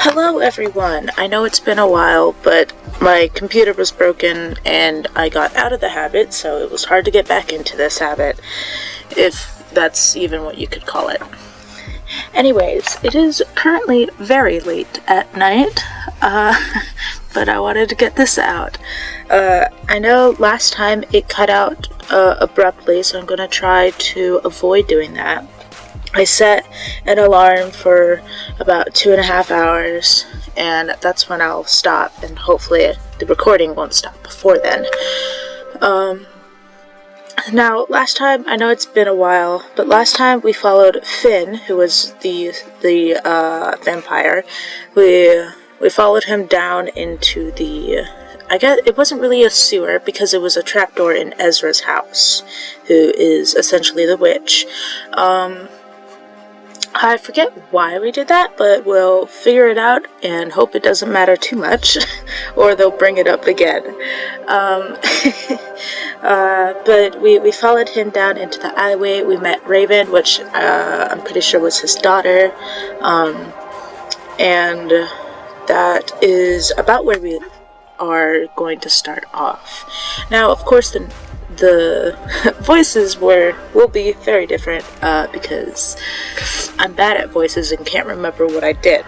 Hello everyone! I know it's been a while, but my computer was broken and I got out of the habit, so it was hard to get back into this habit, if that's even what you could call it. Anyways, it is currently very late at night, but I wanted to get this out. I know last time it cut out abruptly, so I'm going to try to avoid doing that. I set an alarm for about 2.5 hours, and that's when I'll stop, and hopefully the recording won't stop before then. Now, last time, I know it's been a while, but last time we followed Finn, who was the vampire. We followed him down into the, I guess it wasn't really a sewer, because it was a trapdoor in Ezra's house, who is essentially the witch. I forget why we did that, but we'll figure it out and hope it doesn't matter too much, or they'll bring it up again. But we followed him down into the alleyway. We met Raven, which I'm pretty sure was his daughter, and that is about where we are going to start off. Now, of course, the voices will be very different because I'm bad at voices and can't remember what I did.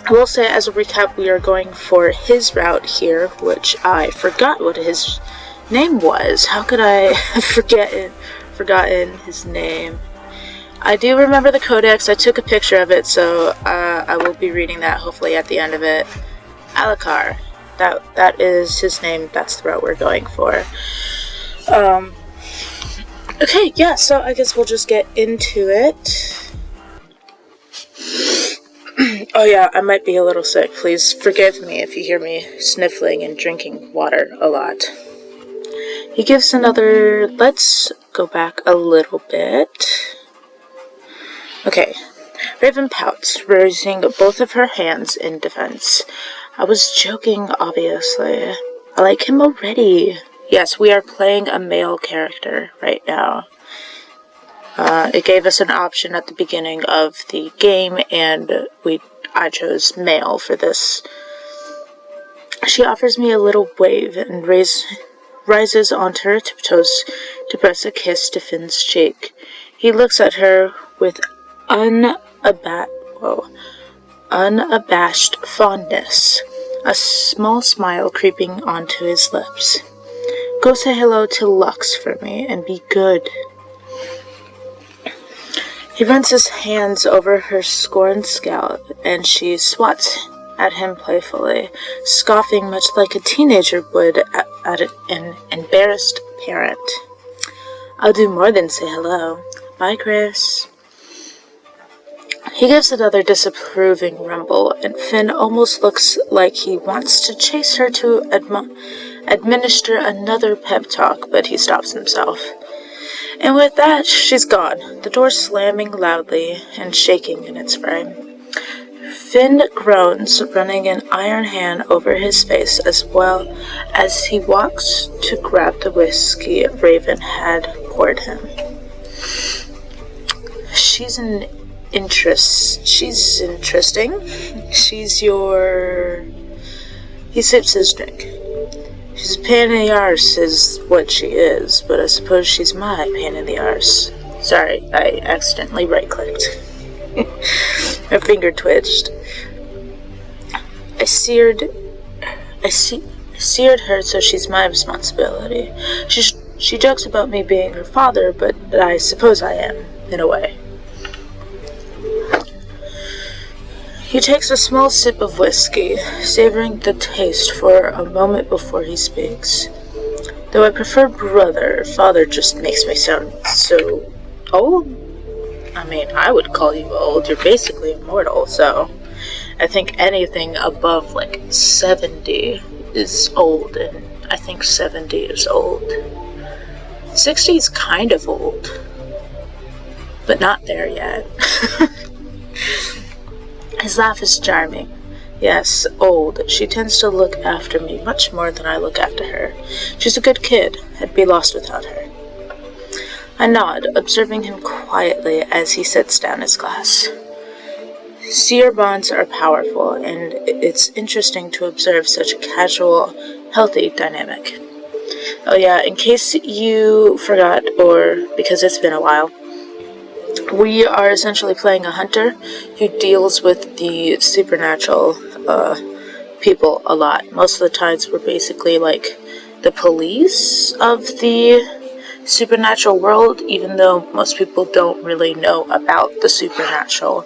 I will say, as a recap, we are going for his route here, which I forgot what his name was. How could I forgotten his name? I do remember the codex. I took a picture of it, so I will be reading that hopefully at the end of it. Alucard. That is his name. That's the route we're going for. Okay, yeah, so I guess we'll just get into it. Oh yeah, I might be a little sick. Please forgive me if you hear me sniffling and drinking water a lot. He gives another... Let's go back a little bit. Okay. Raven pouts, raising both of her hands in defense. I was joking, obviously. I like him already. Yes, we are playing a male character right now. It gave us an option at the beginning of the game, and I chose male for this. She offers me a little wave and rises onto her tiptoes to press a kiss to Finn's cheek. He looks at her with unabashed fondness, a small smile creeping onto his lips. Go say hello to Lux for me and be good. He runs his hands over her scorned scalp, and she swats at him playfully, scoffing much like a teenager would at an embarrassed parent. I'll do more than say hello. Bye, Chris. He gives another disapproving rumble, and Finn almost looks like he wants to chase her to administer another pep talk, but he stops himself. And with that, she's gone, the door slamming loudly and shaking in its frame. Finn groans, running an iron hand over his face as well as he walks to grab the whiskey Raven had poured him. She's interesting. She's your... He sips his drink. She's a pain in the arse is what she is, but I suppose she's my pain in the arse. Sorry, I accidentally right-clicked. My finger twitched. I seared her, so she's my responsibility. She jokes about me being her father, but I suppose I am, in a way. He takes a small sip of whiskey, savoring the taste for a moment before he speaks. Though I prefer brother, father just makes me sound so old. I mean, I would call you old. You're basically immortal, so I think anything above, 70 is old, and I think 70 is old. 60 is kind of old, but not there yet. His laugh is charming. Yes, old. She tends to look after me much more than I look after her. She's a good kid. I'd be lost without her. I nod, observing him quietly as he sets down his glass. Seer bonds are powerful, and it's interesting to observe such a casual, healthy dynamic. Oh yeah, in case you forgot, or because it's been a while, we are essentially playing a hunter who deals with the supernatural people a lot. Most of the times we're basically like the police of the supernatural world, even though most people don't really know about the supernatural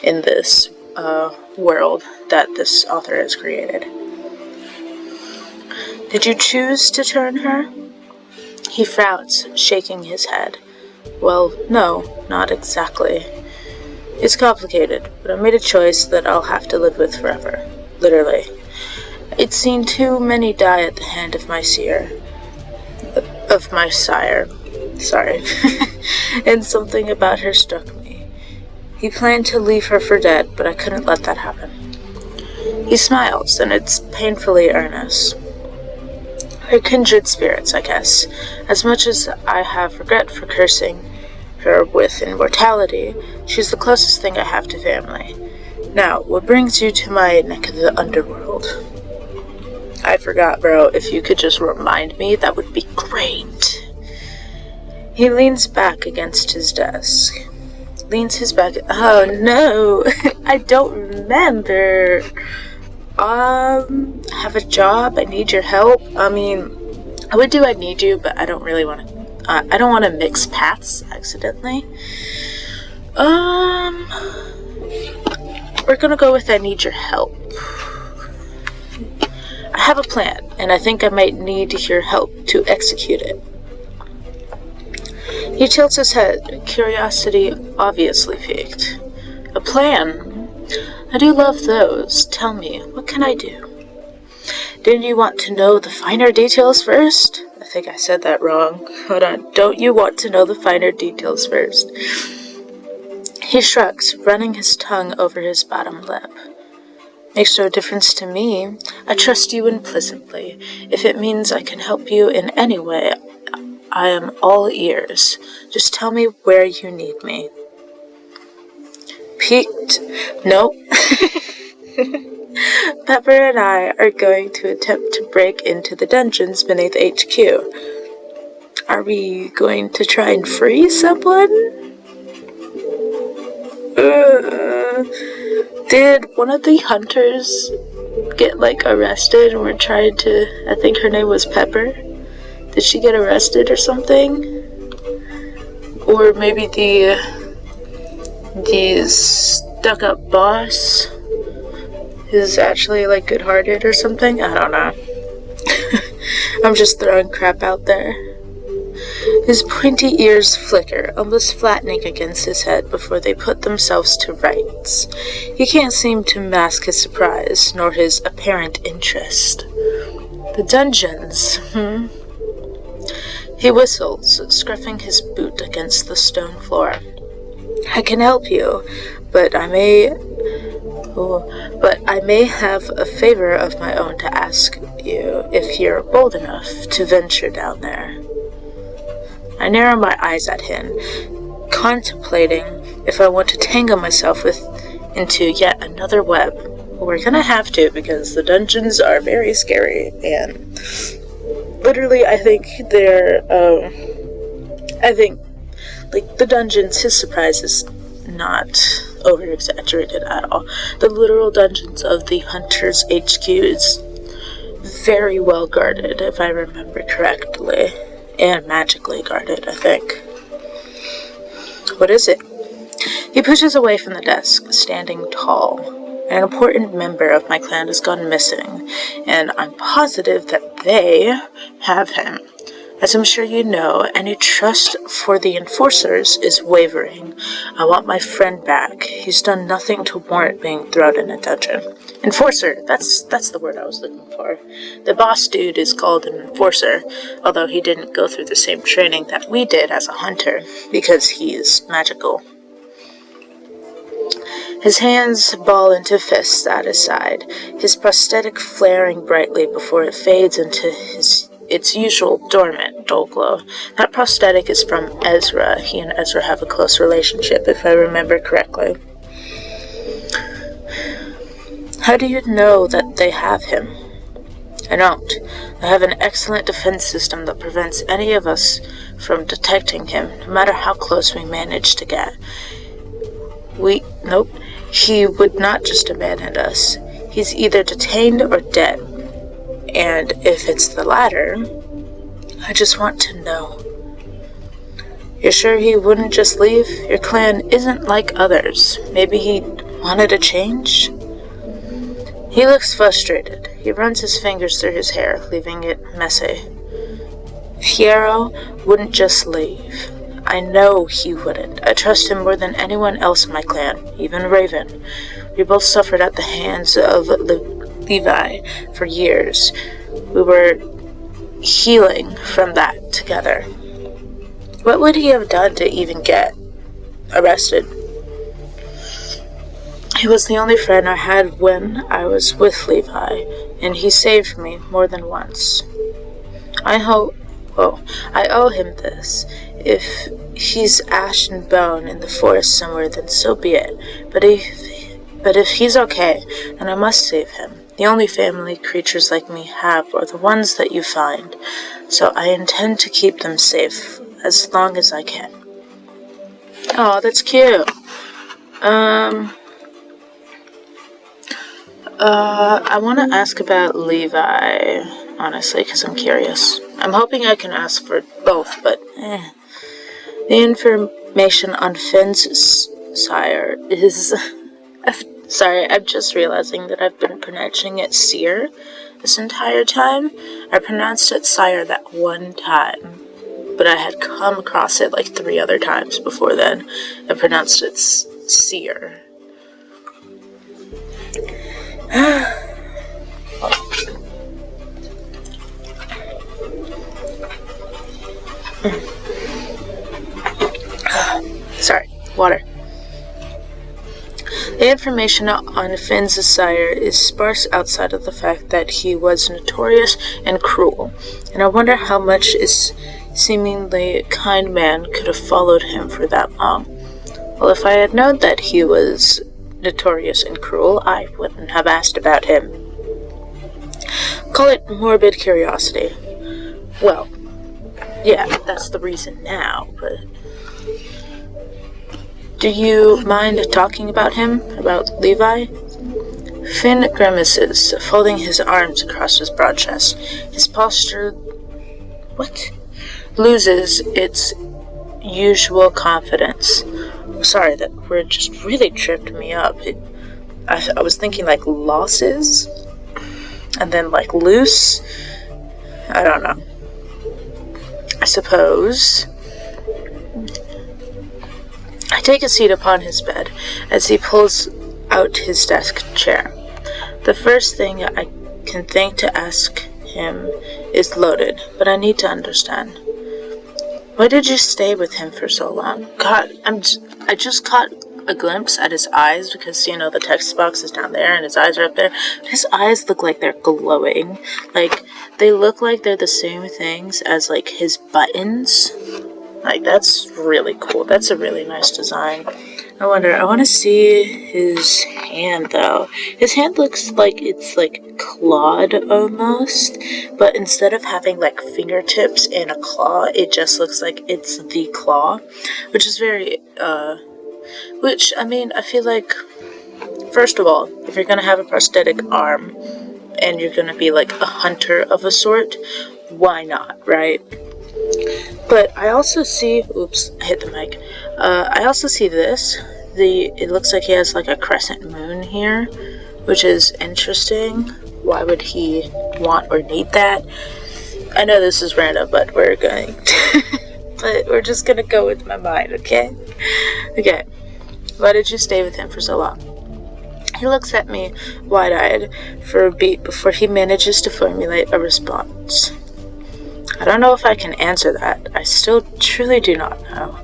in this world that this author has created. Did you choose to turn her? He frowns, shaking his head. Well, no, not exactly. It's complicated, but I made a choice that I'll have to live with forever. Literally. I'd seen too many die at the hand of my sire. Sorry. And something about her struck me. He planned to leave her for dead, but I couldn't let that happen. He smiles, and it's painfully earnest. We're kindred spirits, I guess. As much as I have regret for cursing her with immortality, she's the closest thing I have to family. Now, what brings you to my neck of the underworld? I forgot, bro. If you could just remind me, that would be great. He leans back against his desk. Oh, no. I don't remember. Have a job. I need your help. I mean, I would do I need you, but I don't really want to. I don't want to mix paths accidentally. We're gonna go with I need your help. I have a plan, and I think I might need your help to execute it. He tilts his head, curiosity obviously piqued. A plan? I do love those. Tell me, what can I do? Didn't you want to know the finer details first? I think I said that wrong. Hold on. Don't you want to know the finer details first? He shrugs, running his tongue over his bottom lip. Makes no difference to me. I trust you implicitly. If it means I can help you in any way, I am all ears. Just tell me where you need me. Peaked? Nope. Pepper and I are going to attempt to break into the dungeons beneath HQ. Are we going to try and free someone? Did one of the hunters get, arrested and we're trying to... I think her name was Pepper. Did she get arrested or something? Or maybe the stuck-up boss is actually, good-hearted or something? I don't know. I'm just throwing crap out there. His pointy ears flicker, almost flattening against his head before they put themselves to rights. He can't seem to mask his surprise, nor his apparent interest. The dungeons, He whistles, scruffing his boot against the stone floor. I can help you, but I may have a favor of my own to ask you if you're bold enough to venture down there. I narrow my eyes at him, contemplating if I want to tangle myself into yet another web. We're gonna have to, because the dungeons are very scary, and literally I think the dungeons, his surprise is not over-exaggerated at all. The literal dungeons of the Hunter's HQ is very well guarded, if I remember correctly. And magically guarded, I think. What is it? He pushes away from the desk, standing tall. An important member of my clan has gone missing, and I'm positive that they have him. As I'm sure you know, any trust for the enforcers is wavering. I want my friend back. He's done nothing to warrant being thrown in a dungeon. Enforcer, that's the word I was looking for. The boss dude is called an enforcer, although he didn't go through the same training that we did as a hunter, because he is magical. His hands ball into fists at his side, his prosthetic flaring brightly before it fades into its usual dormant, dull glow. That prosthetic is from Ezra. He and Ezra have a close relationship, if I remember correctly. How do you know that they have him? I don't. I have an excellent defense system that prevents any of us from detecting him, no matter how close we manage to get. Nope. He would not just abandon us. He's either detained or dead. And if it's the latter, I just want to know. You're sure he wouldn't just leave? Your clan isn't like others. Maybe he wanted a change? He looks frustrated. He runs his fingers through his hair, leaving it messy. Fiyero wouldn't just leave. I know he wouldn't. I trust him more than anyone else in my clan, even Raven. We both suffered at the hands of Levi for years. We were healing from that together. What would he have done to even get arrested? He was the only friend I had when I was with Levi, and he saved me more than once. I owe him this. If he's ash and bone in the forest somewhere, then so be it. But if he's okay, then I must save him. The only family creatures like me have are the ones that you find, so I intend to keep them safe as long as I can. Oh, that's cute. I want to ask about Levi, honestly, because I'm curious. I'm hoping I can ask for both, but The information on Finn's sire is... Sorry, I'm just realizing that I've been pronouncing it Seer this entire time. I pronounced it Sire that one time, but I had come across it like 3 other times before then. I pronounced it Seer. Sorry, water. The information on Finn's sire is sparse outside of the fact that he was notorious and cruel, and I wonder how much his seemingly kind man could have followed him for that long. Well, if I had known that he was notorious and cruel, I wouldn't have asked about him. Call it morbid curiosity. Well, yeah, that's the reason now, but... Do you mind talking about him? About Levi? Finn grimaces, folding his arms across his broad chest. His posture... loses its usual confidence. Sorry, that word just really tripped me up. I was thinking like losses, and then like loose. I don't know. I suppose. I take a seat upon his bed as he pulls out his desk chair. The first thing I can think to ask him is loaded, but I need to understand. Why did you stay with him for so long? God, I just caught a glimpse at his eyes because, the text box is down there and his eyes are up there. His eyes look like they're glowing. Like, they look like they're the same things as, like, his buttons. Like, that's really cool. That's a really nice design. I want to see his hand, though. His hand looks like it's, like, clawed almost, but instead of having, like, fingertips and a claw, it just looks like it's the claw, which is very, I feel like, first of all, if you're gonna have a prosthetic arm, and you're gonna be, like, a hunter of a sort, why not, right? But I also see, oops, I hit the mic. I also see this. It looks like he has like a crescent moon here, which is interesting. Why would he want or need that? I know this is random, but we're just gonna go with my mind, okay? Okay. Why did you stay with him for so long? He looks at me wide-eyed for a beat before he manages to formulate a response. I don't know if I can answer that. I still truly do not know.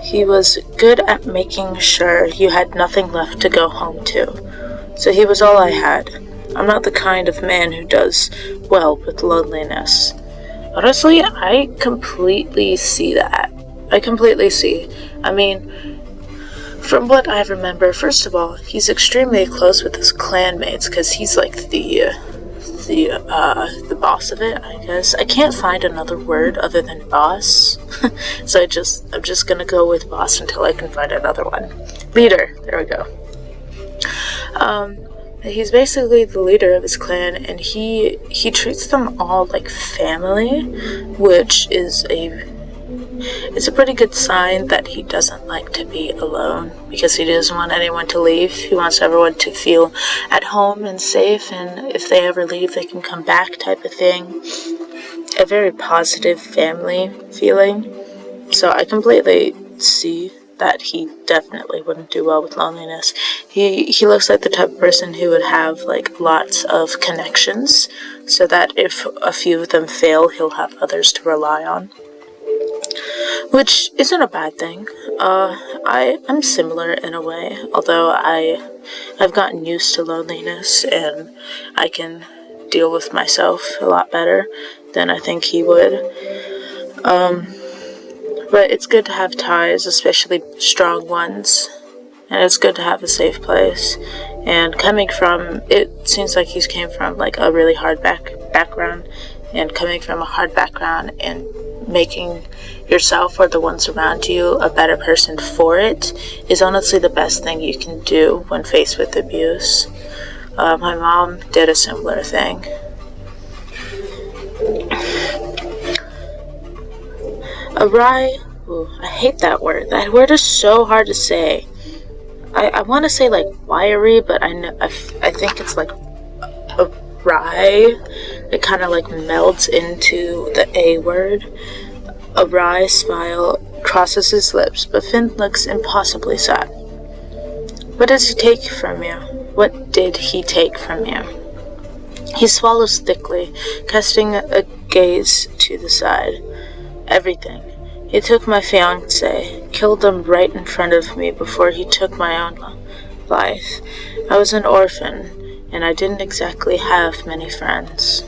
He was good at making sure you had nothing left to go home to. So he was all I had. I'm not the kind of man who does well with loneliness. Honestly, I completely see that. I completely see. I mean, From what I remember, first of all, he's extremely close with his clanmates because he's like the boss of it, I guess. I can't find another word other than boss, so I'm just gonna go with boss until I can find another one. Leader, there we go. He's basically the leader of his clan, and he treats them all like family, which is it's a pretty good sign that he doesn't like to be alone, because he doesn't want anyone to leave. He wants everyone to feel at home and safe, and if they ever leave, they can come back type of thing. A very positive family feeling. So I completely see that he definitely wouldn't do well with loneliness. He looks like the type of person who would have like lots of connections, so that if a few of them fail, he'll have others to rely on. Which isn't a bad thing. I'm similar in a way, although I've gotten used to loneliness and I can deal with myself a lot better than I think he would. But it's good to have ties, especially strong ones, and it's good to have a safe place. And it seems like he's came from like a really hard background, and coming from a hard background and making yourself or the ones around you a better person for it is honestly the best thing you can do when faced with abuse. My mom did a similar thing. I hate that word. That word is so hard to say. I want to say like wiry, but I think it's like a rye. It kind of like melds into the A word. A wry smile crosses his lips, but Finn looks impossibly sad. What does he take from you? What did he take from you? He swallows thickly, casting a gaze to the side. Everything. He took my fiancé, killed them right in front of me before he took my own life. I was an orphan, and I didn't exactly have many friends.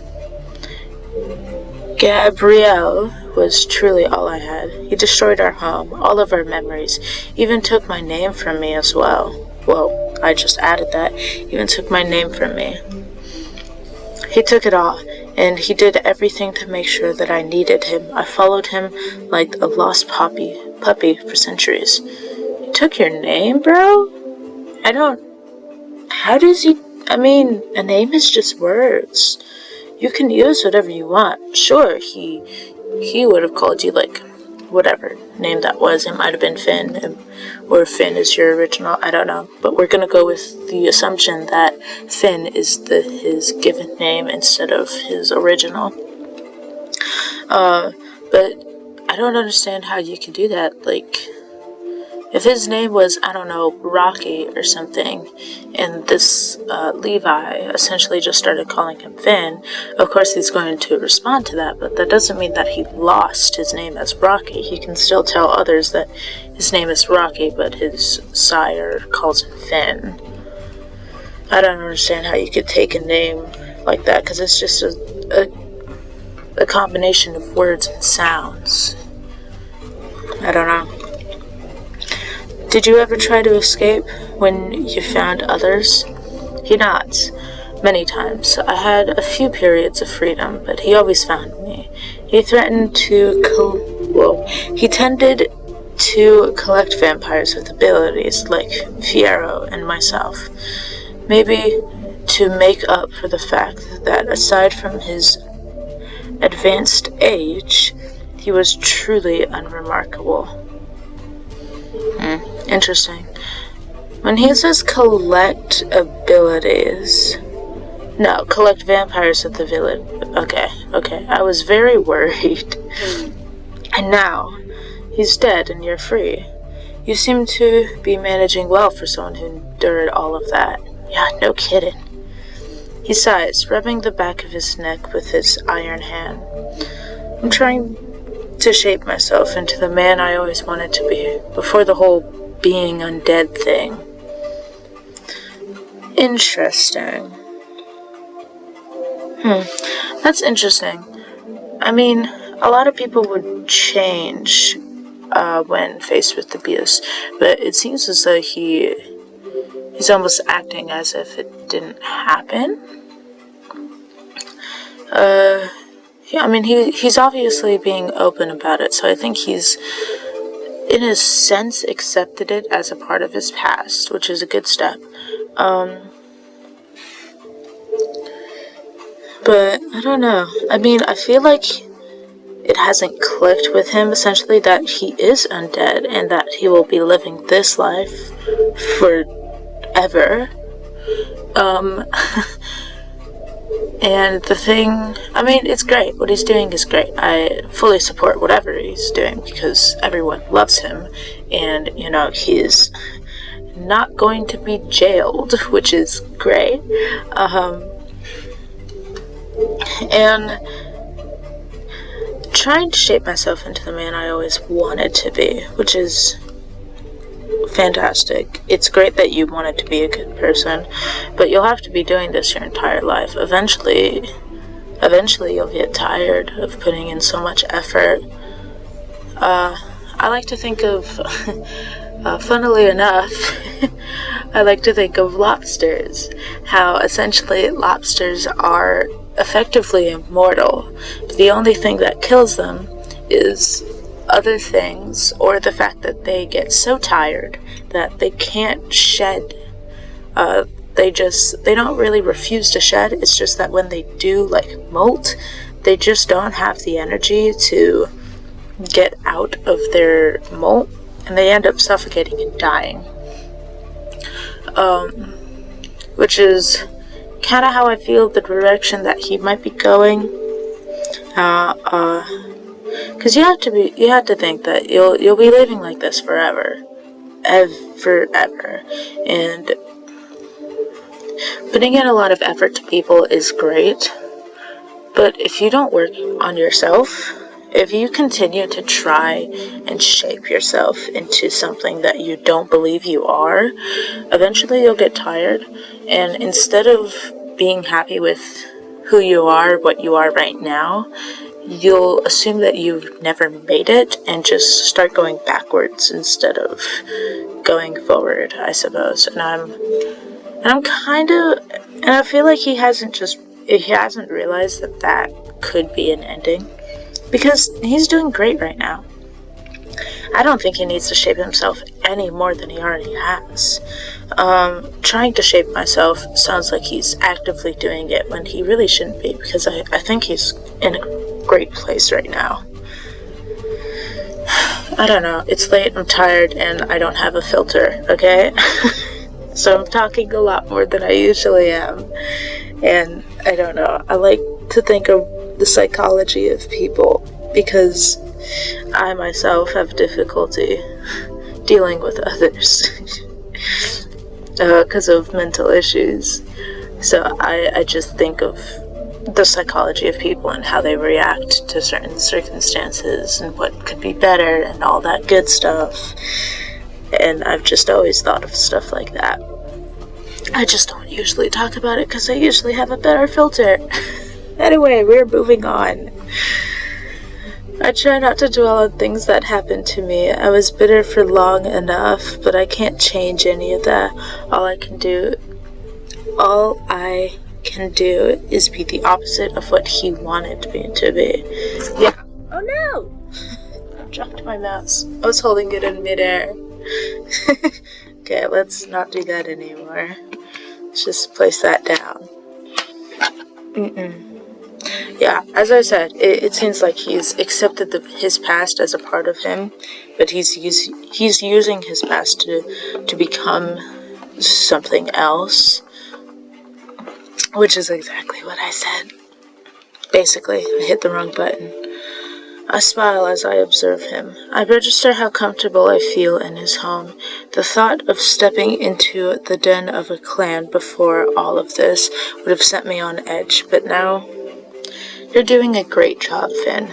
Gabriel was truly all I had. He destroyed our home, all of our memories, even took my name from me as well. Whoa, I just added that. Even took my name from me. He took it all, and he did everything to make sure that I needed him. I followed him like a lost puppy for centuries. He took your name, bro? How does he... I mean, a name is just words. You can use whatever you want. Sure, he would have called you, like, whatever name that was. It might have been Finn, or Finn is your original. I don't know. But we're going to go with the assumption that Finn is his given name instead of his original. But I don't understand how you can do that. Like, if his name was, I don't know, Rocky or something, and this Levi essentially just started calling him Finn, of course he's going to respond to that, but that doesn't mean that he lost his name as Rocky. He can still tell others that his name is Rocky, but his sire calls him Finn. I don't understand how you could take a name like that, because it's just a combination of words and sounds. I don't know. Did you ever try to escape when you found others? He nods. Many times. I had a few periods of freedom, but he always found me. He tended to collect vampires with abilities like Fiyero and myself. Maybe to make up for the fact that aside from his advanced age, he was truly unremarkable. Interesting. When he says collect abilities... No, collect vampires at the village. Okay. I was very worried. And now, he's dead and you're free. You seem to be managing well for someone who endured all of that. Yeah, no kidding. He sighs, rubbing the back of his neck with his iron hand. I'm trying to shape myself into the man I always wanted to be, before the whole being undead thing. Interesting. That's interesting. I mean, a lot of people would change when faced with abuse, but it seems as though he's almost acting as if it didn't happen. Yeah, I mean, he's obviously being open about it, so I think he's, in a sense, accepted it as a part of his past, which is a good step. But I don't know. I mean, I feel like it hasn't clicked with him, essentially, that he is undead and that he will be living this life forever. And the thing, I mean, it's great. What he's doing is great. I fully support whatever he's doing because everyone loves him. And, you know, he's not going to be jailed, which is great. And trying to shape myself into the man I always wanted to be, which is fantastic. It's great that you wanted to be a good person, but you'll have to be doing this your entire life. Eventually you'll get tired of putting in so much effort. I like to think of, funnily enough, I like to think of lobsters. How essentially lobsters are effectively immortal. The only thing that kills them is other things, or the fact that they get so tired that they can't shed. They don't really refuse to shed. It's just that when they do, like, molt, they just don't have the energy to get out of their molt, and they end up suffocating and dying. Which is kind of how I feel the direction that he might be going. Because you have to think that you'll be living like this forever, forever, and putting in a lot of effort to people is great. But if you don't work on yourself, if you continue to try and shape yourself into something that you don't believe you are, eventually you'll get tired, and instead of being happy with who you are, what you are right now, you'll assume that you've never made it and just start going backwards instead of going forward, I suppose. And I feel like he hasn't realized that could be an ending, because he's doing great right now. I don't think he needs to shape himself any more than he already has. Trying to shape myself sounds like he's actively doing it when he really shouldn't be, because I think he's in a great place right now. I don't know. It's late, I'm tired, and I don't have a filter, okay? So I'm talking a lot more than I usually am. And I don't know. I like to think of the psychology of people, because I myself have difficulty dealing with others because of mental issues. So I just think of the psychology of people and how they react to certain circumstances and what could be better and all that good stuff. And I've just always thought of stuff like that. I just don't usually talk about it because I usually have a better filter. Anyway, we're moving on. I try not to dwell on things that happened to me. I was bitter for long enough, but I can't change any of that. All I can do is be the opposite of what he wanted me to be. Yeah. Oh no! I dropped my mouse. I was holding it in midair. Okay, let's not do that anymore. Let's just place that down. Yeah, as I said, it seems like he's accepted his past as a part of him, but he's using his past to become something else, which is exactly what I said. Basically, I hit the wrong button. I smile as I observe him. I register how comfortable I feel in his home. The thought of stepping into the den of a clan before all of this would have sent me on edge, but now... You're doing a great job, Finn.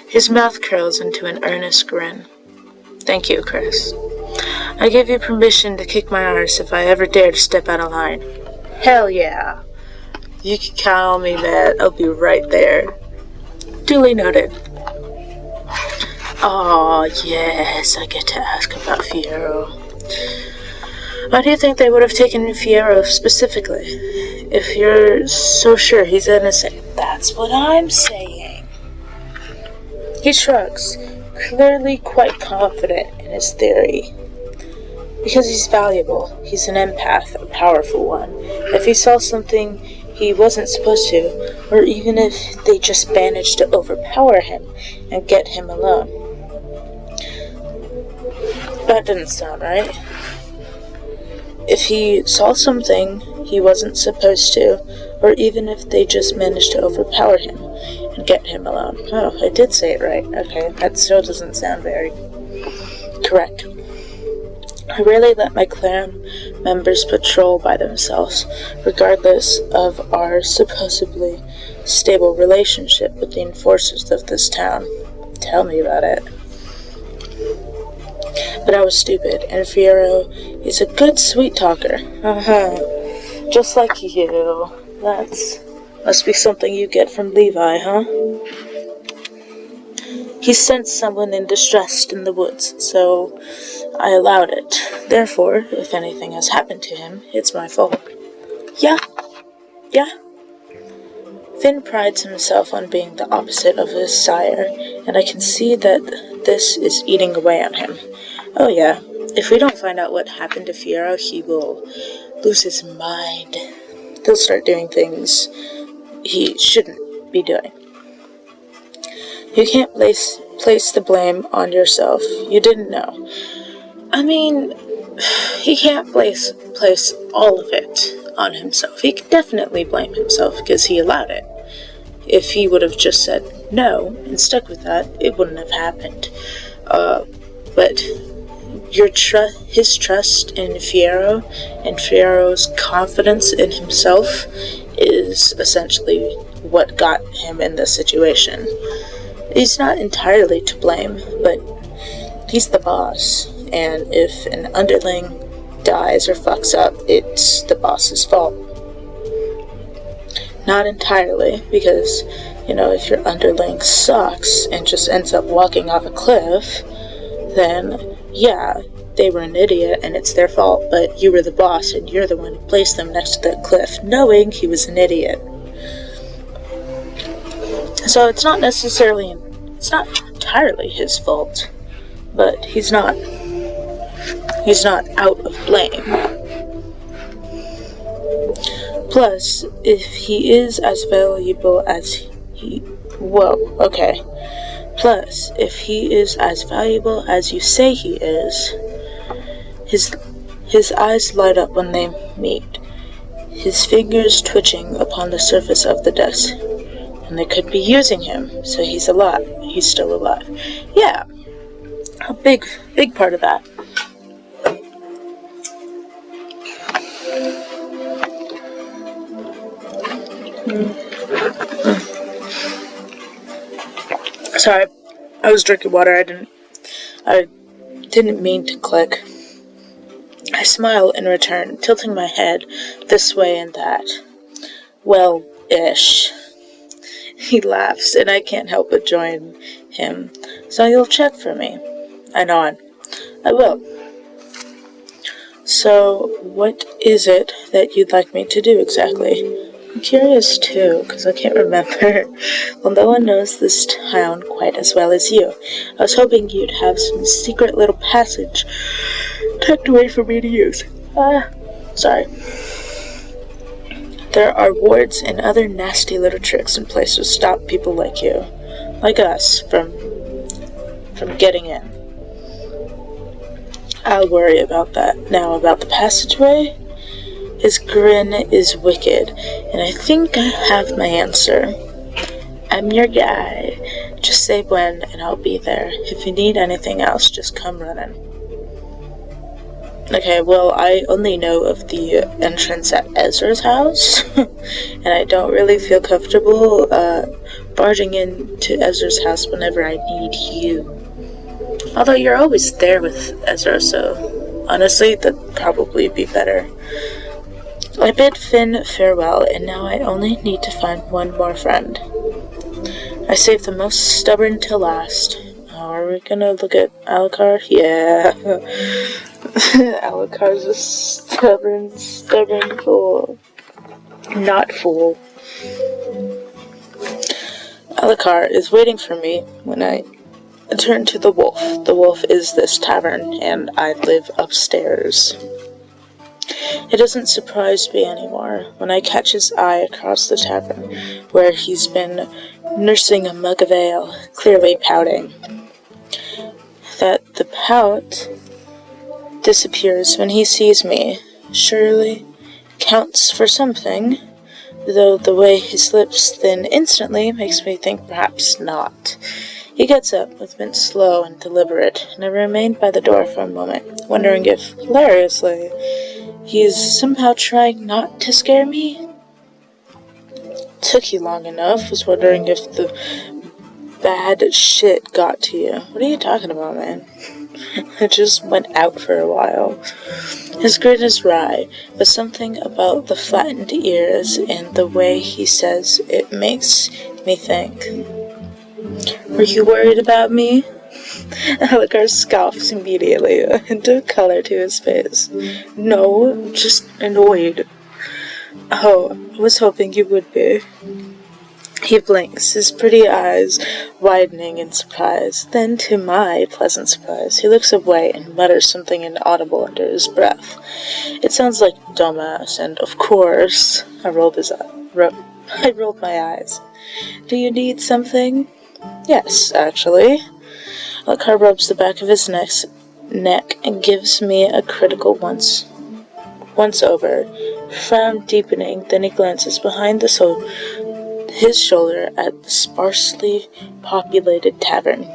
His mouth curls into an earnest grin. Thank you, Chris. I give you permission to kick my arse if I ever dare to step out of line. Hell yeah. You can count on me, man. I'll be right there. Duly noted. Ah, yes, I get to ask about Fiyero. Why do you think they would have taken Fiyero specifically? If you're so sure he's innocent. That's what I'm saying. He shrugs, clearly quite confident in his theory. Because he's valuable. He's an empath, a powerful one. If he saw something he wasn't supposed to, or even if they just managed to overpower him and get him alone. That didn't sound right. If he saw something he wasn't supposed to, or even if they just managed to overpower him and get him alone. Oh, I did say it right. Okay, that still doesn't sound very correct. I rarely let my clan members patrol by themselves, regardless of our supposedly stable relationship with the enforcers of this town. Tell me about it. But I was stupid, and Fiyero is a good sweet talker. Just like you. Must be something you get from Levi, huh? He sensed someone in distress in the woods, so I allowed it. Therefore, if anything has happened to him, it's my fault. Yeah. Finn prides himself on being the opposite of his sire, and I can see that this is eating away on him. Oh yeah, if we don't find out what happened to Fiyero, he will lose his mind. He'll start doing things he shouldn't be doing. You can't place the blame on yourself. You didn't know. I mean, he can't place all of it on himself. He can definitely blame himself because he allowed it. If he would have just said no and stuck with that, it wouldn't have happened. But his trust in Fiyero and Fiero's confidence in himself is essentially what got him in this situation. He's not entirely to blame, but he's the boss, and if an underling dies or fucks up, it's the boss's fault. Not entirely, because, if your underling sucks and just ends up walking off a cliff, then, yeah, they were an idiot and it's their fault, but you were the boss and you're the one who placed them next to that cliff, knowing he was an idiot. So it's not entirely his fault, but he's not out of blame. Plus, if he is as valuable as Plus, if he is as valuable as you say he is, his eyes light up when they meet, his fingers twitching upon the surface of the desk. And they could be using him, so he's alive. He's still alive. Yeah, a big part of that. Sorry, I was drinking water. I didn't mean to click. I smile in return, tilting my head this way and that. Well-ish. He laughs, and I can't help but join him. So you'll check for me. I nod. I will. So, what is it that you'd like me to do exactly? I'm curious too, because I can't remember. Well, no one knows this town quite as well as you. I was hoping you'd have some secret little passage tucked away for me to use. Sorry. There are wards and other nasty little tricks in place to stop people like you, like us, from getting in. I'll worry about that. Now, about the passageway? His grin is wicked, and I think I have my answer. I'm your guy. Just say when, and I'll be there. If you need anything else, just come running. Okay, well, I only know of the entrance at Ezra's house, and I don't really feel comfortable barging into Ezra's house whenever I need you. Although you're always there with Ezra, so honestly, that'd probably be better. I bid Finn farewell, and now I only need to find one more friend. I saved the most stubborn till last. Are we gonna look at Alucard? Yeah. Alucard's a stubborn fool. Not fool. Alucard is waiting for me when I turn to the wolf. The wolf is this tavern, and I live upstairs. It doesn't surprise me anymore when I catch his eye across the tavern, where he's been nursing a mug of ale, clearly pouting. That the pout disappears when he sees me surely counts for something, though the way his lips thin instantly makes me think perhaps not. He gets up, movement slow and deliberate, and I remain by the door for a moment, wondering if, hilariously, he is somehow trying not to scare me. Took you long enough, was wondering if the bad shit got to you. What are you talking about, man? It just went out for a while. His grin is wry, but something about the flattened ears and the way he says it makes me think. Were you worried about me? Alucard scoffs immediately, into color to his face. No, just annoyed. Oh, I was hoping you would be. He blinks, his pretty eyes widening in surprise. Then, to my pleasant surprise, he looks away and mutters something inaudible under his breath. It sounds like dumbass, and of course, I rolled my eyes. Do you need something? Yes, actually. Alucard rubs the back of his neck and gives me a critical once over, frown deepening. Then he glances behind his shoulder at the sparsely populated tavern.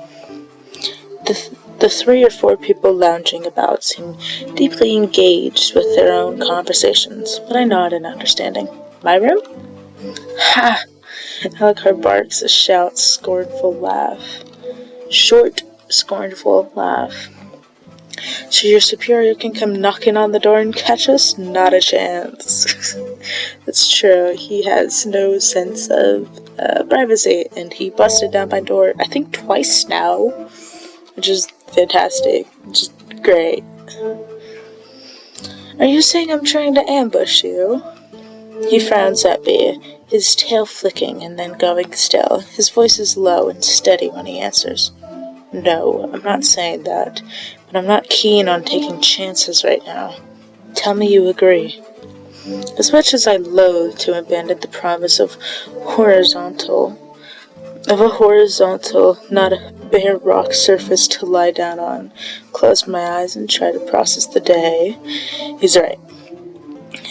The 3 or 4 people lounging about seem deeply engaged with their own conversations, but I nod in understanding. My room? Ha! Alucard barks a scornful laugh. Short, scornful laugh. So your superior can come knocking on the door and catch us? Not a chance. That's true. He has no sense of privacy, and he busted down my door, I think twice now, which is fantastic. Just great. Are you saying I'm trying to ambush you? He frowns at me, his tail flicking and then going still. His voice is low and steady when he answers. No, I'm not saying that, but I'm not keen on taking chances right now. Tell me you agree. As much as I loathe to abandon the promise of a horizontal, not a bare rock surface to lie down on, close my eyes and try to process the day, he's right.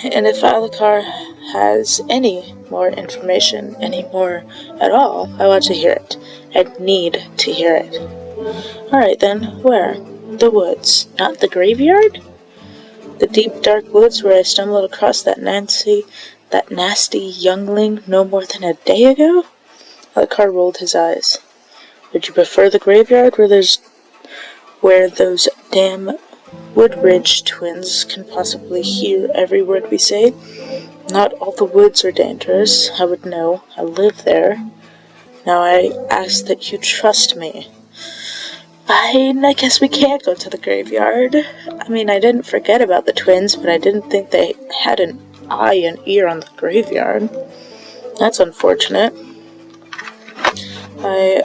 And if Alucard has any more information, any more at all, I want to hear it. I need to hear it. Alright then, where? The woods, not the graveyard? The deep dark woods where I stumbled across that nasty youngling no more than a day ago? Alucard rolled his eyes. Would you prefer the graveyard where those damn Woodridge twins can possibly hear every word we say? Not all the woods are dangerous. I would know. I live there. Now I ask that you trust me. Fine, I guess we can't go to the graveyard. I mean, I didn't forget about the twins, but I didn't think they had an eye and ear on the graveyard. That's unfortunate. I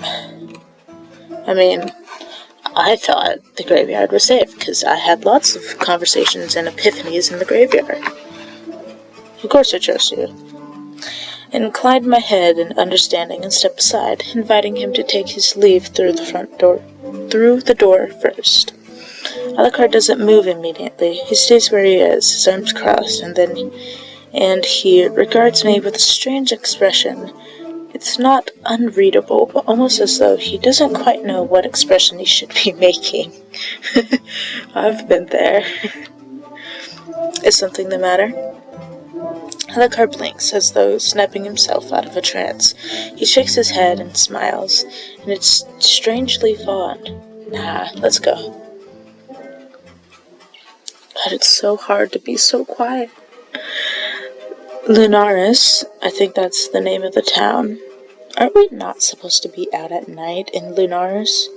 thought the graveyard was safe, because I had lots of conversations and epiphanies in the graveyard. Of course I trust you. I inclined my head in understanding and stepped aside, inviting him to take his leave through the door first. Alucard doesn't move immediately. He stays where he is, his arms crossed, and he regards me with a strange expression. It's not unreadable, but almost as though he doesn't quite know what expression he should be making. I've been there. Is something the matter? Alucard blinks, as though snapping himself out of a trance. He shakes his head and smiles, and it's strangely fond. Nah, let's go. God, it's so hard to be so quiet. Lunaris, I think that's the name of the town. Aren't we not supposed to be out at night in Lunaris?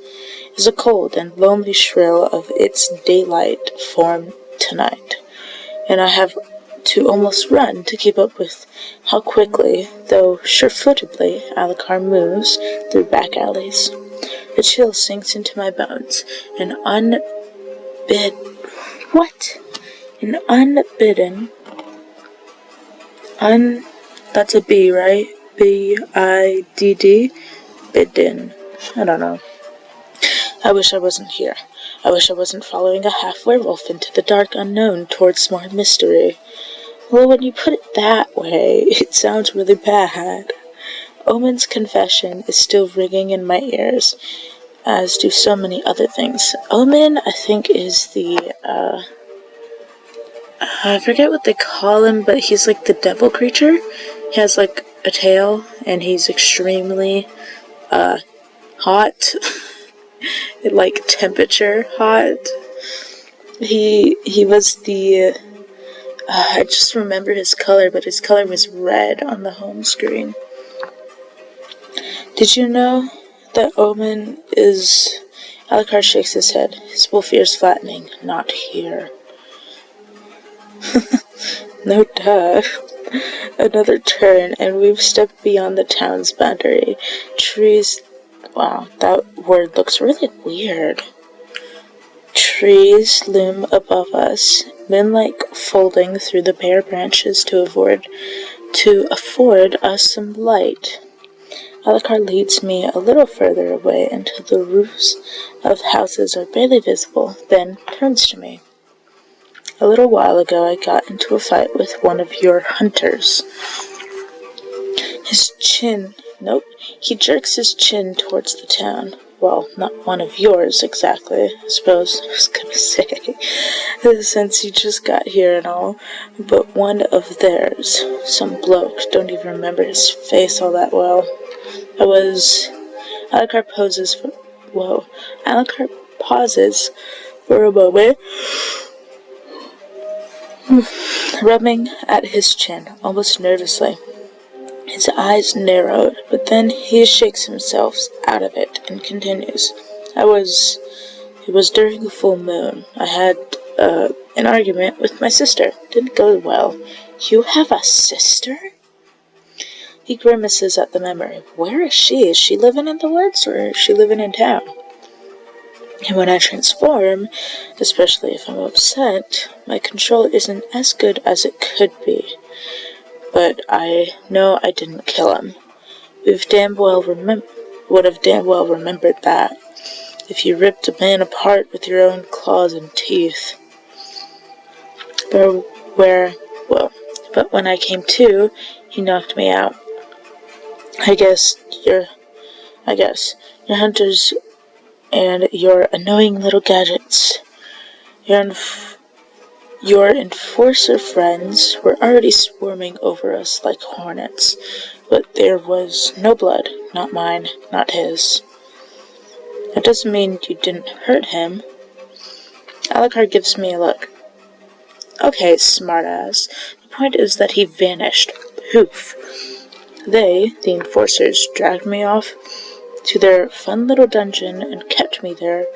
is a cold and lonely shrill of its daylight form tonight, and I have to almost run to keep up with how quickly, though sure-footedly, Alucard moves through back alleys. A chill sinks into my bones, and that's a B, right? B-I-D-D? Bidden. I don't know. I wish I wasn't here. I wish I wasn't following a half-werewolf into the dark unknown towards more mystery. Well, when you put it that way, it sounds really bad. Omen's confession is still ringing in my ears, as do so many other things. Omen, I think, is the, I forget what they call him, but he's like the devil creature. He has like a tail, and he's extremely, hot. Like temperature hot. He was the, I just remember his color, but his color was red on the home screen. Did you know that Omen is... Alucard shakes his head, his wolf ears flattening. Not here. No duh. Another turn, and we've stepped beyond the town's boundary. Trees... Wow, that word looks really weird. Trees loom above us, moonlight folding through the bare branches to afford us some light. Alucard leads me a little further away until the roofs of houses are barely visible, then turns to me. A little while ago I got into a fight with one of your hunters. He jerks his chin towards the town. Well, not one of yours exactly, I suppose I was gonna say, since you just got here and all, but one of theirs. Some bloke, don't even remember his face all that well. Alucard pauses for a moment, rubbing at his chin, almost nervously. His eyes narrowed, but then he shakes himself out of it and continues. It was during a full moon. I had, an argument with my sister. Didn't go well. You have a sister? He grimaces at the memory. Where is she? Is she living in the woods, or is she living in town? And when I transform, especially if I'm upset, my control isn't as good as it could be. But I know I didn't kill him. Would have damn well remembered that. If you ripped a man apart with your own claws and teeth. But when I came to, he knocked me out. I guess your hunters and your annoying little gadgets. Your enforcer friends were already swarming over us like hornets, but there was no blood, not mine, not his. That doesn't mean you didn't hurt him. Alucard gives me a look. Okay, smartass. The point is that he vanished. Poof. They, the enforcers, dragged me off to their fun little dungeon and kept me there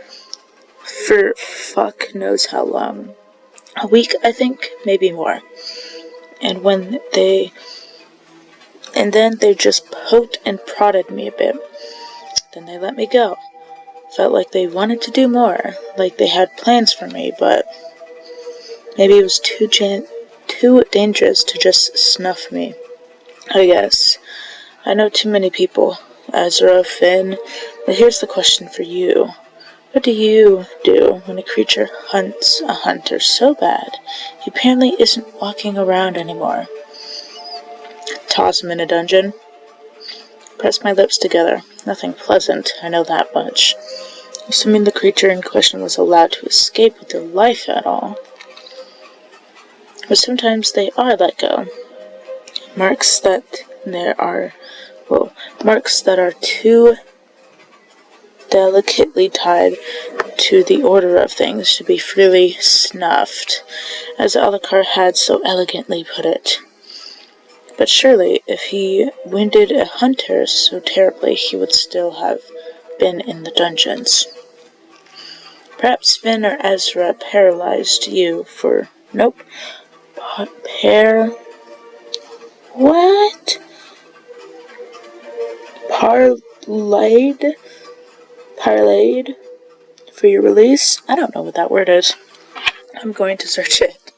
for fuck knows how long. A week, I think, maybe more. And then they just poked and prodded me a bit. Then they let me go. Felt like they wanted to do more, like they had plans for me, but maybe it was too dangerous to just snuff me. I guess. I know too many people. Azura, Finn. But here's the question for you. What do you do when a creature hunts a hunter so bad he apparently isn't walking around anymore? Toss him in a dungeon. Press my lips together. Nothing pleasant, I know that much. Assuming the creature in question was allowed to escape with their life at all. But sometimes they are let go. Marks that are too delicately tied to the order of things to be freely snuffed, as Alucard had so elegantly put it. But surely, if he wounded a hunter so terribly, he would still have been in the dungeons. Perhaps Finn or Ezra paralyzed you for... Nope. What? Parlayed for your release? I don't know what that word is. I'm going to search it.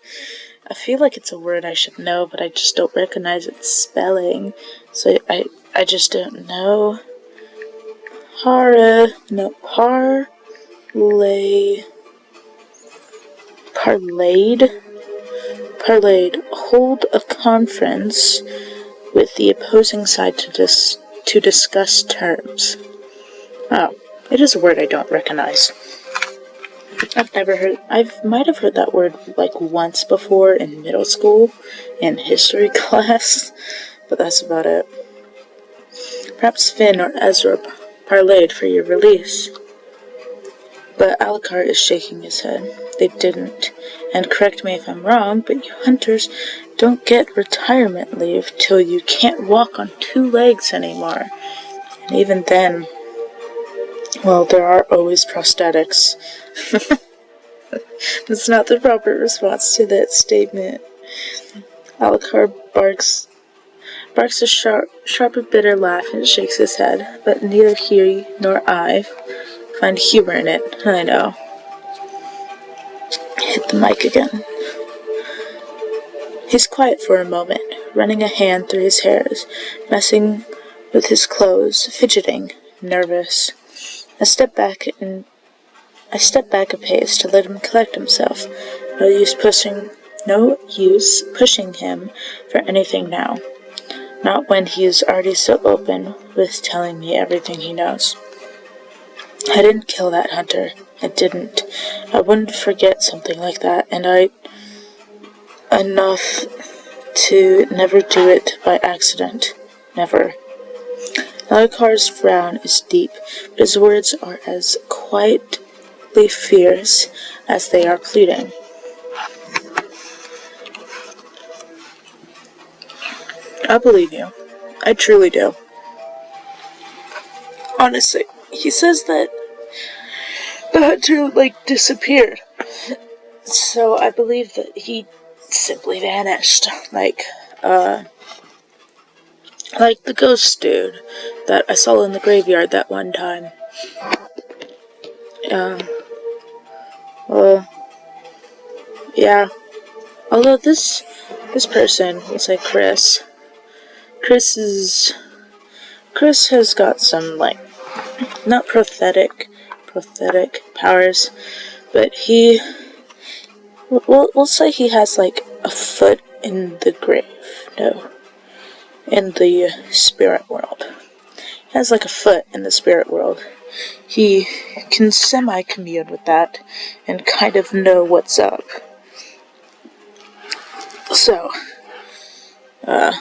I feel like it's a word I should know, but I just don't recognize its spelling. So I just don't know. Parlayed. Hold a conference with the opposing side to discuss terms. Oh, it is a word I don't recognize. I might have heard that word like once before in middle school in history class, but that's about it. Perhaps Finn or Ezra parlayed for your release. But Alucard is shaking his head. They didn't. And correct me if I'm wrong, but you hunters don't get retirement leave till you can't walk on 2 legs anymore. And even then, well, there are always prosthetics. That's not the proper response to that statement. Alucard barks a sharp and bitter laugh and shakes his head, but neither he nor I find humor in it. I know. Hit the mic again. He's quiet for a moment, running a hand through his hairs, messing with his clothes, fidgeting, nervous. I step back a pace to let him collect himself. No use pushing him for anything now. Not when he is already so open with telling me everything he knows. I didn't kill that hunter. I didn't. I wouldn't forget something like that, and enough to never do it by accident. Never. Alucard's frown is deep, but his words are as quietly fierce as they are pleading. I believe you. I truly do. Honestly, he says that the hunter, disappeared. So I believe that he simply vanished. Like the ghost dude that I saw in the graveyard that one time. Yeah. Although this person, let's say Chris has got some, not prosthetic powers, but we'll say he has, a foot in the grave. No. In the spirit world. He has, a foot in the spirit world. He can semi-commune with that and kind of know what's up. So, I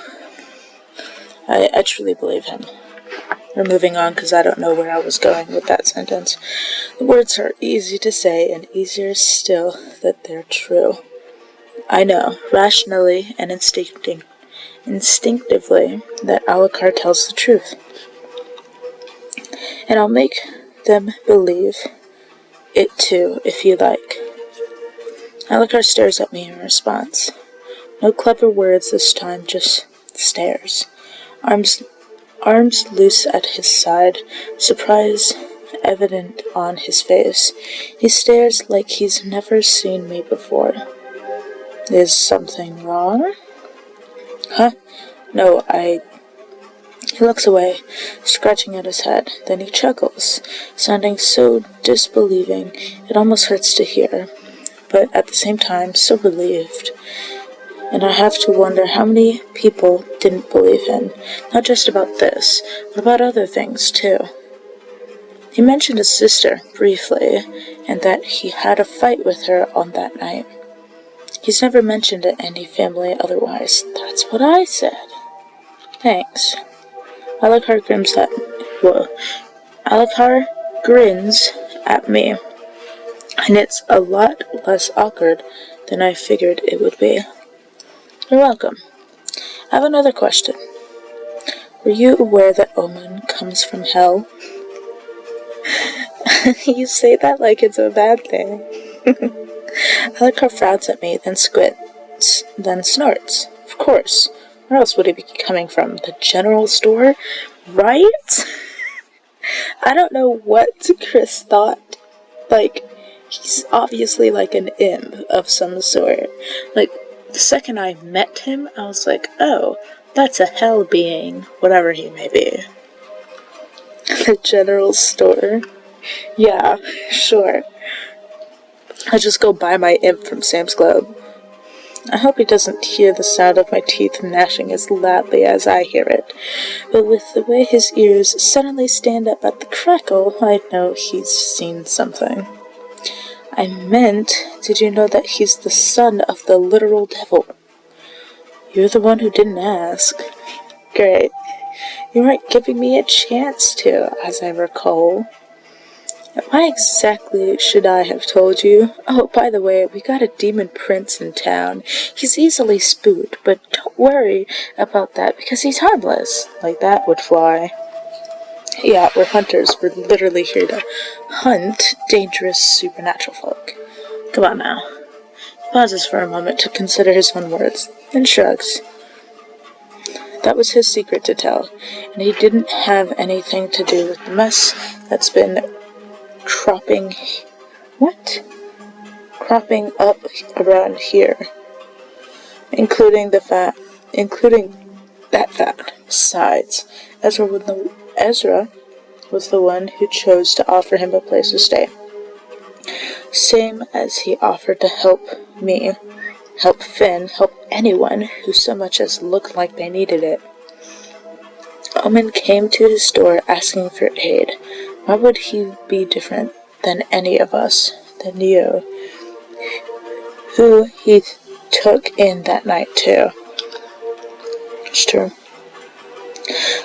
truly believe him. We're moving on because I don't know where I was going with that sentence. The words are easy to say and easier still that they're true. I know, rationally and instinctively, that Alucard tells the truth. And I'll make them believe it too, if you like. Alucard stares at me in response. No clever words this time, just stares. Arms loose at his side, surprise evident on his face. He stares like he's never seen me before. Is something wrong? Huh? No, He looks away, scratching at his head. Then he chuckles, sounding so disbelieving it almost hurts to hear, but at the same time so relieved. And I have to wonder how many people didn't believe him, not just about this, but about other things too. He mentioned his sister, briefly, and that he had a fight with her on that night. He's never mentioned any family otherwise. That's what I said. Thanks. Alucard grins at me, and it's a lot less awkward than I figured it would be. You're welcome. I have another question. Were you aware that Omen comes from hell? You say that like it's a bad thing. Alucard frowns at me, then squints, then snorts. Of course. Where else would he be coming from? The general store? Right? I don't know what Chris thought. Like, he's obviously like an imp of some sort. Like, the second I met him, I was like, oh, that's a hell being, whatever he may be. The general store? Yeah, sure. I'll just go buy my imp from Sam's Club. I hope he doesn't hear the sound of my teeth gnashing as loudly as I hear it, but with the way his ears suddenly stand up at the crackle, I know he's seen something. I meant, did you know that he's the son of the literal devil? You're the one who didn't ask. Great. You weren't giving me a chance to, as I recall. Why exactly should I have told you? Oh, by the way, we got a demon prince in town. He's easily spooked, but don't worry about that because he's harmless. Like that would fly. Yeah, we're hunters. We're literally here to hunt dangerous supernatural folk. Come on now. He pauses for a moment to consider his own words, then shrugs. That was his secret to tell, and he didn't have anything to do with the mess that's been cropping up around here, including that fact. Besides, Ezra was the one who chose to offer him a place to stay, same as he offered to help me, help Finn, help anyone who so much as looked like they needed it. Omen came to his store asking for aid. Why would he be different than any of us, than you, who he took in that night too? It's true.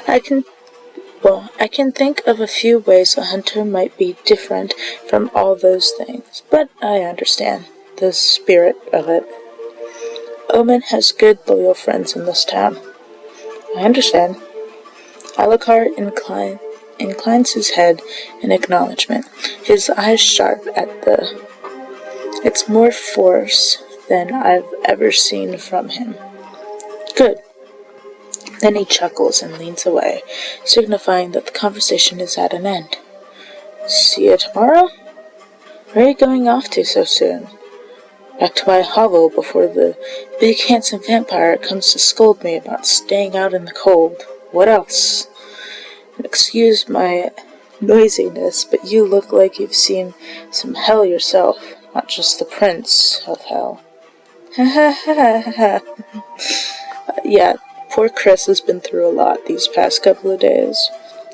I can think of a few ways a hunter might be different from all those things, but I understand the spirit of it. Omen has good, loyal friends in this town. I understand. Alucard inclines his head in acknowledgement, his eyes sharp at the... It's more force than I've ever seen from him. Good. Then he chuckles and leans away, signifying that the conversation is at an end. See you tomorrow? Where are you going off to so soon? Back to my hovel before the big handsome vampire comes to scold me about staying out in the cold. What else? Excuse my noisiness, but you look like you've seen some hell yourself, not just the prince of hell. Ha ha ha ha. Yeah, poor Chris has been through a lot these past couple of days.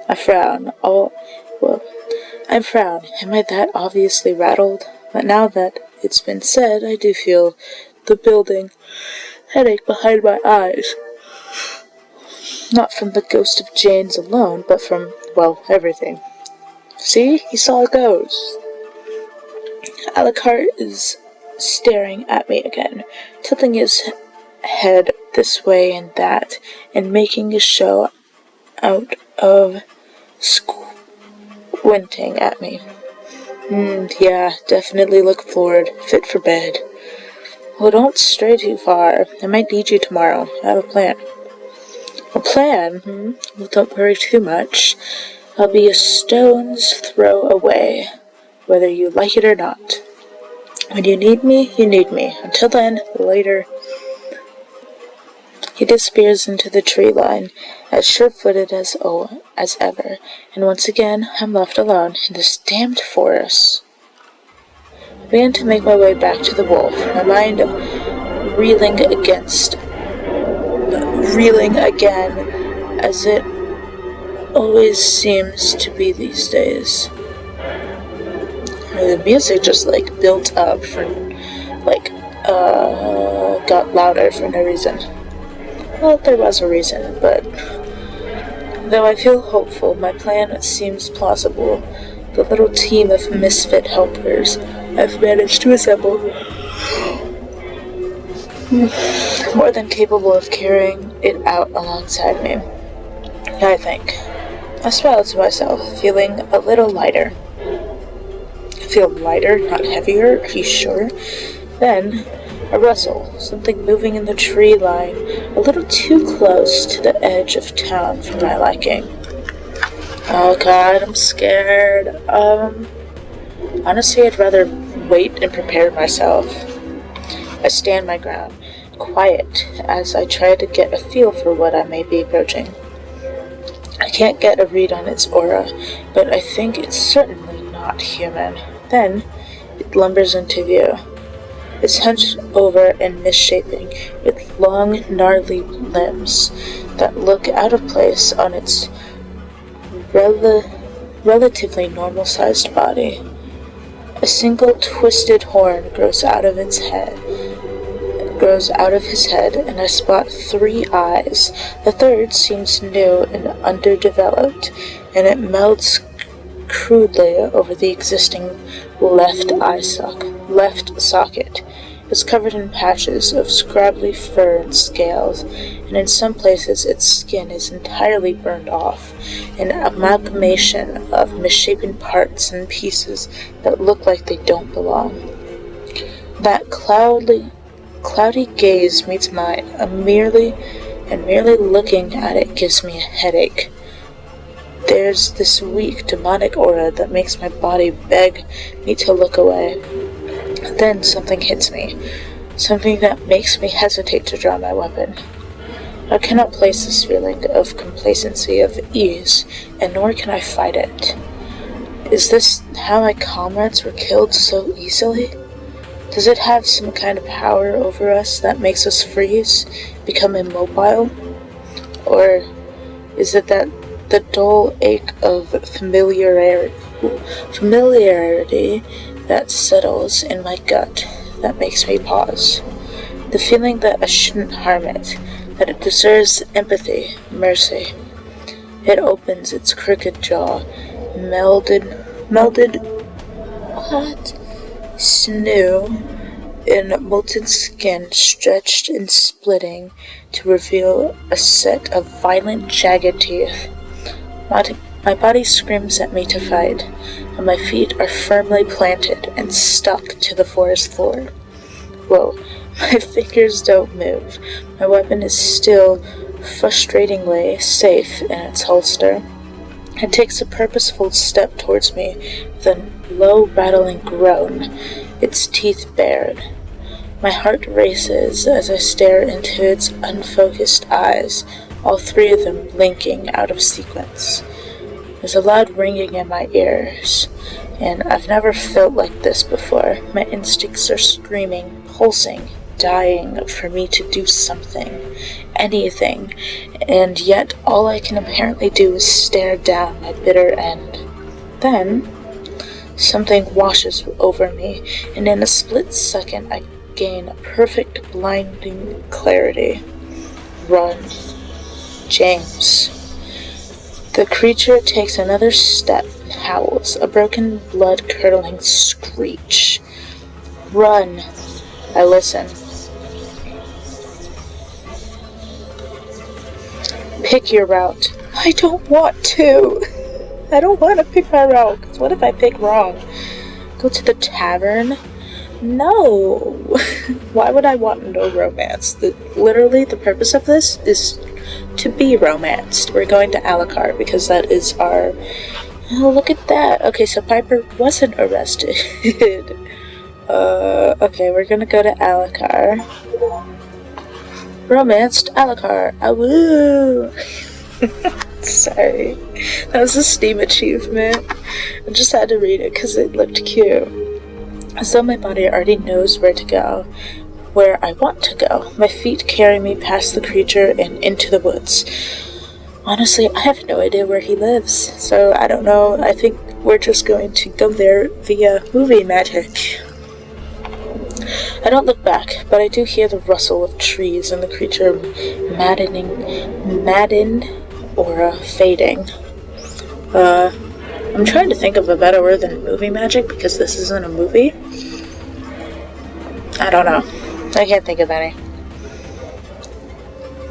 I frown. I frown. Am I that obviously rattled? But now that it's been said, I do feel the building headache behind my eyes. Not from the ghost of Jane's alone, but from, well, everything. See? He saw a ghost. Alucard is staring at me again, tilting his head this way and that, and making a show out of squinting at me. Yeah, definitely look forward, fit for bed. Well, don't stray too far. I might need you tomorrow. I have a plan. A plan? Well, don't worry too much. I'll be a stone's throw away, whether you like it or not. When you need me, you need me. Until then, later. He disappears into the tree line, as sure-footed as ever, and once again I'm left alone in this damned forest. I begin to make my way back to the wolf, my mind reeling again, as it always seems to be these days. The music just built up got louder for no reason. Well, there was a reason, but though I feel hopeful, my plan seems plausible. The little team of misfit helpers I've managed to assemble, more than capable of carrying it out alongside me, I think. I smile to myself, feeling a little lighter. I feel lighter, not heavier. Are you sure? Then, a rustle, something moving in the tree line, a little too close to the edge of town for my liking. Oh god, I'm scared. Honestly, I'd rather wait and prepare myself. I stand my ground, quiet, as I try to get a feel for what I may be approaching. I can't get a read on its aura, but I think it's certainly not human. Then, it lumbers into view. It's hunched over and misshapen, with long, gnarly limbs that look out of place on its relatively normal-sized body. A single twisted horn grows out of his head, and I spot 3 eyes. The third seems new and underdeveloped, and it melts crudely over the existing left socket. It's covered in patches of scrabbly fur and scales, and in some places its skin is entirely burned off, an amalgamation of misshapen parts and pieces that look like they don't belong. That cloudy gaze meets mine, and merely looking at it gives me a headache. There's this weak, demonic aura that makes my body beg me to look away. Then something hits me, something that makes me hesitate to draw my weapon. I cannot place this feeling of complacency, of ease, and nor can I fight it. Is this how my comrades were killed so easily? Does it have some kind of power over us that makes us freeze, become immobile? Or is it that the dull ache of familiarity that settles in my gut that makes me pause? The feeling that I shouldn't harm it, that it deserves empathy, mercy. It opens its crooked jaw, melded sinew and molten skin stretched and splitting to reveal a set of violent, jagged teeth. My body screams at me to fight, and my feet are firmly planted and stuck to the forest floor. Whoa, my fingers don't move. My weapon is still frustratingly safe in its holster. It takes a purposeful step towards me with a low, rattling groan, its teeth bared. My heart races as I stare into its unfocused eyes, all 3 of them blinking out of sequence. There's a loud ringing in my ears, and I've never felt like this before. My instincts are screaming, pulsing, dying for me to do something, anything, and yet all I can apparently do is stare down my bitter end. Then, something washes over me, and in a split second I gain perfect, blinding clarity. Run. James. The creature takes another step and howls, a broken, blood-curdling screech. Run. I listen. Pick your route. I don't want to. I don't want to pick my route, because what if I pick wrong? Go to the tavern? No. Why would I want no romance? Literally, the purpose of this is to be romanced. We're going to Alucard because that is our... Oh, look at that. Okay, so Piper wasn't arrested. Okay, we're gonna go to Alucard. Romanced Alucard. Ah, woo! Sorry. That was a Steam achievement. I just had to read it because it looked cute. As though my body already knows where to go. Where I want to go. My feet carry me past the creature and into the woods. Honestly, I have no idea where he lives, so I don't know. I think we're just going to go there via movie magic. I don't look back, but I do hear the rustle of trees and the creature maddened aura fading. I'm trying to think of a better word than movie magic because this isn't a movie. I don't know. I can't think of any.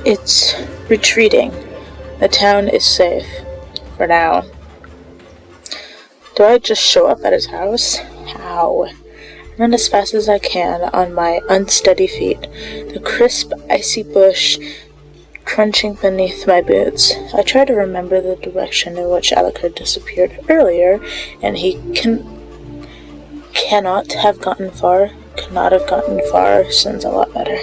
It's retreating. The town is safe. For now. Do I just show up at his house? How? I run as fast as I can on my unsteady feet, the crisp, icy bush crunching beneath my boots. I try to remember the direction in which Alucard disappeared earlier, and he cannot have gotten far, could not have gotten far, sounds a lot better.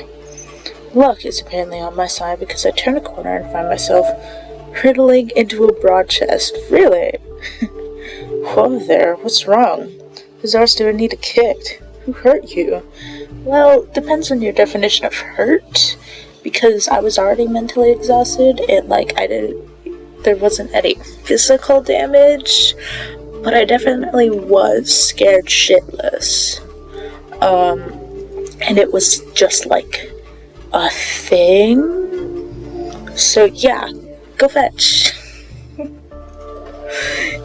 Luck is apparently on my side because I turn a corner and find myself hurtling into a broad chest. Really? Whoa there, what's wrong? Does Arstow need a kicked? Who hurt you? Well, depends on your definition of hurt, because I was already mentally exhausted, and there wasn't any physical damage, but I definitely was scared shitless. And it was just like a thing. So yeah, go fetch.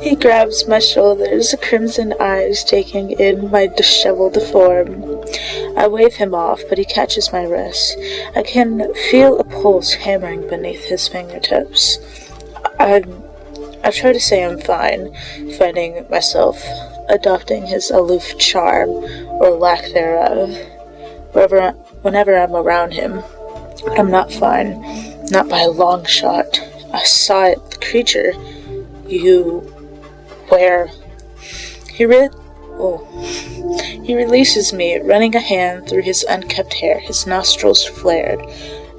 He grabs my shoulders, crimson eyes taking in my disheveled form. I wave him off, but he catches my wrist. I can feel a pulse hammering beneath his fingertips. I try to say I'm fine, finding myself adopting his aloof charm, or lack thereof, whenever I'm around him. But I'm not fine, not by a long shot. I saw it, the creature. He releases me, running a hand through his unkempt hair, his nostrils flared.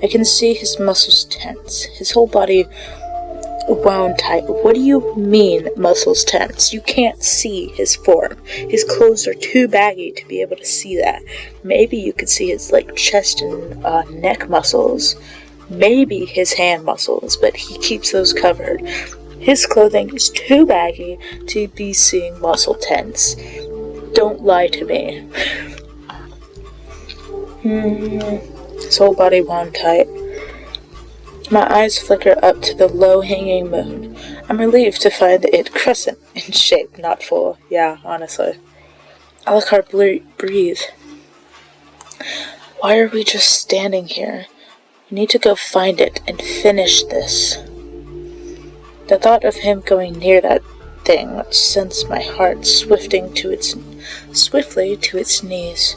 I can see his muscles tense, his whole body wound tight. What do you mean, muscles tense? You can't see his form. His clothes are too baggy to be able to see that. Maybe you could see his, chest and neck muscles. Maybe his hand muscles, but he keeps those covered. His clothing is too baggy to be seeing muscle tense. Don't lie to me. His whole body wound tight. My eyes flicker up to the low-hanging moon. I'm relieved to find it crescent in shape, not full. Yeah, honestly. Alucard, breathe. Why are we just standing here? We need to go find it and finish this. The thought of him going near that thing sends my heart swiftly to its knees.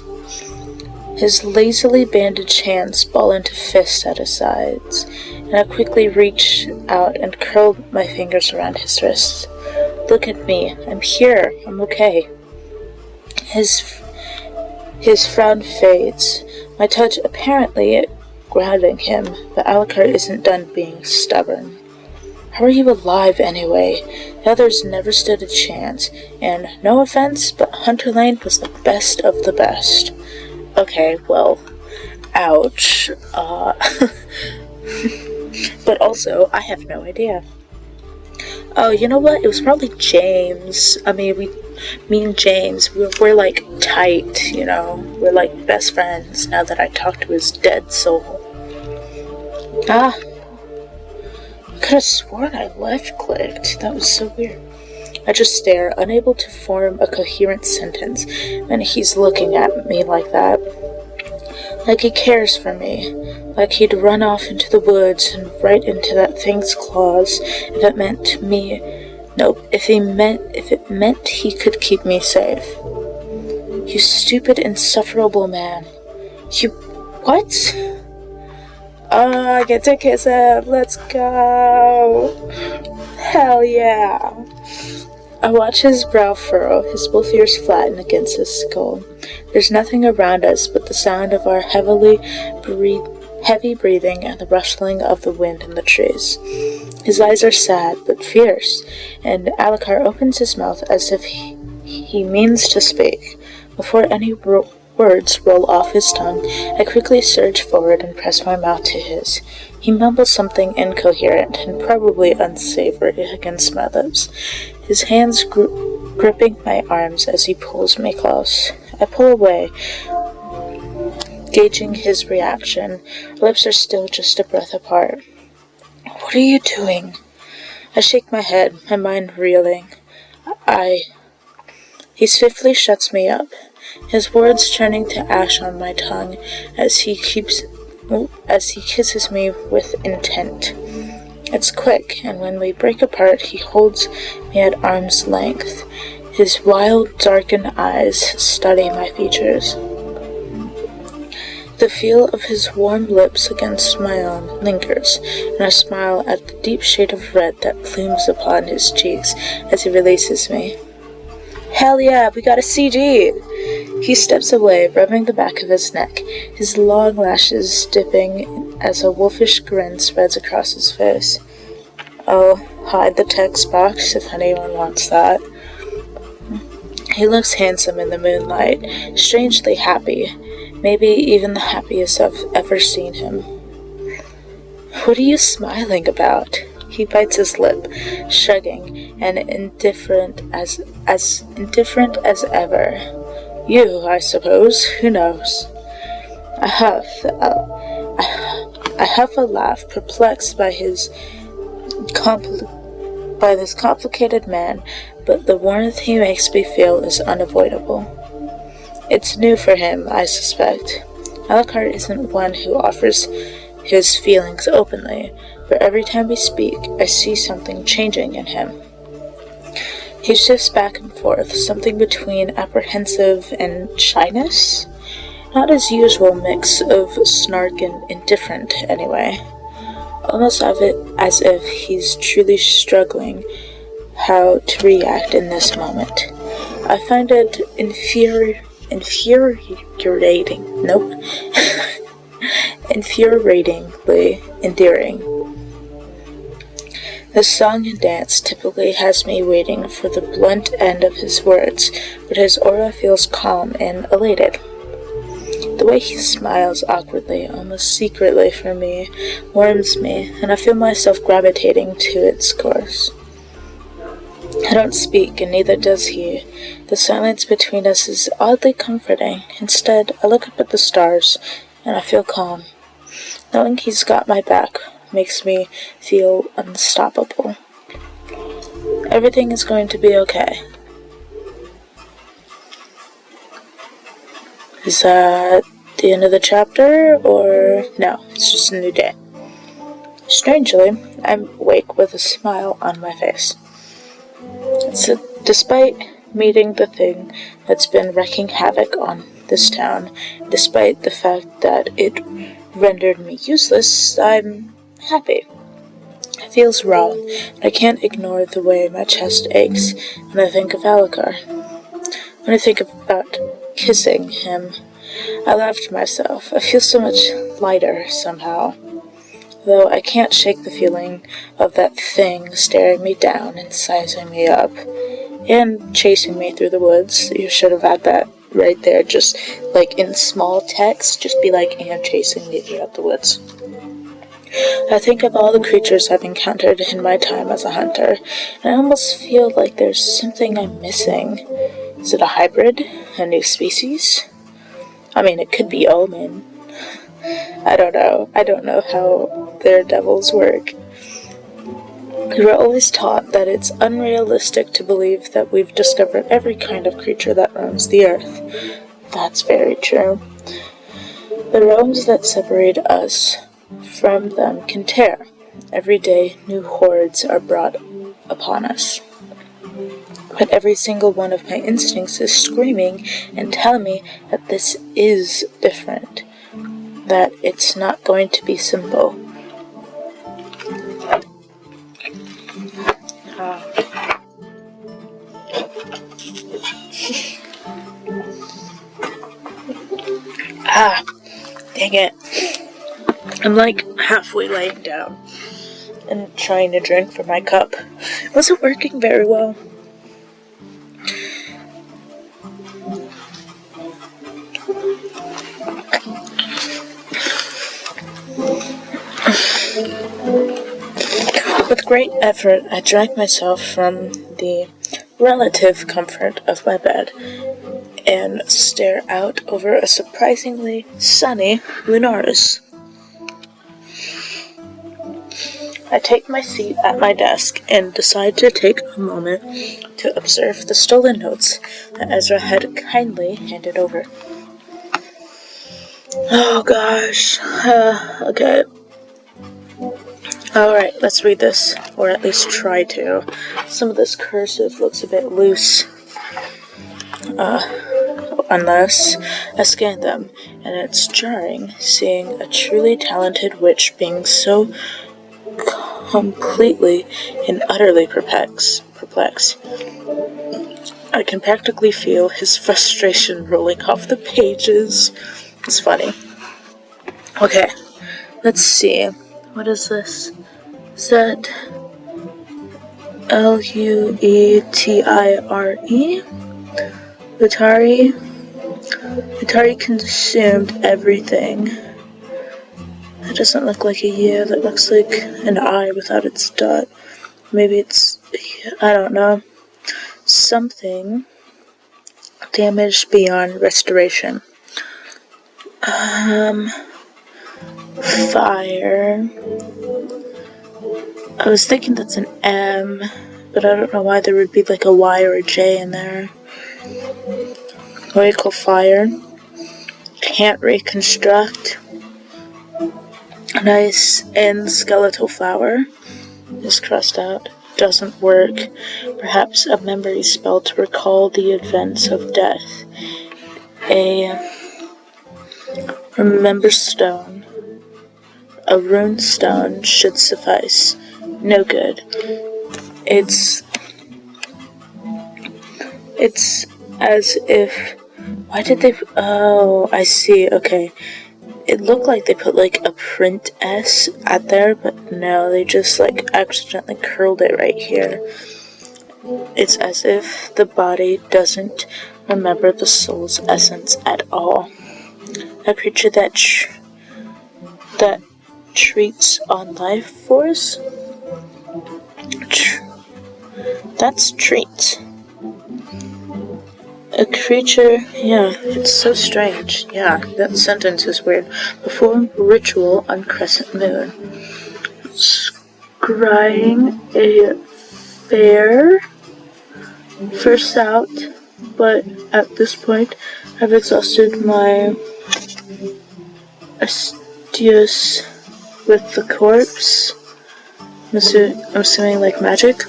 His lazily bandaged hands ball into fists at his sides, and I quickly reach out and curl my fingers around his wrists. Look at me. I'm here. I'm okay. His frown fades, my touch apparently grounding him, but Alucard isn't done being stubborn. How are you alive, anyway? The others never stood a chance, and no offense, but Hunter Lane was the best of the best. Okay, well, ouch. But also, I have no idea. Oh, you know what? It was probably James. Me and James, we're tight, you know? We're like best friends now that I talked to his dead soul. I could have sworn I left-clicked. That was so weird. I just stare, unable to form a coherent sentence, and he's looking at me like that. Like he cares for me. Like he'd run off into the woods and right into that thing's claws if it meant me. Nope, if it meant he could keep me safe. You stupid, insufferable man. You... what? I get to kiss him. Let's go. Hell yeah. I watch his brow furrow, his both ears flatten against his skull. There's nothing around us but the sound of our heavy breathing and the rustling of the wind in the trees. His eyes are sad but fierce, and Alucard opens his mouth as if he means to speak. Before any words roll off his tongue, I quickly surge forward and press my mouth to his. He mumbles something incoherent and probably unsavory against my lips, his hands gripping my arms as he pulls me close. I pull away, gauging his reaction. Lips are still just a breath apart. What are you doing? I shake my head, my mind reeling. He swiftly shuts me up, his words turning to ash on my tongue as he kisses me with intent. It's quick, and when we break apart, he holds me at arm's length, His wild, darkened eyes study my features. The feel of his warm lips against my own lingers, and I smile at the deep shade of red that plumes upon his cheeks as he releases me. Hell yeah, we got a CG! He steps away, rubbing the back of his neck, his long lashes dipping as a wolfish grin spreads across his face. I'll hide the text box if anyone wants that. He looks handsome in the moonlight, strangely happy, maybe even the happiest I've ever seen him. What are you smiling about? He bites his lip, shrugging, and indifferent as ever. You, I suppose. Who knows? I huff a laugh, perplexed by this complicated man, but the warmth he makes me feel is unavoidable. It's new for him, I suspect. Alucard isn't one who offers his feelings openly, but every time we speak, I see something changing in him. He shifts back and forth, something between apprehensive and shyness. Not his usual mix of snark and indifferent, anyway. Almost as if he's truly struggling how to react in this moment. I find it infuriating. Nope. Infuriatingly endearing. The song and dance typically has me waiting for the blunt end of his words, but his aura feels calm and elated. The way he smiles awkwardly, almost secretly for me, warms me, and I feel myself gravitating to its course. I don't speak, and neither does he. The silence between us is oddly comforting. Instead, I look up at the stars, and I feel calm. Knowing he's got my back makes me feel unstoppable. Everything is going to be okay. Is that the end of the chapter, or no, it's just a new day? Strangely, I'm awake with a smile on my face. So, despite meeting the thing that's been wreaking havoc on this town, despite the fact that it rendered me useless, I'm happy. It feels wrong, and I can't ignore the way my chest aches when I think of Alucard. When I think about kissing him, I laugh to myself. I feel so much lighter somehow. Though I can't shake the feeling of that thing staring me down and sizing me up, and chasing me through the woods. You should have had that right there, just like in small text, just be like, and chasing me throughout the woods. I think of all the creatures I've encountered in my time as a hunter, and I almost feel like there's something I'm missing. Is it a hybrid? A new species? I mean, it could be Omen. I don't know. I don't know how their devils work. We were always taught that it's unrealistic to believe that we've discovered every kind of creature that roams the earth. That's very true. The realms that separate us from them can tear. Every day, new hordes are brought upon us. But every single one of my instincts is screaming and telling me that this is different, that it's not going to be simple. Dang it. I'm like halfway laying down and trying to drink from my cup. It wasn't working very well. With great effort, I dragged myself from the relative comfort of my bed and stare out over a surprisingly sunny Lunaris. I take my seat at my desk and decide to take a moment to observe the stolen notes that Ezra had kindly handed over. Oh gosh. Okay. Alright, let's read this, or at least try to. Some of this cursive looks a bit loose. unless I scan them, and it's jarring seeing a truly talented witch being so completely and utterly perplexed. I can practically feel his frustration rolling off the pages. It's funny. Okay, let's see. What is this? Is that Luetire? Utari consumed everything. That doesn't look like a U. That looks like an I without its dot. Maybe it's, I don't know. Something damaged beyond restoration. Fire. I was thinking that's an M, but I don't know why there would be like a Y or a J in there. Oracle fire. Can't reconstruct. Nice. And skeletal flower is crossed out. Doesn't work. Perhaps a memory spell to recall the events of death. A remember stone. A rune stone should suffice. No good. It's as if, why did they, oh, I see, okay. It looked like they put like a print S at there, but no, they just like accidentally curled it right here. It's as if the body doesn't remember the soul's essence at all. A creature that treats on life force? That's treat. A creature, yeah, it's so strange. Yeah, that sentence is weird. Perform ritual on crescent moon. Scrying a fair. First out, but at this point, I've exhausted my Astius with the corpse. I'm assuming like magic.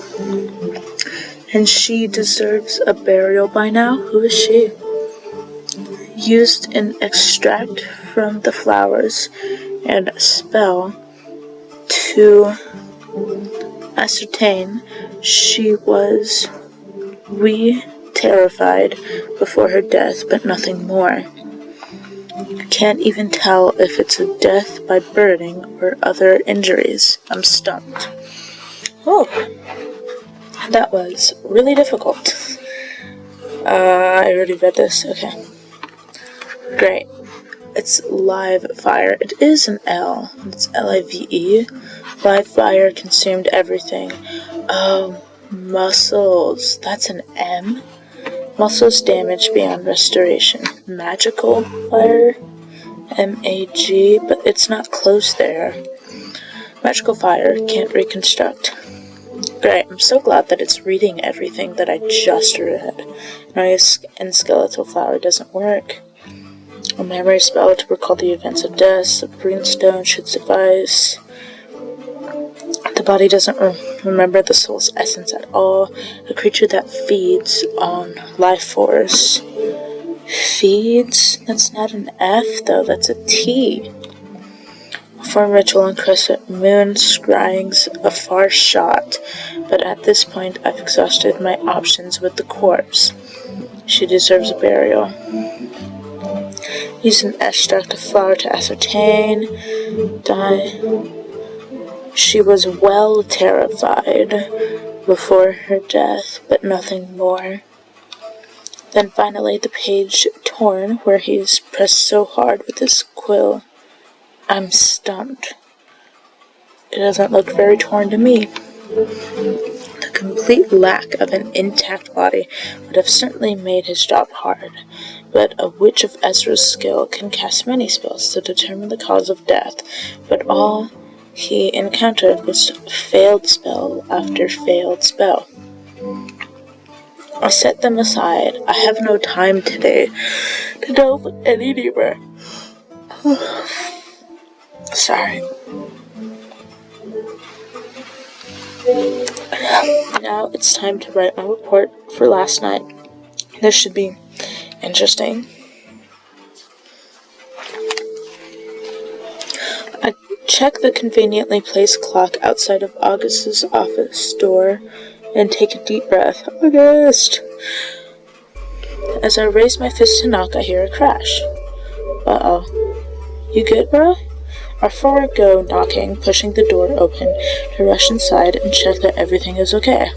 And she deserves a burial by now. Who is she? Used an extract from the flowers and a spell to ascertain she was terrified before her death, but nothing more. Can't even tell if it's a death by burning or other injuries. I'm stumped. Oh. That was really difficult. I already read this. Okay. Great. It's live fire. It is an L. It's Live. Live fire consumed everything. Oh, muscles. That's an M. Muscles damaged beyond restoration. Magical fire. MAG, but it's not close there. Magical fire. Can't reconstruct. Great, I'm so glad that it's reading everything that I just read. Noise and skeletal flower doesn't work. A memory spell to recall the events of death. The runestone should suffice. The body doesn't remember the soul's essence at all. A creature that feeds on life force. Feeds? That's not an F though, that's a T. Perform ritual on crescent moon, scrying's a far shot, but at this point I've exhausted my options with the corpse. She deserves a burial. Use an extract of flower to ascertain. Die. She was well terrified before her death, but nothing more. Then finally the page torn where he's pressed so hard with his quill. I'm stumped. It doesn't look very torn to me. The complete lack of an intact body would have certainly made his job hard, but a witch of Ezra's skill can cast many spells to determine the cause of death, but all he encountered was failed spell after failed spell. I set them aside. I have no time today to delve any deeper. Sorry. Now it's time to write my report for last night. There should be Interesting. I check the conveniently placed clock outside of August's office door and take a deep breath. August! As I raise my fist to knock, I hear a crash. Uh-oh. You good, bro? I forego knocking, pushing the door open to rush inside and check that everything is okay.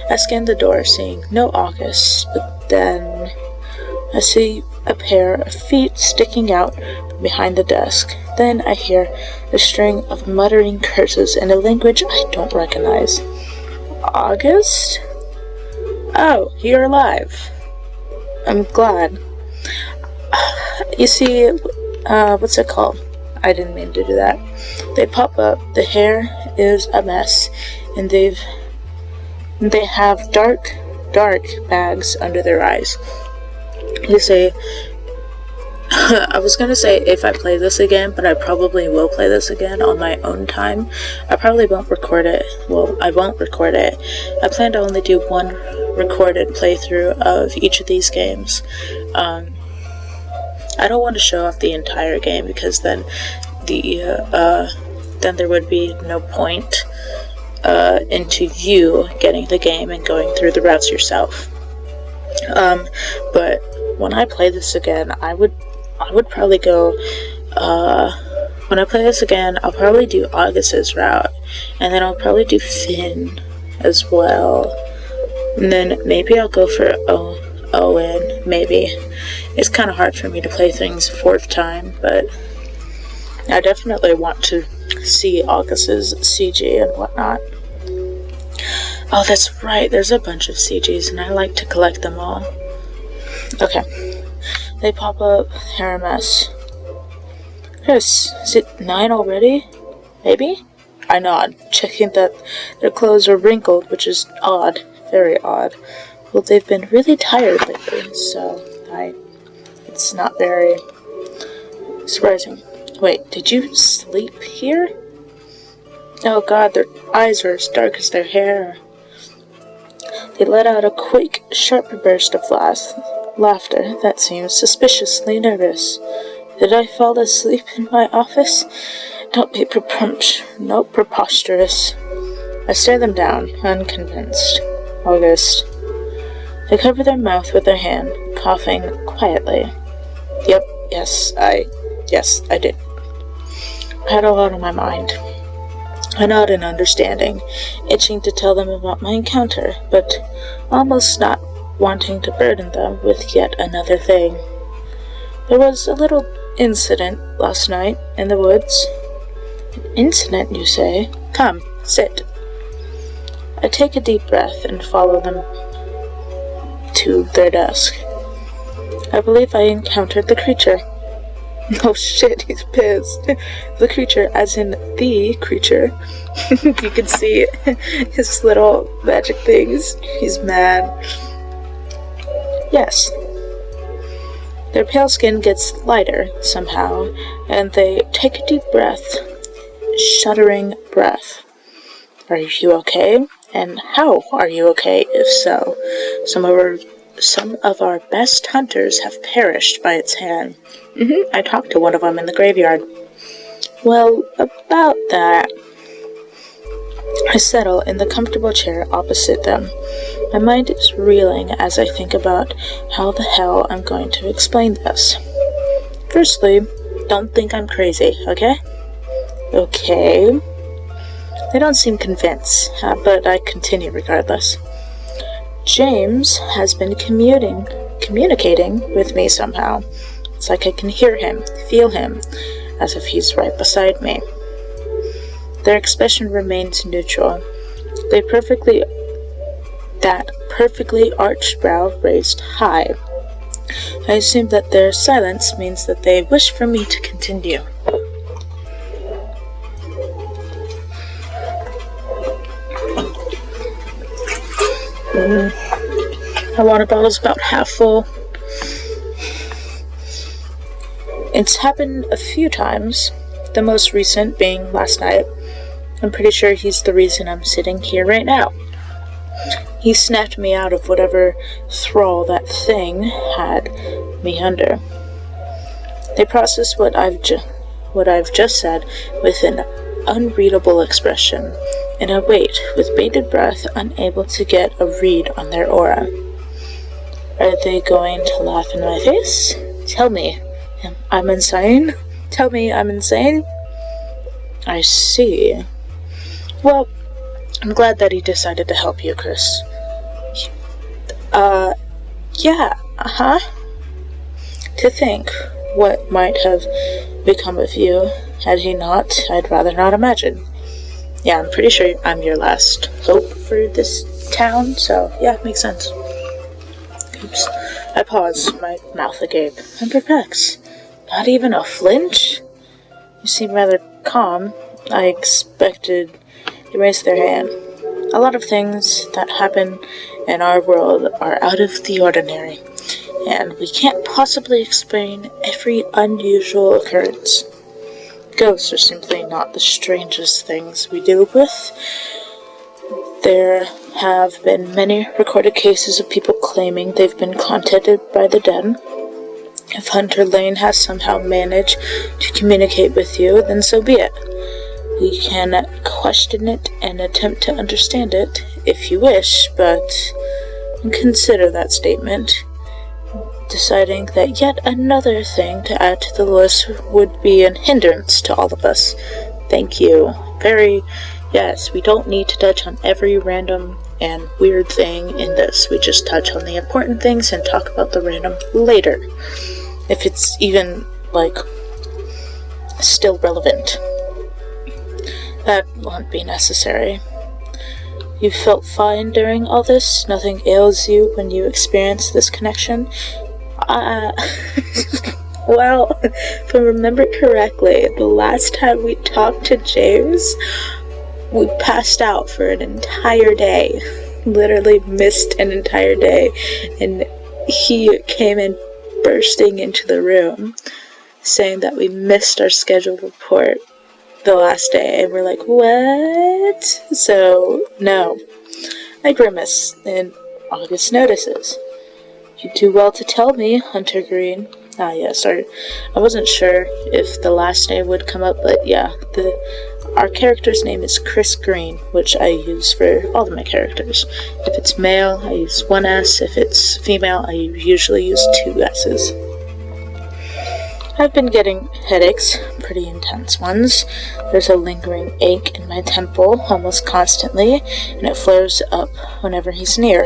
I scan the door, seeing no August, but then I see a pair of feet sticking out from behind the desk. Then I hear a string of muttering curses in a language I don't recognize. August? Oh, you're alive. I'm glad. You see, what's it called? I didn't mean to do that. They pop up. The hair is a mess, and they have dark bags under their eyes. You say, I was gonna say if I play this again, but I probably will play this again on my own time. I probably won't record it. Well, I won't record it. I plan to only do one recorded playthrough of each of these games. I don't want to show off the entire game because then then there would be no point into you getting the game and going through the routes yourself. But when I play this again, I would probably go, when I play this again, I'll probably do August's route, and then I'll probably do Finn as well, and then maybe I'll go for Owen, maybe. It's kind of hard for me to play things a fourth time, but I definitely want to see August's CG and whatnot. Oh, that's right, there's a bunch of CGs, and I like to collect them all. Okay. They pop up, hair a mess. Chris, is it 9 already? Maybe? I nod, checking that their clothes are wrinkled, which is odd. Very odd. Well, they've been really tired lately, so it's not very surprising. Wait, did you sleep here? Oh god, their eyes are as dark as their hair. They let out a quick, sharp burst of laughter that seemed suspiciously nervous. Did I fall asleep in my office? Don't be preposterous. I stare them down, unconvinced. August. They cover their mouth with their hand, coughing quietly. Yes, I did. I had a lot on my mind. I nod in understanding, itching to tell them about my encounter, but almost not wanting to burden them with yet another thing. There was a little incident last night in the woods. An incident, you say? Come, sit. I take a deep breath and follow them to their desk. I believe I encountered the creature. Oh shit, he's pissed. The creature, as in the creature. You can see his little magic things. He's mad. Yes. Their pale skin gets lighter somehow, and they take a deep breath. Shuddering breath. Are you okay? And how are you okay, if so? Some of our best hunters have perished by its hand. I talked to one of them in the graveyard. Well, about that. I settle in the comfortable chair opposite them. My mind is reeling as I think about how the hell I'm going to explain this. Firstly, don't think I'm crazy, okay? Okay. They don't seem convinced, but I continue regardless. James has been communicating with me somehow. It's like I can hear him, feel him, as if he's right beside me. Their expression remains neutral. That perfectly arched brow raised high. I assume that their silence means that they wish for me to continue. My water bottle's about half full. It's happened a few times, the most recent being last night. I'm pretty sure he's the reason I'm sitting here right now. He snapped me out of whatever thrall that thing had me under. They processed what I've just said with an unreadable expression, and I wait, with bated breath, unable to get a read on their aura. Are they going to laugh in my face? Tell me, I'm insane? Tell me I'm insane? I see. Well, I'm glad that he decided to help you, Chris. Yeah, To think what might have become of you had he not, I'd rather not imagine. Yeah, I'm pretty sure I'm your last hope for this town, so yeah, makes sense. Oops. I pause, my mouth agape. I'm perplexed. Not even a flinch? You seem rather calm. I expected. They raised their hand. A lot of things that happen in our world are out of the ordinary, and we can't possibly explain every unusual occurrence. Ghosts are simply not the strangest things we deal with. There have been many recorded cases of people claiming they've been contacted by the dead. If Hunter Lane has somehow managed to communicate with you, then so be it. We can question it and attempt to understand it, if you wish, but consider that statement, deciding that yet another thing to add to the list would be an hindrance to all of us. Thank you. Yes, we don't need to touch on every random and weird thing in this. We just touch on the important things and talk about the random later. If it's even, still relevant. That won't be necessary. You felt fine during all this? Nothing ails you when you experience this connection? Well, if I remember correctly, the last time we talked to James, we passed out for an entire day. Literally missed an entire day. And he came in bursting into the room, saying that we missed our scheduled report the last day, and we're like, what? So, no. I grimace, and August notices. You do well to tell me, Hunter Green. Yes, I wasn't sure if the last name would come up, but yeah, our character's name is Chris Green, which I use for all of my characters. If it's male, I use one S. If it's female, I usually use two S's. I've been getting headaches, pretty intense ones. There's a lingering ache in my temple almost constantly, and it flares up whenever he's near.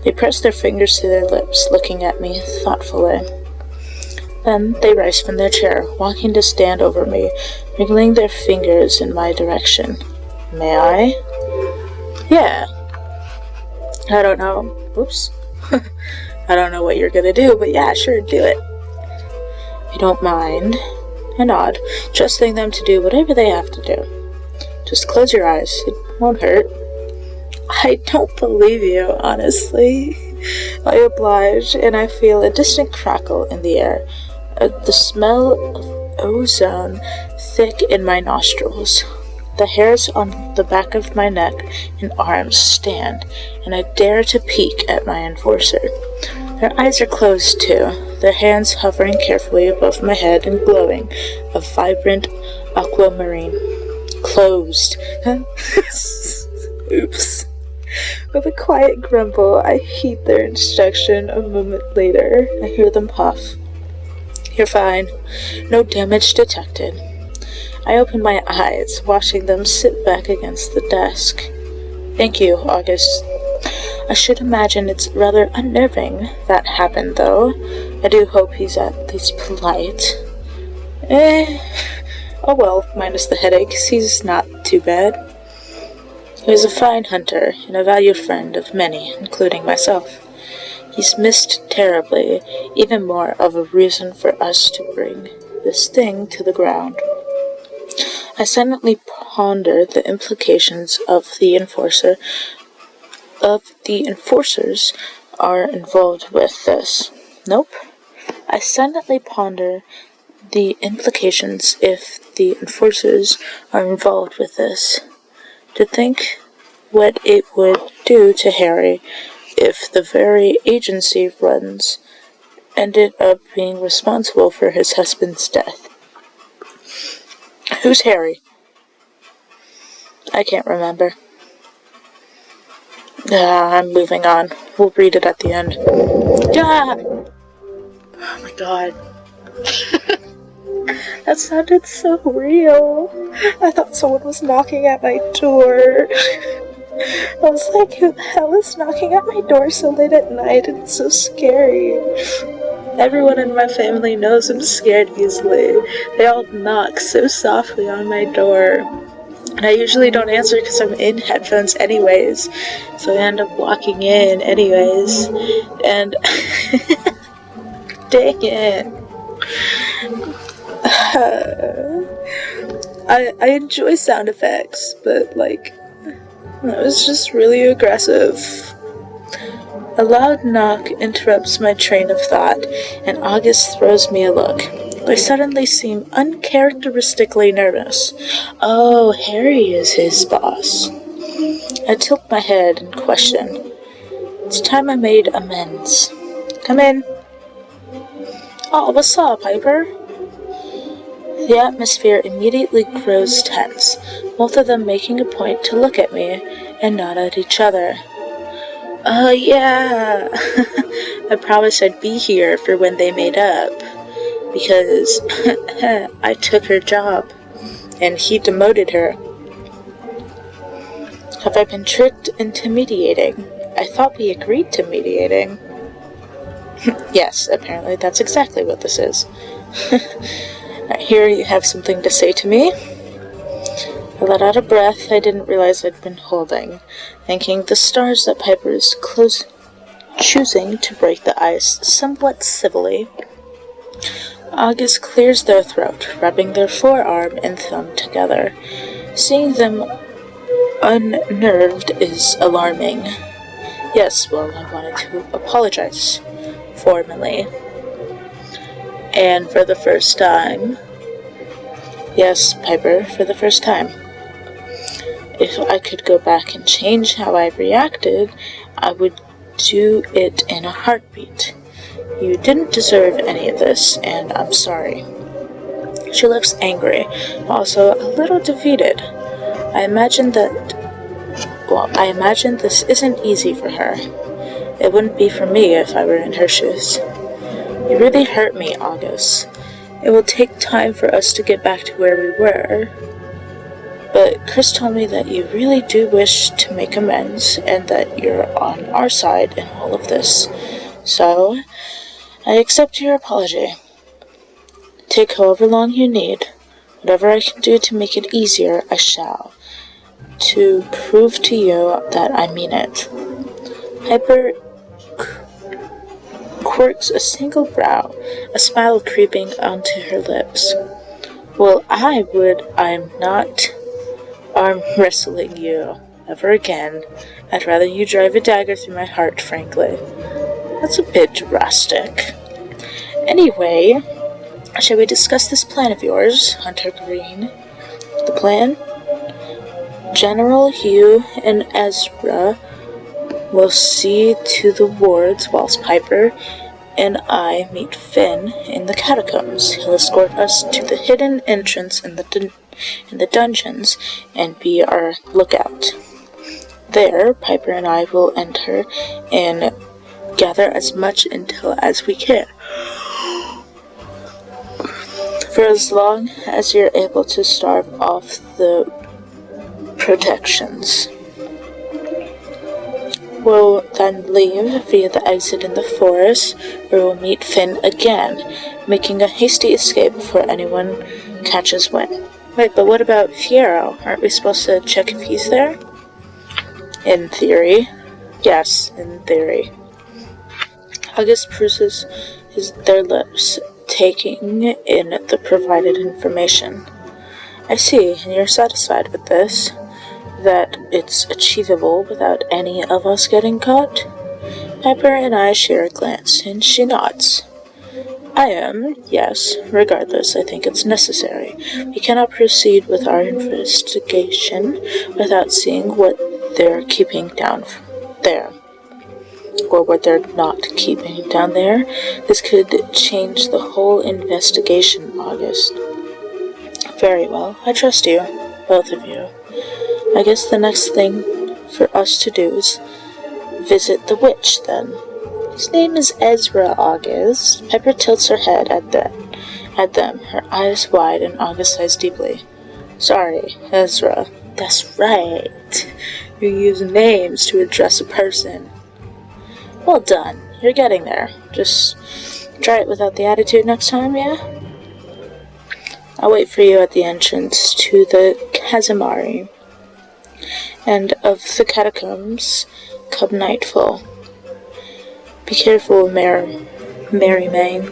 They press their fingers to their lips, looking at me thoughtfully. Then they rise from their chair, walking to stand over me, wriggling their fingers in my direction. May I? Yeah. I don't know. Oops. I don't know what you're gonna do, but yeah, sure, do it. You don't mind. I nod, trusting them to do whatever they have to do. Just close your eyes. It won't hurt. I don't believe you, honestly. I oblige, and I feel a distant crackle in the air. The smell of ozone thick in my nostrils. The hairs on the back of my neck and arms stand, and I dare to peek at my enforcer. Their eyes are closed too, their hands hovering carefully above my head and glowing a vibrant aquamarine. Closed. Oops. With a quiet grumble, I heed their instruction. A moment later, I hear them puff. You're fine. No damage detected. I open my eyes, watching them sit back against the desk. Thank you, August. I should imagine it's rather unnerving that happened, though. I do hope he's at least polite. Oh well, minus the headaches, he's not too bad. He was a fine hunter and a valued friend of many, including myself. He's missed terribly, even more of a reason for us to bring this thing to the ground. I silently ponder the implications of the enforcers are involved with this. Nope. I silently ponder the implications if the enforcers are involved with this. To think what it would do to Harry if the very agency runs ended up being responsible for his husband's death. Who's Harry? I can't remember. I'm moving on. We'll read it at the end. Oh my god. That sounded so real. I thought someone was knocking at my door. I was like, who the hell is knocking at my door so late at night? It's so scary. Everyone in my family knows I'm scared easily. They all knock so softly on my door. And I usually don't answer because I'm in headphones anyways. So I end up walking in anyways. And dang it. I enjoy sound effects, but like, that was just really aggressive. A loud knock interrupts my train of thought, and August throws me a look. I suddenly seem uncharacteristically nervous. Oh, Harry is his boss. I tilt my head and question. It's time I made amends. Come in. Oh, what's up, Piper? The atmosphere immediately grows tense, both of them making a point to look at me and nod at each other. Yeah. I promised I'd be here for when they made up, because I took her job, and he demoted her. Have I been tricked into mediating? I thought we agreed to mediating. Yes, apparently that's exactly what this is. Here you have something to say to me. I let out a breath I didn't realize I'd been holding, thanking the stars that Piper is choosing to break the ice somewhat civilly. August clears their throat, rubbing their forearm and thumb together. Seeing them unnerved is alarming. Yes, well, I wanted to apologize, formally. And for the first time, yes, Piper, for the first time. If I could go back and change how I reacted, I would do it in a heartbeat. You didn't deserve any of this, and I'm sorry. She looks angry, also a little defeated. I imagine this isn't easy for her. It wouldn't be for me if I were in her shoes. You really hurt me, August. It will take time for us to get back to where we were. But Chris told me that you really do wish to make amends and that you're on our side in all of this. So, I accept your apology. Take however long you need. Whatever I can do to make it easier, I shall. To prove to you that I mean it. Piper quirks a single brow, a smile creeping onto her lips. Well, I'm not arm wrestling you ever again. I'd rather you drive a dagger through my heart, frankly. That's a bit drastic. Anyway, shall we discuss this plan of yours, Hunter Green? The plan? General Hugh and Ezra will see to the wards whilst Piper and I meet Finn in the catacombs. He'll escort us to the hidden entrance in the dungeons and be our lookout. There, Piper and I will enter and gather as much intel as we can. For as long as you're able to starve off the protections. We'll then leave via the exit in the forest, where we'll meet Finn again, making a hasty escape before anyone catches wind. Wait, but what about Fiyero? Aren't we supposed to check if he's there? In theory. Yes, in theory. August purses their lips, taking in the provided information. I see, and you're satisfied with this? That it's achievable without any of us getting caught? Piper and I share a glance, and she nods. I am, yes. Regardless, I think it's necessary. We cannot proceed with our investigation without seeing what they're keeping down there, or what they're not keeping down there. This could change the whole investigation, August. Very well, I trust you, both of you. I guess the next thing for us to do is visit the witch, then. His name is Ezra, August. Pepper tilts her head at them, her eyes wide, and August sighs deeply. Sorry, Ezra. That's right. You use names to address a person. Well done. You're getting there. Just try it without the attitude next time, yeah? I'll wait for you at the entrance to the Kazimari. And of the catacombs, come nightfall. Be careful, Mary Main.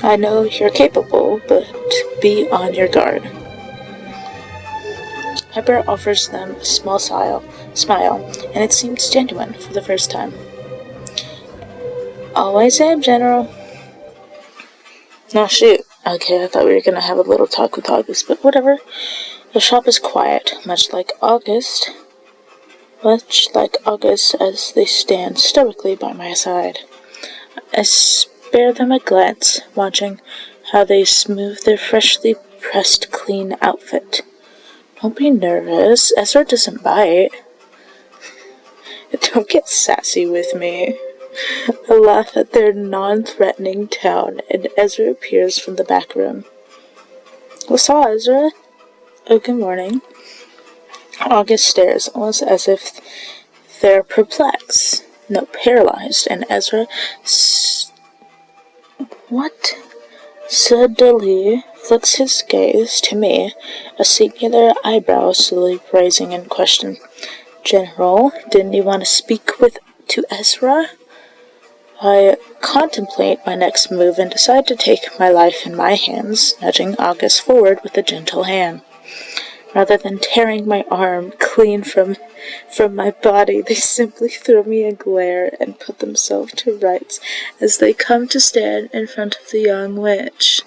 I know you're capable, but be on your guard. Pepper offers them a small smile, and it seems genuine for the first time. Always am, General. No, shoot. Okay, I thought we were gonna have a little talk with August, but whatever. The shop is quiet, much like August as they stand stoically by my side. I spare them a glance, watching how they smooth their freshly pressed clean outfit. Don't be nervous, Ezra doesn't bite. Don't get sassy with me. I laugh at their non-threatening tone, and Ezra appears from the back room. What's up, Ezra? Oh, good morning. August stares, almost as if they're perplexed. No, paralyzed, and Ezra suddenly flicks his gaze to me, a singular eyebrow slowly raising in question. General, didn't you want to speak to Ezra? I contemplate my next move and decide to take my life in my hands, nudging August forward with a gentle hand. Rather than tearing my arm clean from my body, they simply throw me a glare and put themselves to rights as they come to stand in front of the young witch.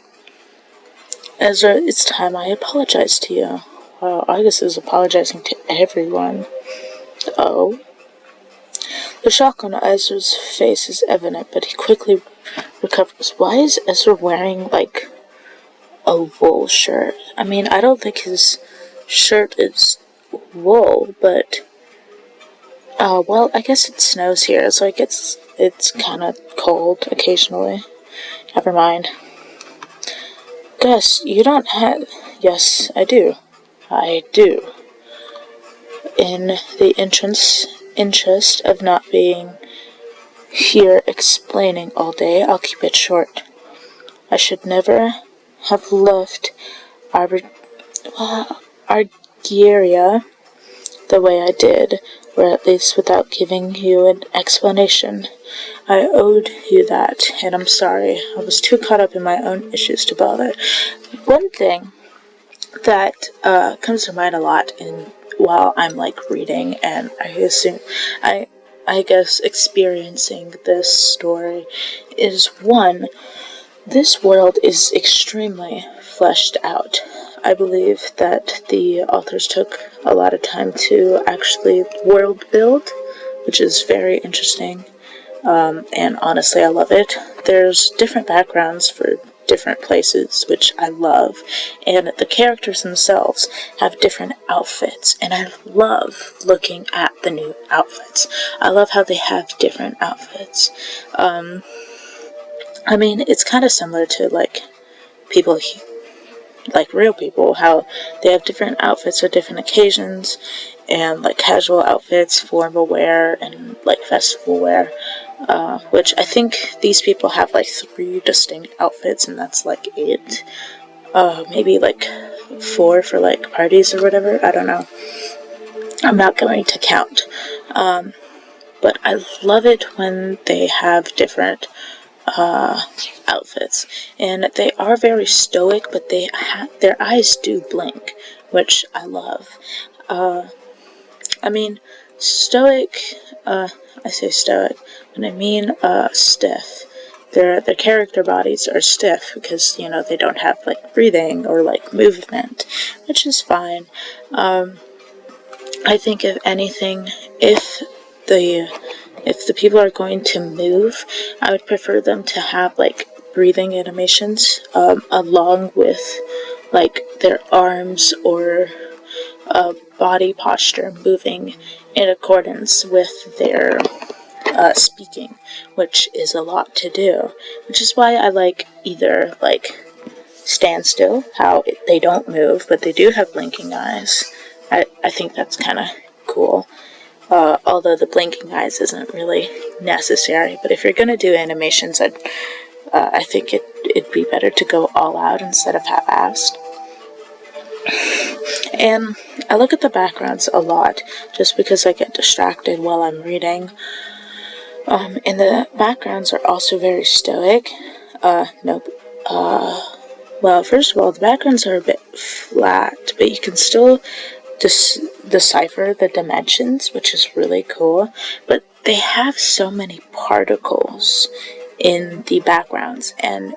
Ezra, it's time I apologize to you. Wow, August is apologizing to everyone. Oh? The shock on Ezra's face is evident, but he quickly recovers. Why is Ezra wearing, a wool shirt? I mean, I don't think his shirt is wool, but, well, I guess it snows here, so I guess it's kind of cold occasionally. Never mind. Gus, you don't have... Yes, I do. I do. In the interest of not being here explaining all day, I'll keep it short. I should never have left Argyria the way I did, or at least without giving you an explanation. I owed you that, and I'm sorry. I was too caught up in my own issues to bother. One thing that comes to mind a lot while I'm reading, and I guess experiencing this story, is one, this world is extremely fleshed out. I believe that the authors took a lot of time to actually world build, which is very interesting, and honestly I love it. There's different backgrounds for different places, which I love, and the characters themselves have different outfits, and I love looking at the new outfits. I love how they have different outfits. I mean, it's kind of similar to people, real people, how they have different outfits for different occasions, and casual outfits, formal wear, and festival wear. Which I think these people have 3 distinct outfits, and that's it. Maybe 4 for parties or whatever. I don't know. I'm not going to count. But I love it when they have different outfits, and they are very stoic, but their eyes do blink, which I love. I mean, stoic. I say stoic, and I mean stiff. Their character bodies are stiff because they don't have breathing or movement, which is fine. I think if anything, if the people are going to move, I would prefer them to have like breathing animations along with like their arms or body posture moving in accordance with their speaking, which is a lot to do. Which is why I like either like standstill, how they don't move, but they do have blinking eyes. I think that's kind of cool. Although the blinking eyes isn't really necessary, but if you're gonna do animations, I think it'd be better to go all out instead of half-assed. And I look at the backgrounds a lot, just because I get distracted while I'm reading. And the backgrounds are also very stoic. Nope. Well, first of all, the backgrounds are a bit flat, but you can still decipher the dimensions, which is really cool. But they have so many particles in the backgrounds, and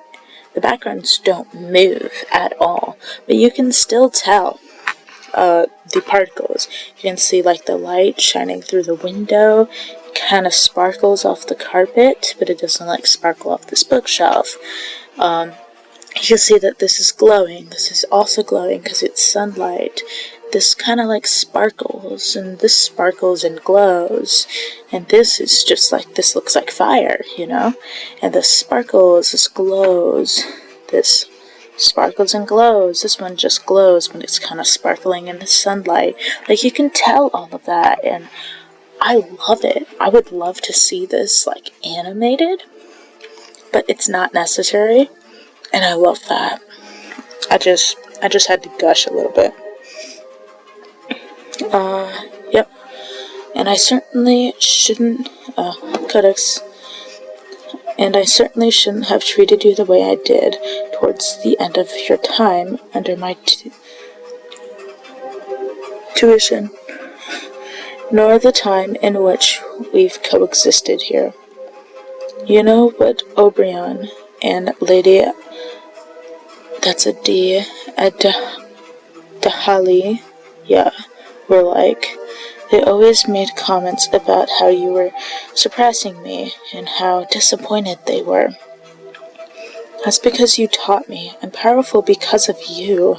the backgrounds don't move at all, but you can still tell the particles. You can see like the light shining through the window, kind of sparkles off the carpet, but it doesn't like sparkle off this bookshelf. You can see that this is glowing. This is also glowing because it's sunlight. This kind of like sparkles, and this sparkles and glows, and this is just like, this looks like fire, you know? And this sparkles, this glows, this sparkles and glows. This one just glows when it's kind of sparkling in the sunlight. Like, you can tell all of that, and I love it. I would love to see this like animated, but it's not necessary, and I love that. I just had to gush a little bit. Yep. And I certainly shouldn't, Codex, and I certainly shouldn't have treated you the way I did towards the end of your time under my tuition, nor the time in which we've coexisted here. You know what Oberon and Lady, that's a D, Dahali, yeah, were like. They always made comments about how you were surpassing me and how disappointed they were. That's because you taught me. I'm powerful because of you.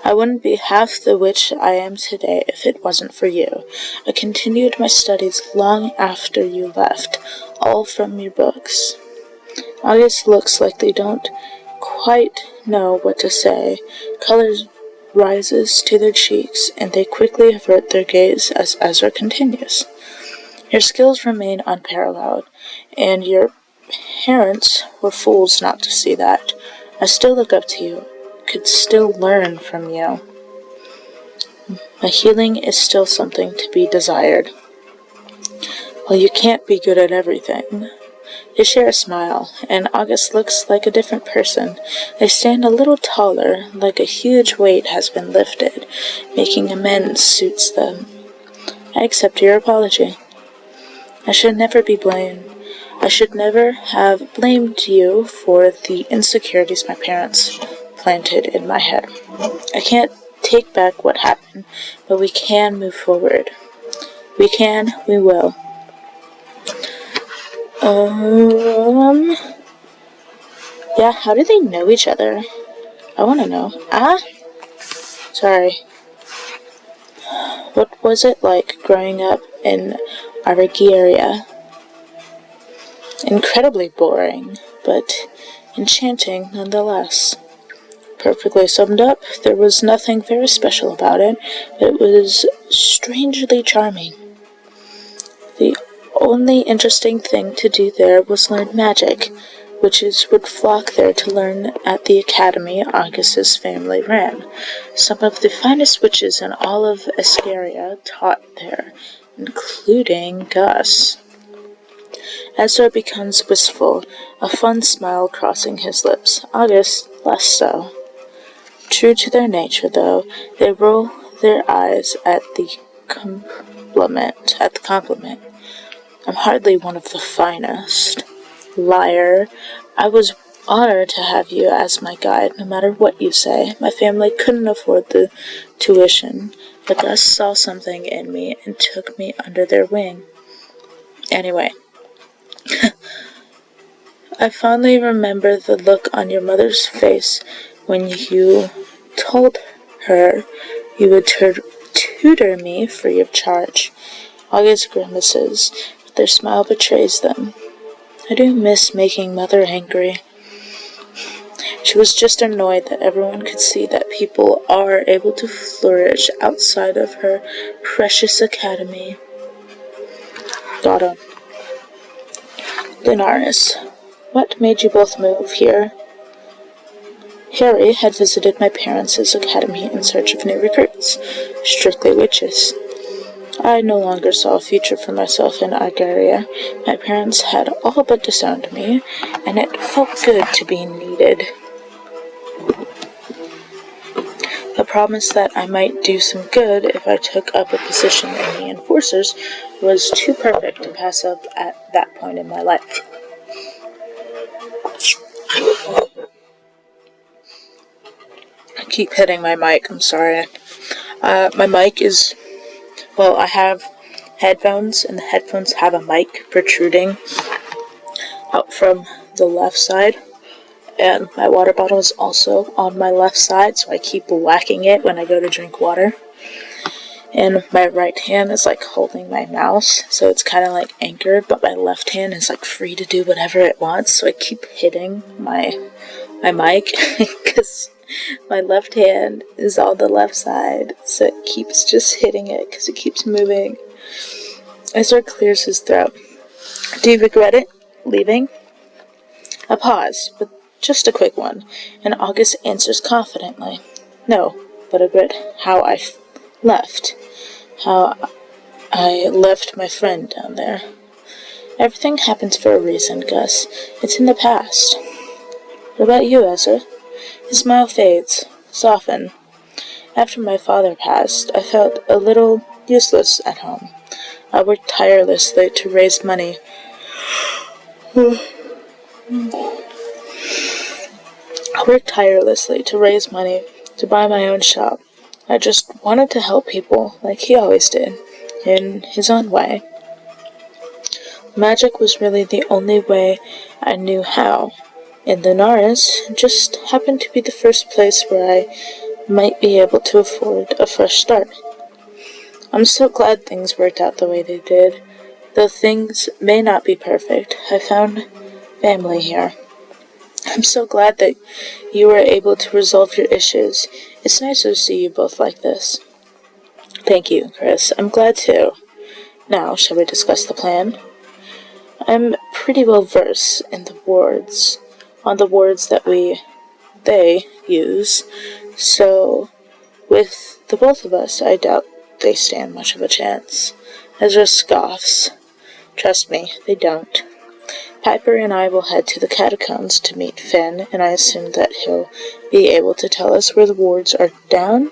I wouldn't be half the witch I am today if it wasn't for you. I continued my studies long after you left, all from your books. August looks like they don't quite know what to say. Colors rises to their cheeks, and they quickly avert their gaze as Ezra continues. Your skills remain unparalleled, and your parents were fools not to see that. I still look up to you, could still learn from you. My healing is still something to be desired. Well, you can't be good at everything. They share a smile, and August looks like a different person. They stand a little taller, like a huge weight has been lifted. Making amends suits them. I accept your apology. I should never be blamed. I should never have blamed you for the insecurities my parents planted in my head. I can't take back what happened, but we can move forward. We can, we will. Yeah, how do they know each other? I want to know. Sorry. What was it like growing up in Argyria? Incredibly boring, but enchanting nonetheless. Perfectly summed up, there was nothing very special about it, but it was strangely charming. The only interesting thing to do there was learn magic. Witches would flock there to learn at the academy Augustus' family ran. Some of the finest witches in all of Escaria taught there, including Gus. Ezra becomes wistful, a fun smile crossing his lips. August, less so. True to their nature, though, they roll their eyes at the compliment. I'm hardly one of the finest. Liar. I was honor to have you as my guide, no matter what you say. My family couldn't afford the tuition, but Gus saw something in me and took me under their wing. Anyway, I fondly remember the look on your mother's face when you told her you would tutor me free of charge. August grimaces, but their smile betrays them. I do miss making Mother angry. She was just annoyed that everyone could see that people are able to flourish outside of her precious academy. Dada. Linares. What made you both move here? Harry had visited my parents' academy in search of new recruits, strictly witches. I no longer saw a future for myself in Agaria. My parents had all but disowned me, and it felt good to be needed. The promise that I might do some good if I took up a position in the Enforcers was too perfect to pass up at that point in my life. I keep hitting my mic, I'm sorry. My mic is, well, I have headphones, and the headphones have a mic protruding out from the left side. And my water bottle is also on my left side, so I keep whacking it when I go to drink water. And my right hand is like holding my mouse, so it's kind of like anchored, but my left hand is like free to do whatever it wants, so I keep hitting my mic because my left hand is on the left side, so it keeps just hitting it because it keeps moving. Ezra clears his throat. Do you regret it? Leaving? A pause, but just a quick one, and August answers confidently. No, but I regret how I left. How I left my friend down there. Everything happens for a reason, Gus. It's in the past. What about you, Ezra? His smile fades, softened. After my father passed, I felt a little useless at home. I worked tirelessly to raise money. To buy my own shop. I just wanted to help people, like he always did, in his own way. Magic was really the only way I knew how, and Linares just happened to be the first place where I might be able to afford a fresh start. I'm so glad things worked out the way they did. Though things may not be perfect, I found family here. I'm so glad that you were able to resolve your issues. It's nice to see you both like this. Thank you, Chris. I'm glad too. Now, shall we discuss the plan? I'm pretty well versed in the wards, on the wards that they use, so with the both of us, I doubt they stand much of a chance. Ezra scoffs. Trust me, they don't. Piper and I will head to the catacombs to meet Finn, and I assume that he'll be able to tell us where the wards are down.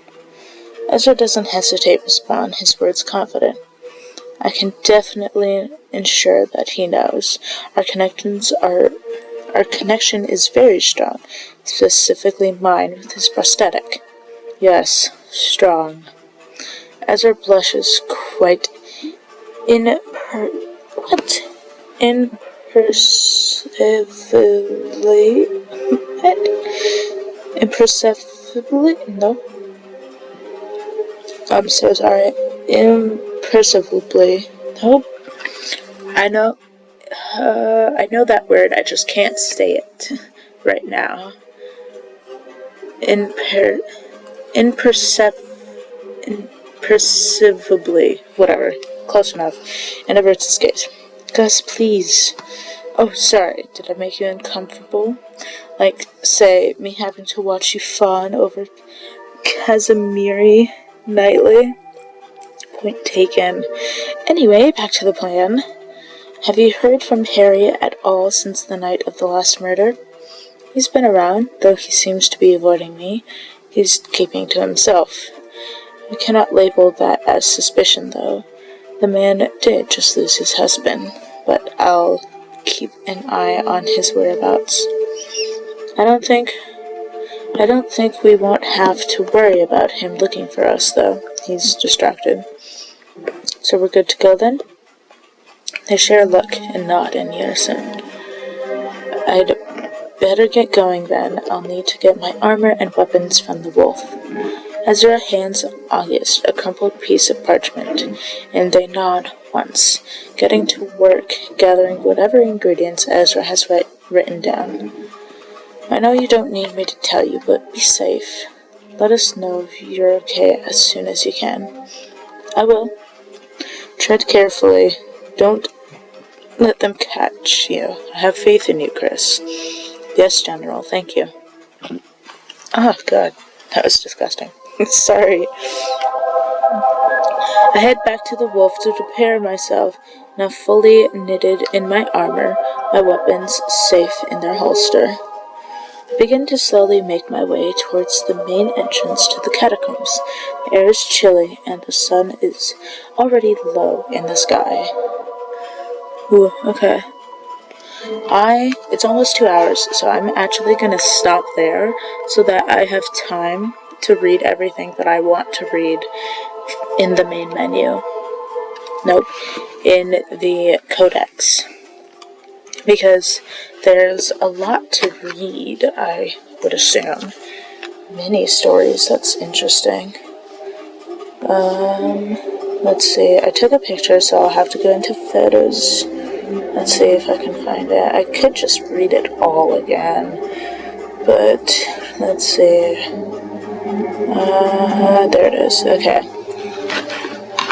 Ezra doesn't hesitate to respond, his words confident. I can definitely ensure that he knows. Our connection is very strong, specifically mine with his prosthetic. Yes, strong. Ezra blushes quite imperceptibly? No. I'm so sorry. Imperceptibly. Nope. I know that word, I just can't say it right now. Imperceptibly. Whatever. Close enough. And averts his gaze. Gus, please. Oh, sorry. Did I make you uncomfortable? Like, say, me having to watch you fawn over Casimiri nightly? Point taken. Anyway, back to the plan. Have you heard from Harry at all since the night of the last murder? He's been around, though he seems to be avoiding me. He's keeping to himself. I cannot label that as suspicion, though. The man did just lose his husband, but I'll keep an eye on his whereabouts. I don't think we won't have to worry about him looking for us, though. He's distracted. So we're good to go then? They share a look and nod in unison. I'd better get going then. I'll need to get my armor and weapons from the wolf. Ezra hands August a crumpled piece of parchment, and they nod once, getting to work gathering whatever ingredients Ezra has written down. I know you don't need me to tell you, but be safe. Let us know if you're okay as soon as you can. I will. Tread carefully. Don't let them catch you. I have faith in you, Chris. Yes, General, thank you. Oh, God, that was disgusting. Sorry. I head back to the wolf to prepare myself, now fully knitted in my armor, my weapons safe in their holster. I begin to slowly make my way towards the main entrance to the catacombs. The air is chilly, and the sun is already low in the sky. Ooh, okay. It's almost 2 hours, so I'm actually going to stop there so that I have time to read everything that I want to read in the main menu. Nope, in the codex. Because there's a lot to read, I would assume. Mini stories, that's interesting. Let's see, I took a picture, so I'll have to go into photos. Let's see if I can find it. I could just read it all again, but let's see. There it is. Okay.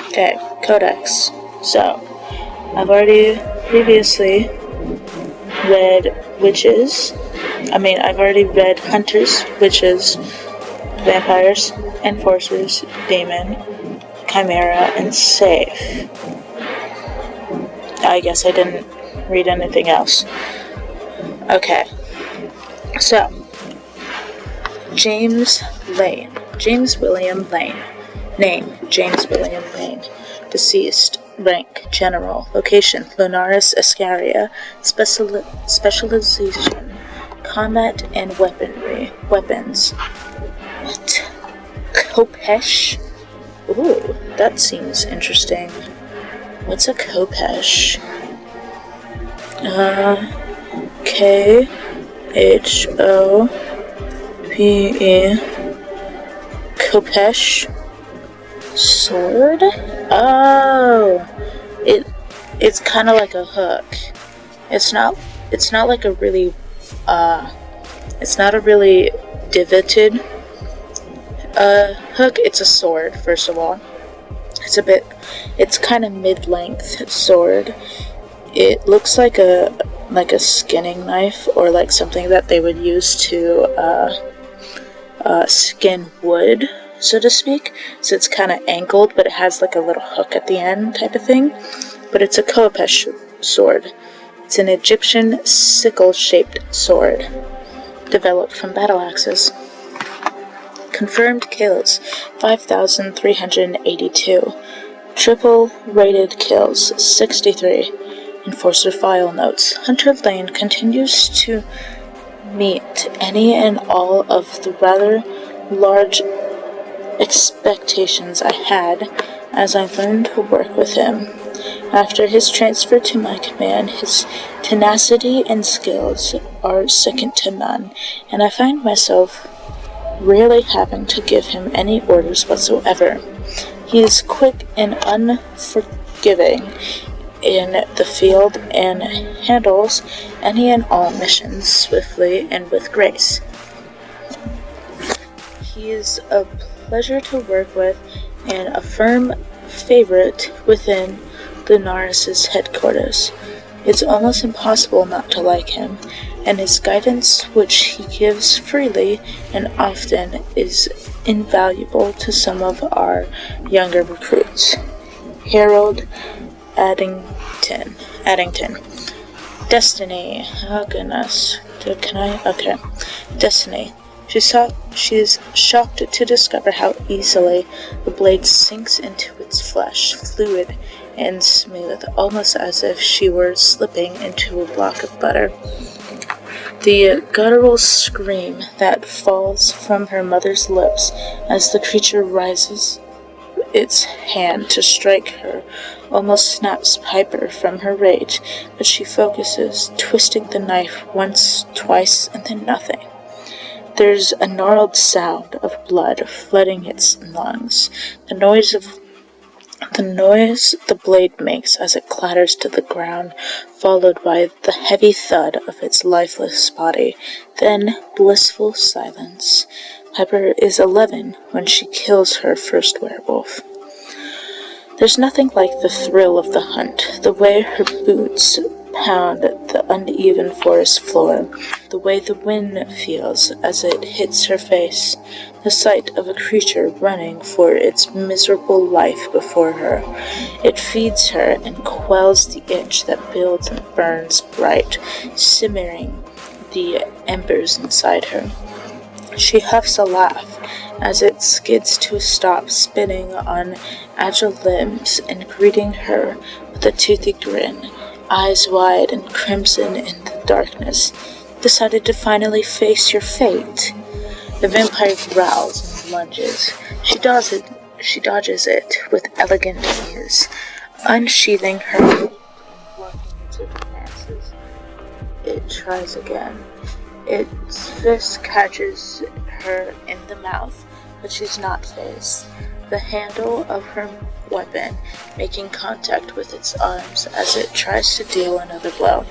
Okay, Codex. So, I've already previously read I've already read Hunters, Witches, Vampires, Enforcers, Demon, Chimera, and Safe. I guess I didn't read anything else. Okay. So, James William Lane. Name, James William Lane. Deceased. Rank, General. Location, Lunaris Iscaria. Specialization, Combat and Weapons. What? Khopesh? Ooh, that seems interesting. What's a Khopesh? Khope. Khopesh. Sword? Oh, it's kind of like a hook. It's not like a really it's not a really divoted hook. It's a sword, first of all. It's kind of mid-length sword. It looks like a skinning knife, or like something that they would use to skin wood, so to speak. So it's kind of angled, but it has like a little hook at the end type of thing. But it's a Khopesh sword. It's an Egyptian sickle-shaped sword, developed from battle axes. Confirmed kills, 5,382. Triple rated kills, 63. Enforcer file notes. Hunter Lane continues to meet any and all of the rather large expectations I had as I learned to work with him. After his transfer to my command, his tenacity and skills are second to none, and I find myself rarely having to give him any orders whatsoever. He is quick and unforgiving in the field and handles any and all missions swiftly and with grace. He is a pleasure to work with and a firm favorite within Lunaris' headquarters. It's almost impossible not to like him, and his guidance, which he gives freely and often, is invaluable to some of our younger recruits. Harold Addington. Destiny. Oh goodness. Okay. Destiny. She's shocked to discover how easily the blade sinks into its flesh, fluid and smooth, almost as if she were slipping into a block of butter. The guttural scream that falls from her mother's lips as the creature rises its hand to strike her almost snaps Piper from her rage, but she focuses, twisting the knife once, twice, and then nothing. There's a gnarled sound of blood flooding its lungs, the noise the blade makes as it clatters to the ground, followed by the heavy thud of its lifeless body. Then blissful silence. Piper is 11 when she kills her first werewolf. There's nothing like the thrill of the hunt, the way her boots pound the uneven forest floor, the way the wind feels as it hits her face, the sight of a creature running for its miserable life before her. It feeds her and quells the itch that builds and burns bright, simmering the embers inside her. She huffs a laugh as it skids to a stop, spinning on agile limbs and greeting her with a toothy grin, eyes wide and crimson in the darkness. Decided to finally face your fate? The vampire growls and lunges. She dodges it with elegant ease, unsheathing her and blocking its advances. It tries again. Its fist catches her in the mouth, but she's not fazed. The handle of her weapon making contact with its arms as it tries to deal another blow.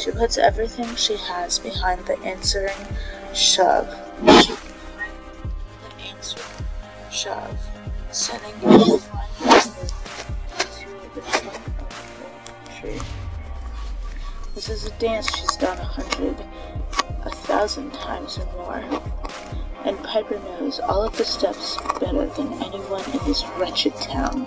She puts everything she has behind the answering shove. Sending it flying to the trunk of the tree. This is a dance she's done 1,000 times or more. And Piper knows all of the steps better than anyone in this wretched town.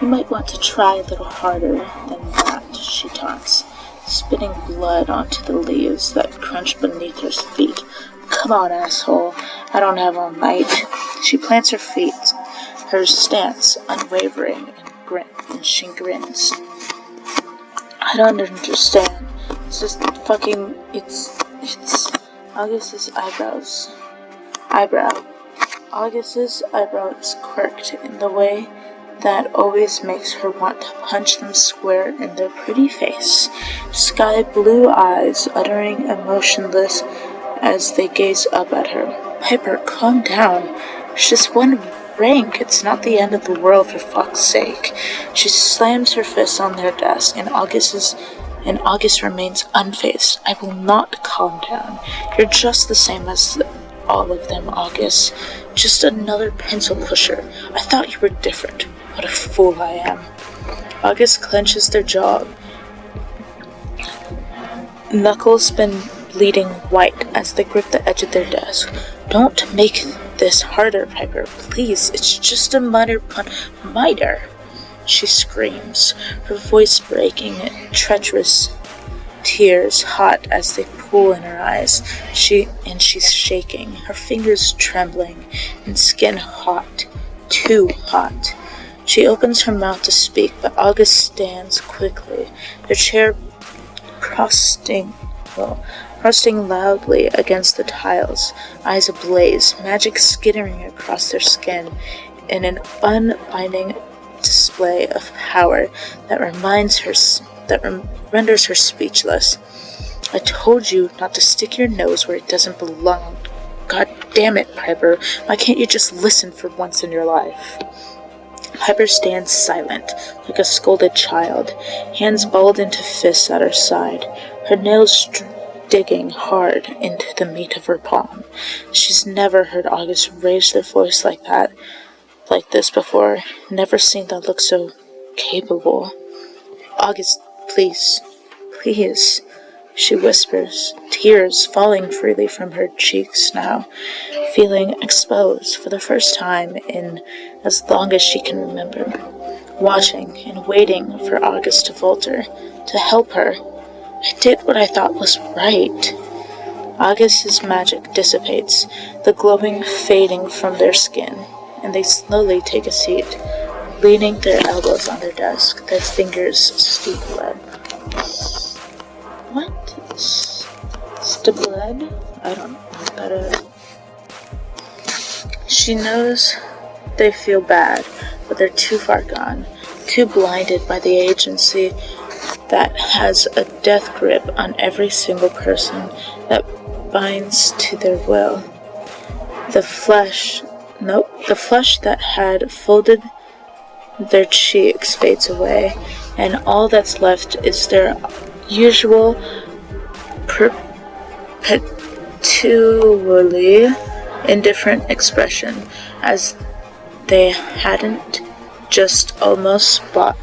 You might want to try a little harder than that, she taunts, spitting blood onto the leaves that crunch beneath her feet. Come on, asshole. I don't have all night. She plants her feet, her stance unwavering, and she grins. I don't understand. It's just fucking, it's August's eyebrow. August's eyebrow is quirked in the way that always makes her want to punch them square in their pretty face. Sky blue eyes uttering emotionless as they gaze up at her. Piper, calm down. It's just one rank. It's not the end of the world, for fuck's sake. She slams her fist on their desk, and August remains unfazed. I will not calm down. You're just the same as all of them, August. Just another pencil pusher. I thought you were different. What a fool I am. August clenches their jaw. Knuckles been bleeding white as they grip the edge of their desk. Don't make this harder, Piper. Please, it's just a minor she screams, her voice breaking, treacherous tears hot as they pool in her eyes. She's shaking, her fingers trembling, and skin hot, too hot. She opens her mouth to speak, but August stands quickly, their chair crusting loudly against the tiles, eyes ablaze, magic skittering across their skin in an unbinding display of power that renders her speechless. I told you not to stick your nose where it doesn't belong. God damn it, Piper. Why can't you just listen for once in your life? Piper stands silent, like a scolded child, hands balled into fists at her side, her nails digging hard into the meat of her palm. She's never heard August raise their voice like this before, never seen that look so capable. August, please, she whispers, tears falling freely from her cheeks now, feeling exposed for the first time in as long as she can remember, watching and waiting for August to falter, to help her. I did what I thought was right. August's magic dissipates, the glowing fading from their skin, and they slowly take a seat, leaning their elbows on their desk, their fingers steep red. What? The blood? I don't know what that is. She knows they feel bad, but they're too far gone, too blinded by the agency that has a death grip on every single person that binds to their will. The flesh that had folded their cheeks fades away, and all that's left is their usual perpetually indifferent expression, as they hadn't just almost brought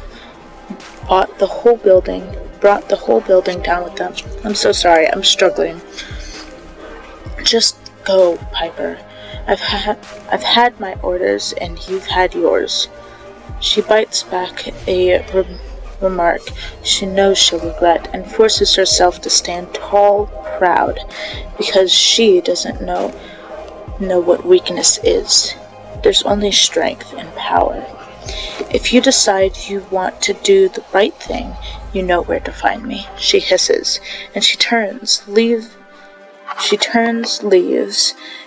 the whole building down with them. I'm so sorry, I'm struggling. Just go, Piper. I've had my orders, and you've had yours. She bites back a remark she knows she'll regret, and forces herself to stand tall, proud, because she doesn't know what weakness is. There's only strength and power. If you decide you want to do the right thing, you know where to find me, she hisses, and she turns, leaves,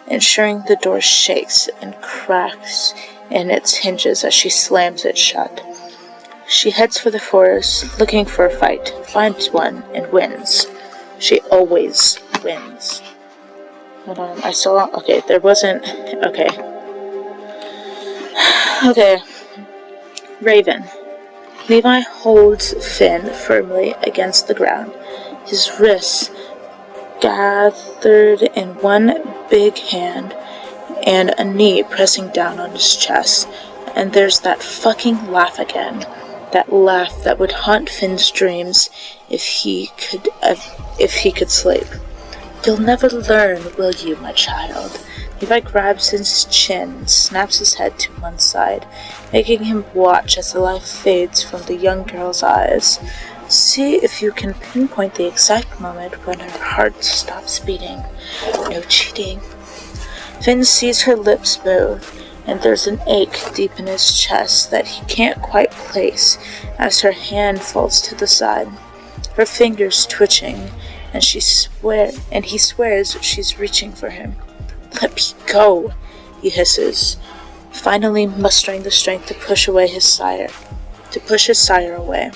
ensuring the door shakes and cracks in its hinges as she slams it shut. She heads for the forest, looking for a fight, finds one, and wins. She always wins. Hold on, Okay. Raven. Levi holds Finn firmly against the ground, his wrists gathered in one big hand and a knee pressing down on his chest. And there's that fucking laugh again. That laugh that would haunt Finn's dreams if he could sleep. You'll never learn, will you, my child? Levi grabs his chin and snaps his head to one side, making him watch as the life fades from the young girl's eyes. See if you can pinpoint the exact moment when her heart stops beating. No cheating. Finn sees her lips move, and there's an ache deep in his chest that he can't quite place as her hand falls to the side, her fingers twitching, and he swears she's reaching for him. Let me go, he hisses, finally mustering the strength to push his sire away.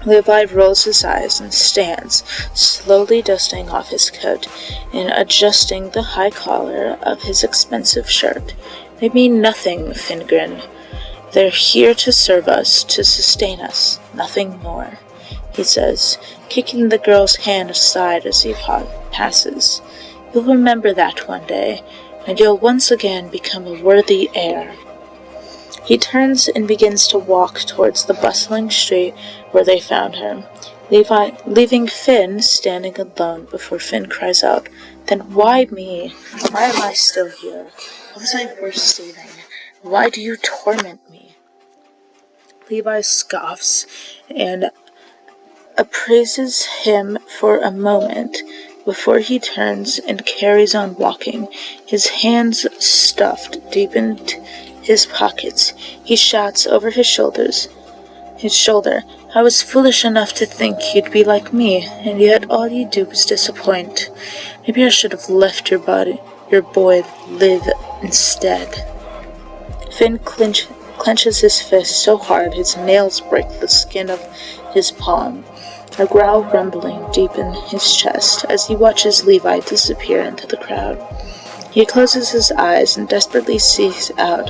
Levi rolls his eyes and stands, slowly dusting off his coat and adjusting the high collar of his expensive shirt. They mean nothing, Finn grinned. They're here to serve us, to sustain us, nothing more, he says, kicking the girl's hand aside as he passes. You'll remember that one day, and you'll once again become a worthy heir. He turns and begins to walk towards the bustling street where they found her, leaving Finn standing alone before Finn cries out, Then why me? Why am I still here? What was I worth saving? Why do you torment me? Levi scoffs and appraises him for a moment before he turns and carries on walking, his hands stuffed deep into his pockets. He shouts over his shoulder, I was foolish enough to think you'd be like me, and yet all you do is disappoint. Maybe I should have left your boy live instead. Finn clenches his fist so hard his nails break the skin of his palm, a growl rumbling deep in his chest as he watches Levi disappear into the crowd. He closes his eyes and desperately seeks out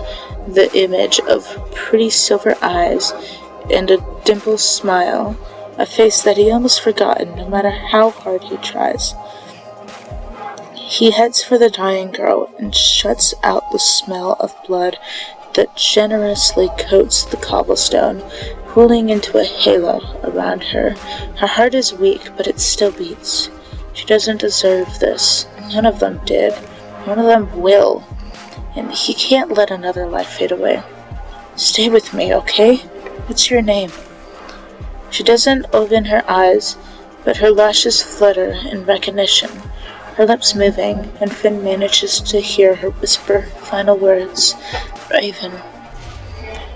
the image of pretty silver eyes and a dimpled smile, a face that he almost forgotten no matter how hard he tries. He heads for the dying girl and shuts out the smell of blood that generously coats the cobblestone, pulling into a halo around her. Her heart is weak, but it still beats. She doesn't deserve this. None of them did. None of them will. And he can't let another life fade away. Stay with me, okay? What's your name? She doesn't open her eyes, but her lashes flutter in recognition, her lips moving, and Finn manages to hear her whisper final words. Raven.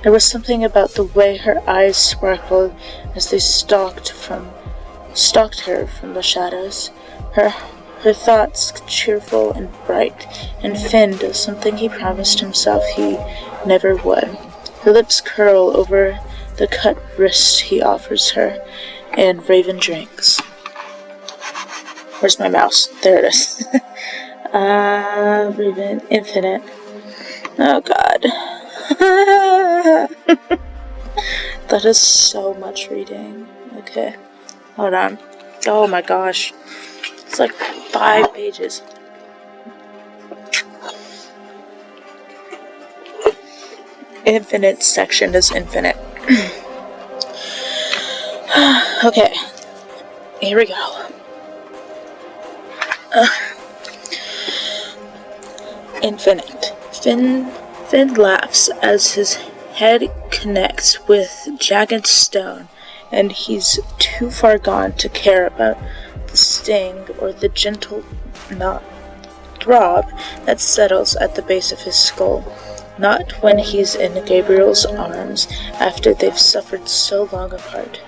There was something about the way her eyes sparkled as they stalked her from the shadows. Her her thoughts cheerful and bright, and Finn does something he promised himself he never would. Her lips curl over the cut wrist he offers her, and Raven drinks. Where's my mouse? There it is. Raven, infinite. Oh god. That is so much reading. Okay, hold on. Oh my gosh. It's like 5 pages. Infinite section is infinite. Okay, here we go. Infinite. Finn laughs as his head connects with jagged stone, and he's too far gone to care about the sting or the gentle throb that settles at the base of his skull. Not when he's in Gabriel's arms after they've suffered so long apart.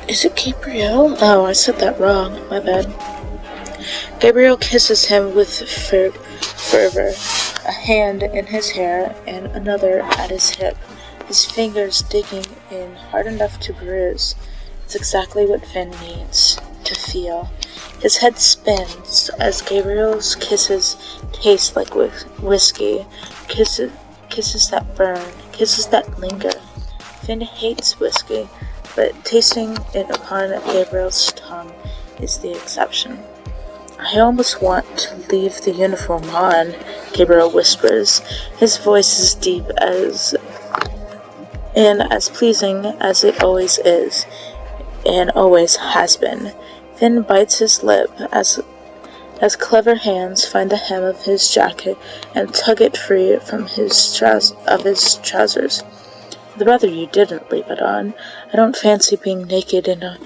Is it Gabriel? Oh, I said that wrong. My bad. Gabriel kisses him with fervor, a hand in his hair and another at his hip, his fingers digging in hard enough to bruise. It's exactly what Finn needs to feel. His head spins as Gabriel's kisses taste like whiskey, kisses that burn, kisses that linger. Finn hates whiskey, but tasting it upon Gabriel's tongue is the exception. I almost want to leave the uniform on, Gabriel whispers. His voice is deep and as pleasing as it always is, and always has been. Finn bites his lip as clever hands find the hem of his jacket and tug it free from his trousers. I'd rather you didn't leave it on. I don't fancy being naked in a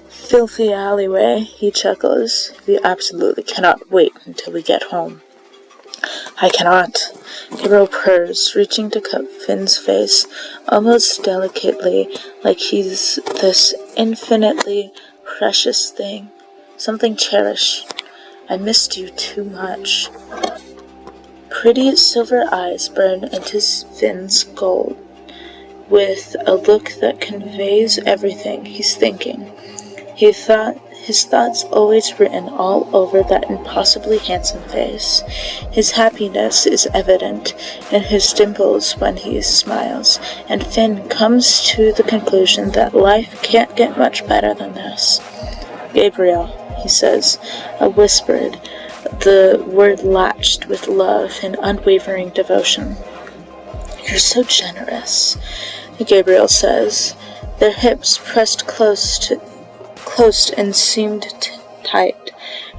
filthy alleyway, he chuckles. We absolutely cannot wait until we get home. I cannot. Gabriel purrs, reaching to cup Finn's face, almost delicately, like he's this infinitely precious thing, something cherished. I missed you too much. Pretty silver eyes burn into Finn's gold, with a look that conveys everything he's thinking. His thoughts always written all over that impossibly handsome face. His happiness is evident in his dimples when he smiles, and Finn comes to the conclusion that life can't get much better than this. Gabriel, he says, whispered, the word latched with love and unwavering devotion. You're so generous, Gabriel says, their hips pressed close and seemed tight,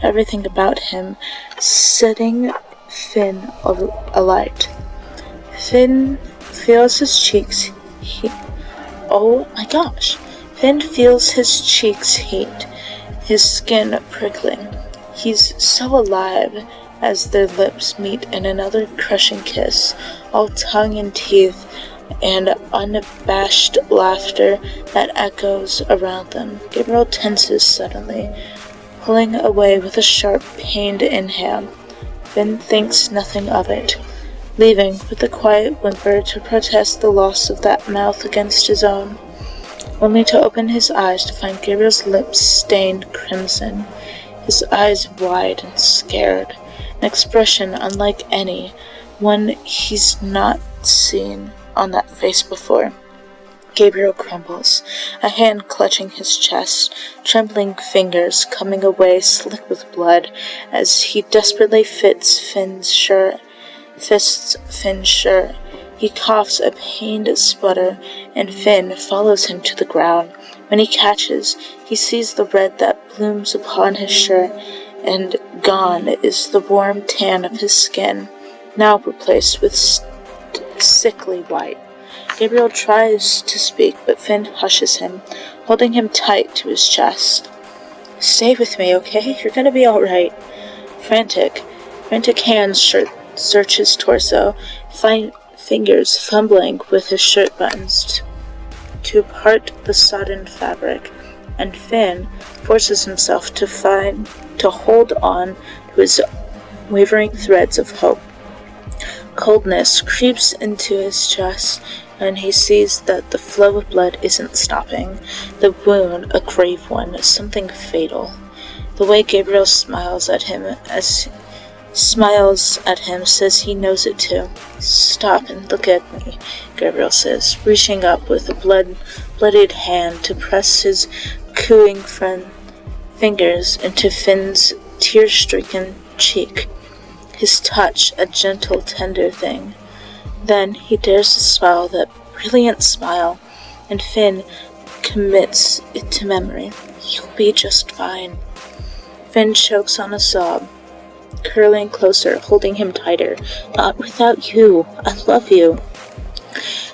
everything about him setting Finn alight. Finn feels his cheeks heat. Oh my gosh! Finn feels his cheeks heat, his skin prickling. He's so alive as their lips meet in another crushing kiss, all tongue and teeth, and unabashed laughter that echoes around them. Gabriel tenses suddenly, pulling away with a sharp, pained inhale. Finn thinks nothing of it, leaving with a quiet whimper to protest the loss of that mouth against his own, only to open his eyes to find Gabriel's lips stained crimson, his eyes wide and scared, an expression unlike any one he's not seen on that face before. Gabriel crumbles, a hand clutching his chest, trembling fingers coming away slick with blood as he desperately fists Finn's shirt. He coughs a pained sputter, and Finn follows him to the ground. When he catches, he sees the red that blooms upon his shirt, and gone is the warm tan of his skin, now replaced with sickly white. Gabriel tries to speak, but Finn hushes him, holding him tight to his chest. Stay with me, okay? You're gonna be alright. Frantic hands search his torso, fingers fumbling with his shirt buttons to part the sodden fabric. and Finn forces himself to hold on to his wavering threads of hope. Coldness creeps into his chest, and he sees that the flow of blood isn't stopping. The wound, a grave one, something fatal. The way Gabriel smiles at him says he knows it too. "Stop and look at me," Gabriel says, reaching up with a bloodied hand to press his cooing fingers into Finn's tear-stricken cheek. His touch, a gentle, tender thing. Then he dares to smile that brilliant smile, and Finn commits it to memory. "You'll be just fine." Finn chokes on a sob, curling closer, holding him tighter. "Not without you. I love you."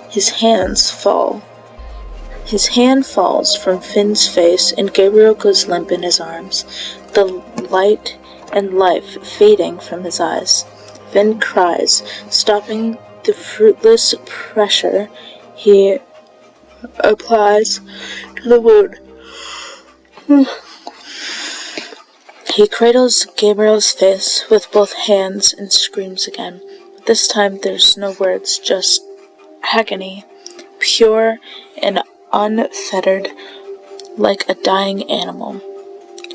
His hand falls from Finn's face, and Gabriel goes limp in his arms, the light and life fading from his eyes. Finn cries, stopping the fruitless pressure he applies to the wound. He cradles Gabriel's face with both hands and screams again. This time there's no words, just agony, pure and unfettered, like a dying animal.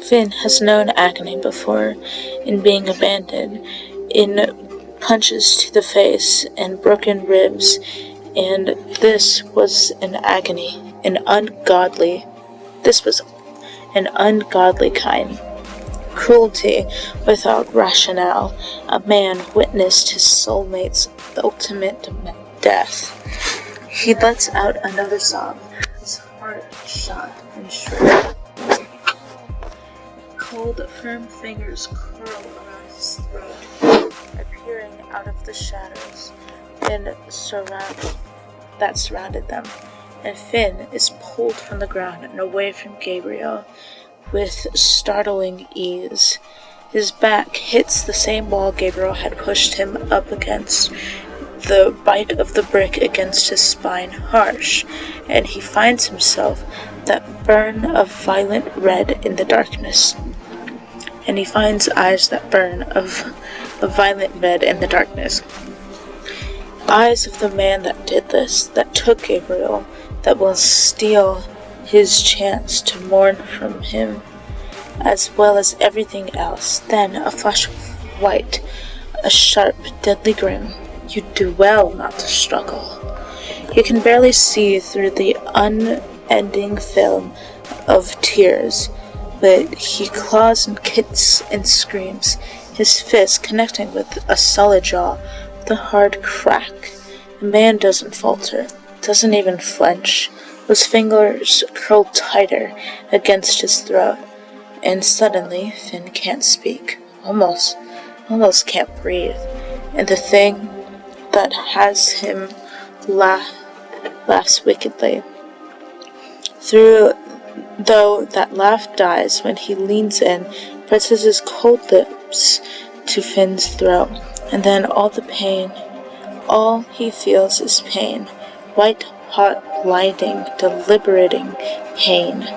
Finn has known agony before, in being abandoned, in punches to the face and broken ribs, and this was an agony, this was an ungodly kind. Cruelty without rationale. A man witnessed his soulmate's ultimate death. He lets out another sob, his heart shot and shriveled. Cold, firm fingers curl around his throat, appearing out of the shadows that surrounded them, and Finn is pulled from the ground and away from Gabriel with startling ease. His back hits the same wall Gabriel had pushed him up against, the bite of the brick against his spine harsh, and he finds himself that burn of violent red in the darkness. And he finds eyes that burn of violent red in the darkness. Eyes of the man that did this, that took Gabriel, that will steal his chance to mourn from him, as well as everything else. Then a flash of white, a sharp, deadly grin. You do well not to struggle. You can barely see through the unending film of tears, but he claws and kicks and screams, his fist connecting with a solid jaw, with a hard crack. The man doesn't falter, doesn't even flinch. Those fingers curl tighter against his throat, and suddenly Finn can't speak, almost can't breathe, and the thing that has him laughs wickedly. Though that laugh dies when he leans in, presses his cold lips to Finn's throat, and then all he feels is pain, white-hot, blinding, deliberating pain.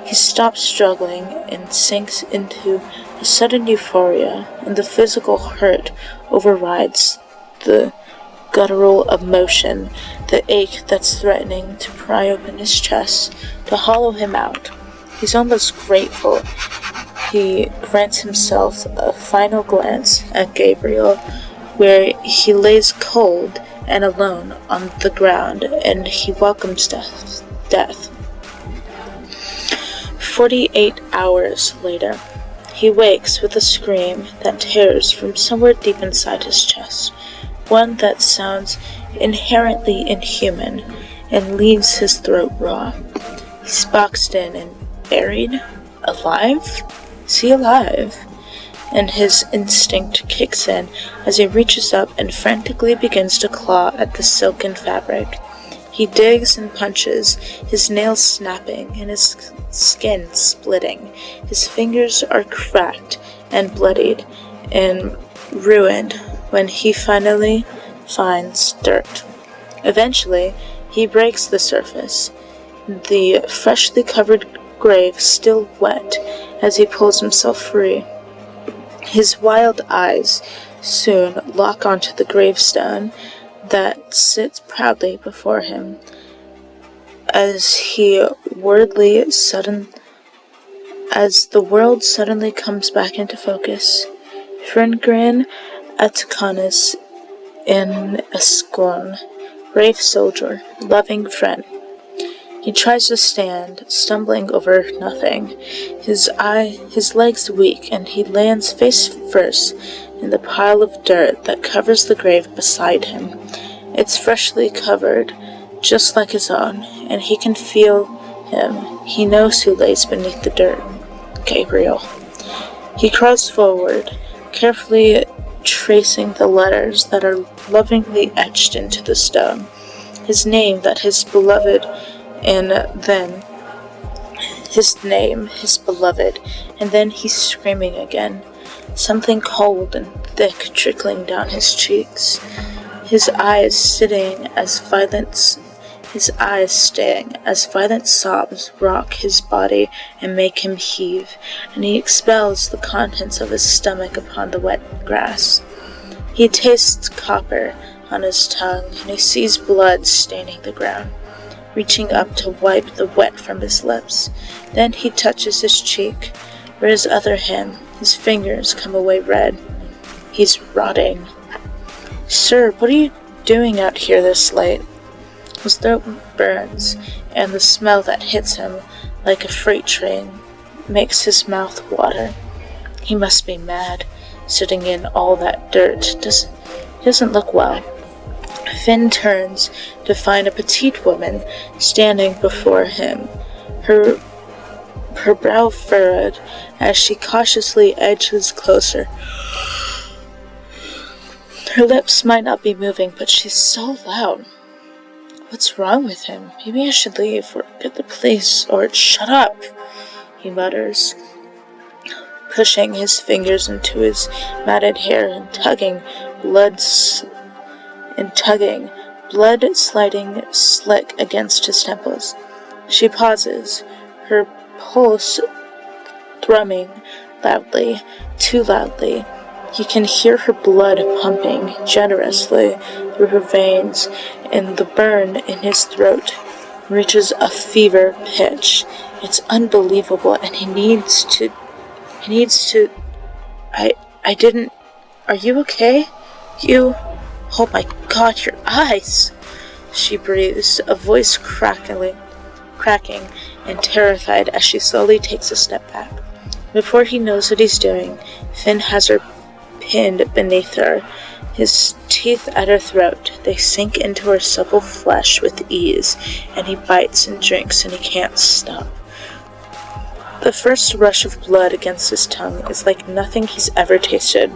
He stops struggling and sinks into a sudden euphoria, and the physical hurt overrides the guttural emotion, the ache that's threatening to pry open his chest, to hollow him out. He's almost grateful. He grants himself a final glance at Gabriel, where he lays cold and alone on the ground, and he welcomes death. 48 hours later, he wakes with a scream that tears from somewhere deep inside his chest, one that sounds inherently inhuman and leaves his throat raw. He's boxed in and buried? Alive? Is he alive? And his instinct kicks in as he reaches up and frantically begins to claw at the silken fabric. He digs and punches, his nails snapping and his skin splitting. His fingers are cracked and bloodied and ruined when he finally finds dirt. Eventually, he breaks the surface. The freshly covered grave still wet as he pulls himself free. His wild eyes soon lock onto the gravestone that sits proudly before him as the world suddenly comes back into focus. Ferngren Atticanus in Escorn, brave soldier, loving friend. He tries to stand, stumbling over nothing, his legs weak, and he lands face first in the pile of dirt that covers the grave beside him. It's freshly covered, just like his own, and he can feel him. He knows who lays beneath the dirt. Gabriel. He crawls forward, carefully tracing the letters that are lovingly etched into the stone. His name, his beloved, and then he's screaming again, something cold and thick trickling down his cheeks. His eyes sting as violent sobs rock his body and make him heave, and he expels the contents of his stomach upon the wet grass. He tastes copper on his tongue, and he sees blood staining the ground, reaching up to wipe the wet from his lips. Then he touches his cheek, where his other hand, his fingers come away red. He's rotting. "Sir, what are you doing out here this late?" His throat burns, and the smell that hits him like a freight train makes his mouth water. He must be mad, sitting in all that dirt. Doesn't look well. Finn turns to find a petite woman standing before him, her brow furrowed as she cautiously edges closer. Her lips might not be moving, but she's so loud. "What's wrong with him? Maybe I should leave, or get the police, or shut up," he mutters, pushing his fingers into his matted hair and tugging, blood sliding slick against his temples. She pauses, her pulse thrumming loudly, too loudly. He can hear her blood pumping generously through her veins, and the burn in his throat reaches a fever pitch. It's unbelievable, and he needs to, are you okay? Oh my God, your eyes, she breathes, a voice cracking and terrified as she slowly takes a step back. Before he knows what he's doing, Finn has her pinned beneath her, his teeth at her throat. They sink into her supple flesh with ease, and he bites and drinks, and he can't stop. The first rush of blood against his tongue is like nothing he's ever tasted.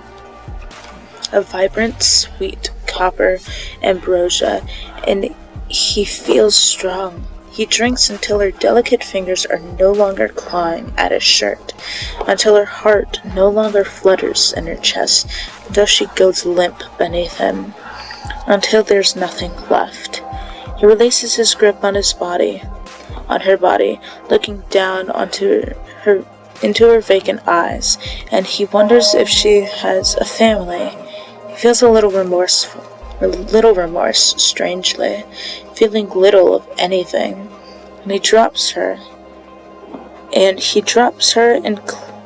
A vibrant, sweet copper ambrosia, and he feels strong. He drinks until her delicate fingers are no longer clawing at his shirt, until her heart no longer flutters in her chest, until she goes limp beneath him, until there's nothing left. He releases his grip on her body, looking down into her vacant eyes, and he wonders if she has a family. He feels a little remorse, strangely, feeling little of anything, and he drops her and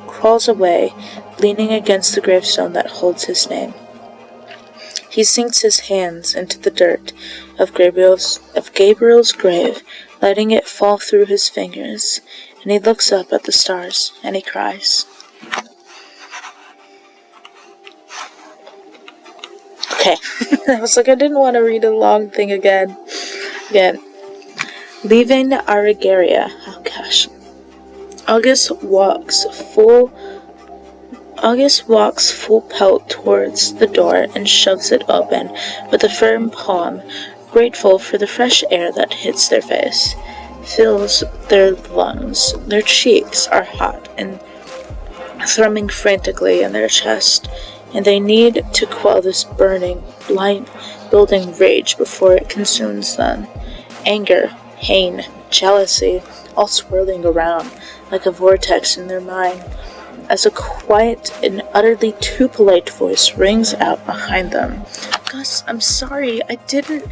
crawls away, leaning against the gravestone that holds his name. He sinks his hands into the dirt of Gabriel's grave, letting it fall through his fingers, and he looks up at the stars, and he cries. Okay, I was like, I didn't want to read a long thing again. Leaving Arigaria. Oh gosh. August walks full pelt towards the door and shoves it open with a firm palm, grateful for the fresh air that hits their face, fills their lungs. Their cheeks are hot and thrumming frantically in their chest, and they need to quell this burning, building rage before it consumes them. Anger, pain, jealousy, all swirling around like a vortex in their mind, as a quiet and utterly too polite voice rings out behind them. Gus, I'm sorry, I didn't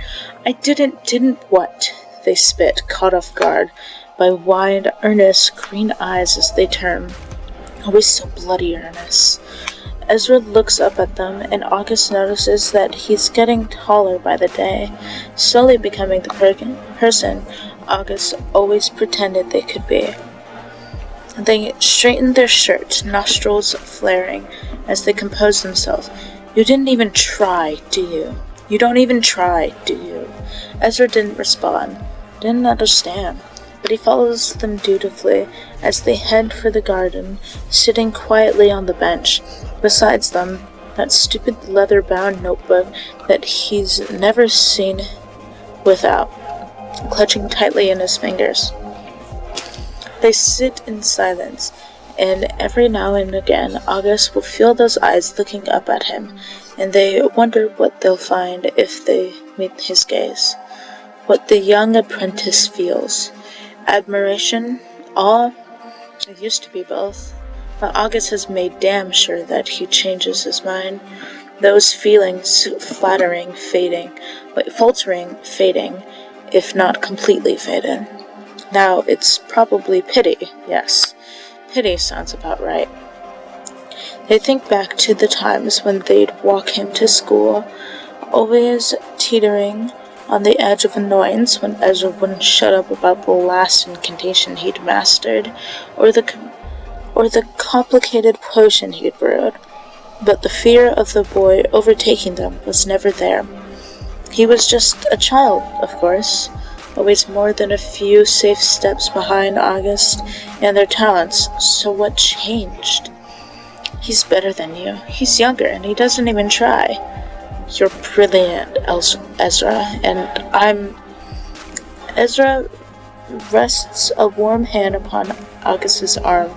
what? They spit, caught off guard by wide, earnest green eyes as they turn, always so bloody earnest. Ezra looks up at them, and August notices that he's getting taller by the day, slowly becoming the person August always pretended they could be. They straighten their shirt, nostrils flaring, as they compose themselves. You didn't even try, do you? You don't even try, do you? Ezra didn't respond, didn't understand, but he follows them dutifully as they head for the garden, sitting quietly on the bench. Besides them, that stupid leather-bound notebook that he's never seen without, clutching tightly in his fingers. They sit in silence, and every now and again August will feel those eyes looking up at him, and they wonder what they'll find if they meet his gaze. What the young apprentice feels. Admiration? Awe? It used to be both, but August has made damn sure that he changes his mind. Those feelings faltering, fading, if not completely faded. Now it's probably pity, yes. Pity sounds about right. They think back to the times when they'd walk him to school, always teetering on the edge of annoyance when Ezra wouldn't shut up about the last incantation he'd mastered, or the complicated potion he'd brewed. But the fear of the boy overtaking them was never there. He was just a child, of course, always more than a few safe steps behind August and their talents, so what changed? He's better than you. He's younger, and he doesn't even try. You're brilliant, Ezra, and Ezra rests a warm hand upon August's arm,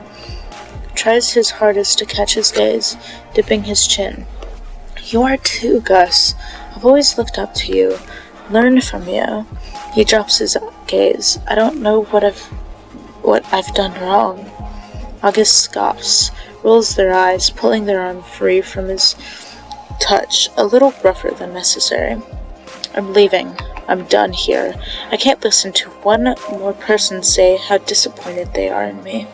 tries his hardest to catch his gaze, dipping his chin. You are too, Gus. I've always looked up to you, learned from you. He drops his gaze. I don't know what I've done wrong. August scoffs, rolls their eyes, pulling their arm free from his touch, a little rougher than necessary. I'm leaving. I'm done here. I can't listen to one more person say how disappointed they are in me.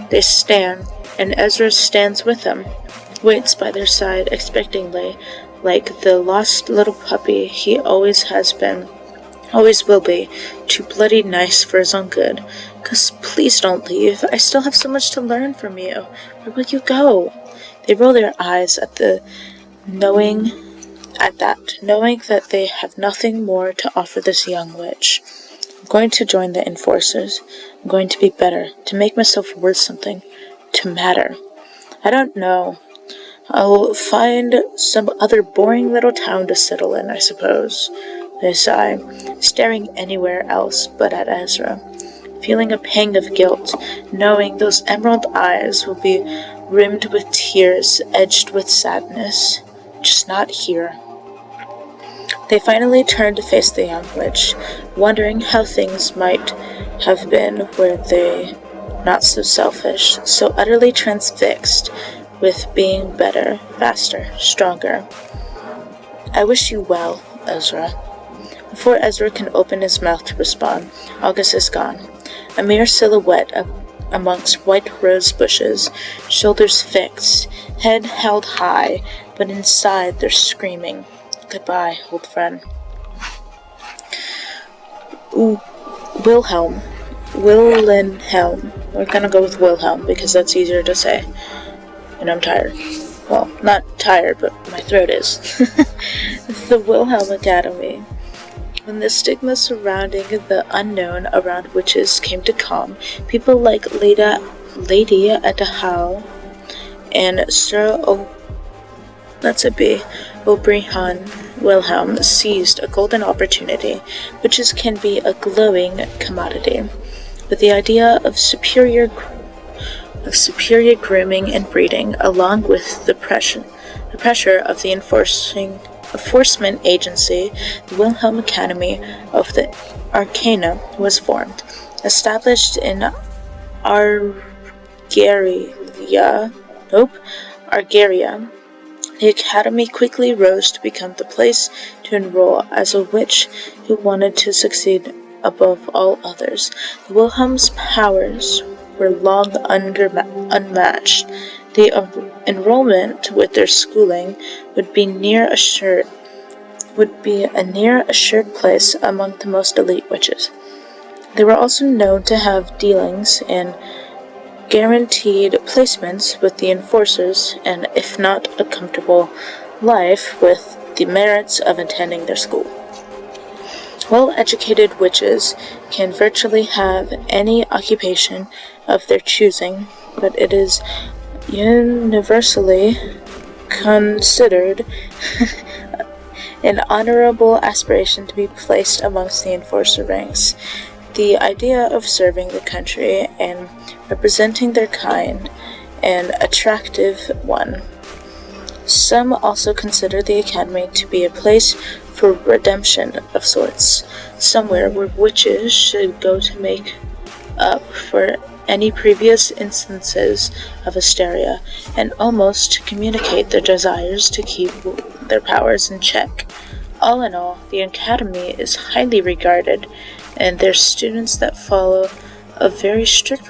They stand, and Ezra stands with them, waits by their side expectantly, like the lost little puppy he always has been, always will be, too bloody nice for his own good. 'Cause please don't leave. I still have so much to learn from you. Where will you go? They roll their eyes at knowing that they have nothing more to offer this young witch. I'm going to join the Enforcers. I'm going to be better, to make myself worth something, to matter. I don't know. I'll find some other boring little town to settle in, I suppose. They sigh, staring anywhere else but at Ezra, feeling a pang of guilt, knowing those emerald eyes will be rimmed with tears, edged with sadness. Just not here. They finally turn to face the young witch, wondering how things might have been were they not so selfish, so utterly transfixed with being better, faster, stronger. I wish you well, Ezra. Before Ezra can open his mouth to respond, August is gone, a mere silhouette amongst white rose bushes, shoulders fixed, head held high, but inside they're screaming, "Goodbye, old friend." Wilhelm. We're gonna go with Wilhelm because that's easier to say. And I'm tired. Well, not tired, but my throat is. The Wilhelm Academy. When the stigma surrounding the unknown around witches came to calm, people like Lady Etahau and Sir Obrihan Wilhelm seized a golden opportunity. Witches can be a glowing commodity, but the idea of superior grooming and breeding, along with the pressure of the enforcement agency, the Wilhelm Academy of the Arcana was formed. Established in Argaria, the academy quickly rose to become the place to enroll as a witch who wanted to succeed above all others. The Wilhelm's powers were long unmatched. The enrollment with their schooling would be a near assured place among the most elite witches. They were also known to have dealings and guaranteed placements with the enforcers, and if not a comfortable life, with the merits of attending their school. Well-educated witches can virtually have any occupation of their choosing, but it is universally considered an honorable aspiration to be placed amongst the enforcer ranks. The idea of serving the country and representing their kind, an attractive one. Some also consider the academy to be a place for redemption of sorts, somewhere where witches should go to make up for any previous instances of hysteria, and almost to communicate their desires to keep their powers in check. All in all, the academy is highly regarded, and their students that follow a very strict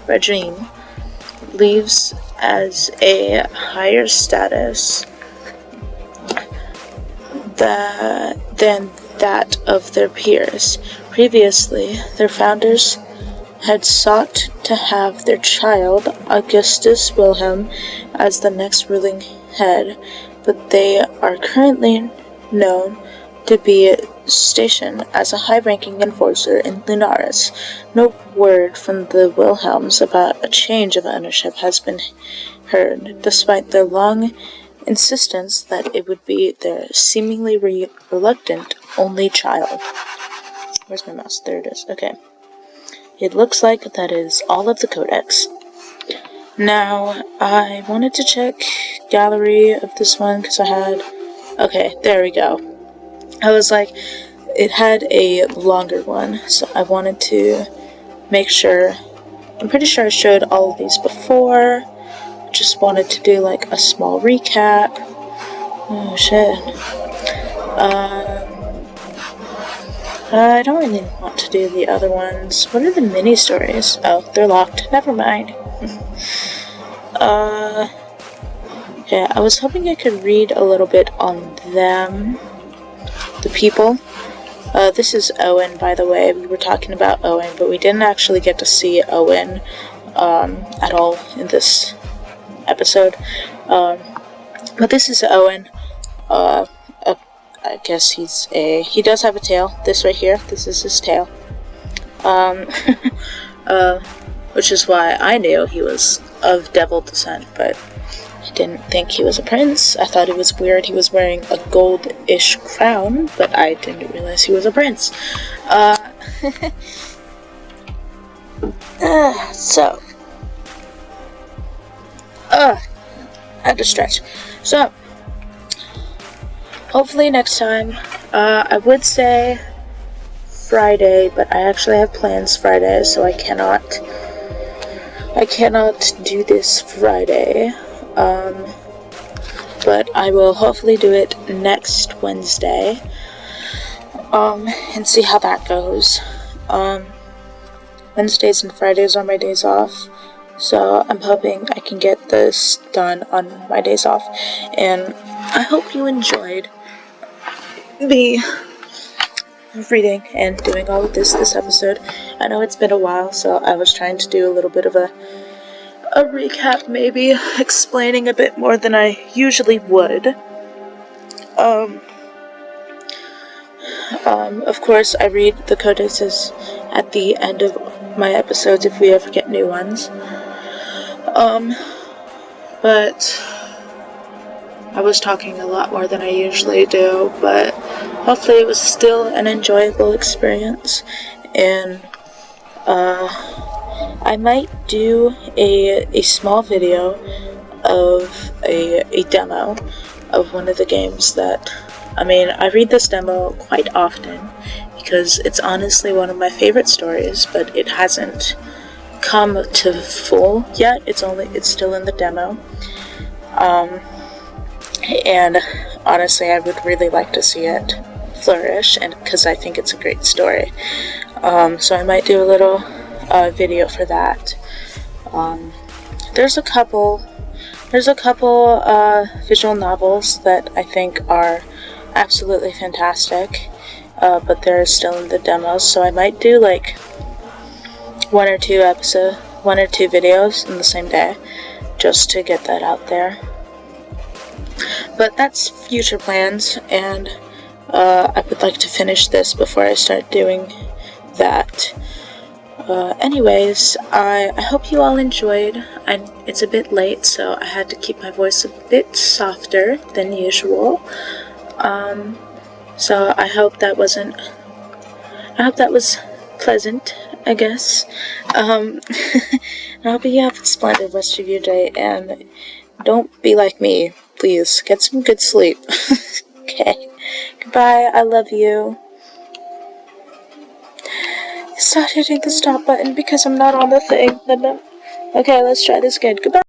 regime leaves as a higher status than that of their peers. Previously, their founders had sought to have their child, Augustus Wilhelm, as the next ruling head, but they are currently known to be stationed as a high-ranking enforcer in Lunaris. No word from the Wilhelms about a change of ownership has been heard, despite their long insistence that it would be their seemingly reluctant only child. Where's my mouse? There it is. Okay. It looks like that is all of the codex. Now, I wanted to check gallery of this one because I had... Okay, there we go. I was like, it had a longer one, so I wanted to make sure. I'm pretty sure I showed all of these before. Just wanted to do like a small recap. Oh shit. I don't really want to do the other ones. What are the mini stories? Oh, they're locked. Never mind. Yeah, I was hoping I could read a little bit on them. The people. This is Owen, by the way. We were talking about Owen, but we didn't actually get to see Owen at all in this episode. But this is Owen. I guess he does have a tail. This right here, this is his tail. Which is why I knew he was of devil descent, but I didn't think he was a prince. I thought it was weird he was wearing a gold-ish crown, but I didn't realize he was a prince. So. I had to stretch. So, hopefully next time, I would say Friday, but I actually have plans Friday, so I cannot do this Friday. But I will hopefully do it next Wednesday, and see how that goes. Wednesdays and Fridays are my days off, so I'm hoping I can get this done on my days off, and I hope you enjoyed me reading and doing all of this episode. I know it's been a while, so I was trying to do a little bit of a recap, maybe, explaining a bit more than I usually would. Of course, I read the codices at the end of my episodes if we ever get new ones. But I was talking a lot more than I usually do, but hopefully it was still an enjoyable experience, and I might do a small video of a demo of one of the games that, I read this demo quite often because it's honestly one of my favorite stories, but it hasn't come to full yet. It's still in the demo. And honestly, I would really like to see it flourish, and because I think it's a great story. So I might do a little video for that. There's a couple visual novels that I think are absolutely fantastic, but they're still in the demos, so I might do like one or two videos in the same day, just to get that out there. But that's future plans, and I would like to finish this before I start doing that. Anyways, I hope you all enjoyed. It's a bit late, so I had to keep my voice a bit softer than usual. So I hope that was pleasant, I guess. I hope you have a splendid rest of your day, and don't be like me, please. Get some good sleep. Okay. Goodbye, I love you. Stop hitting the stop button because I'm not on the thing. Okay, let's try this again. Goodbye.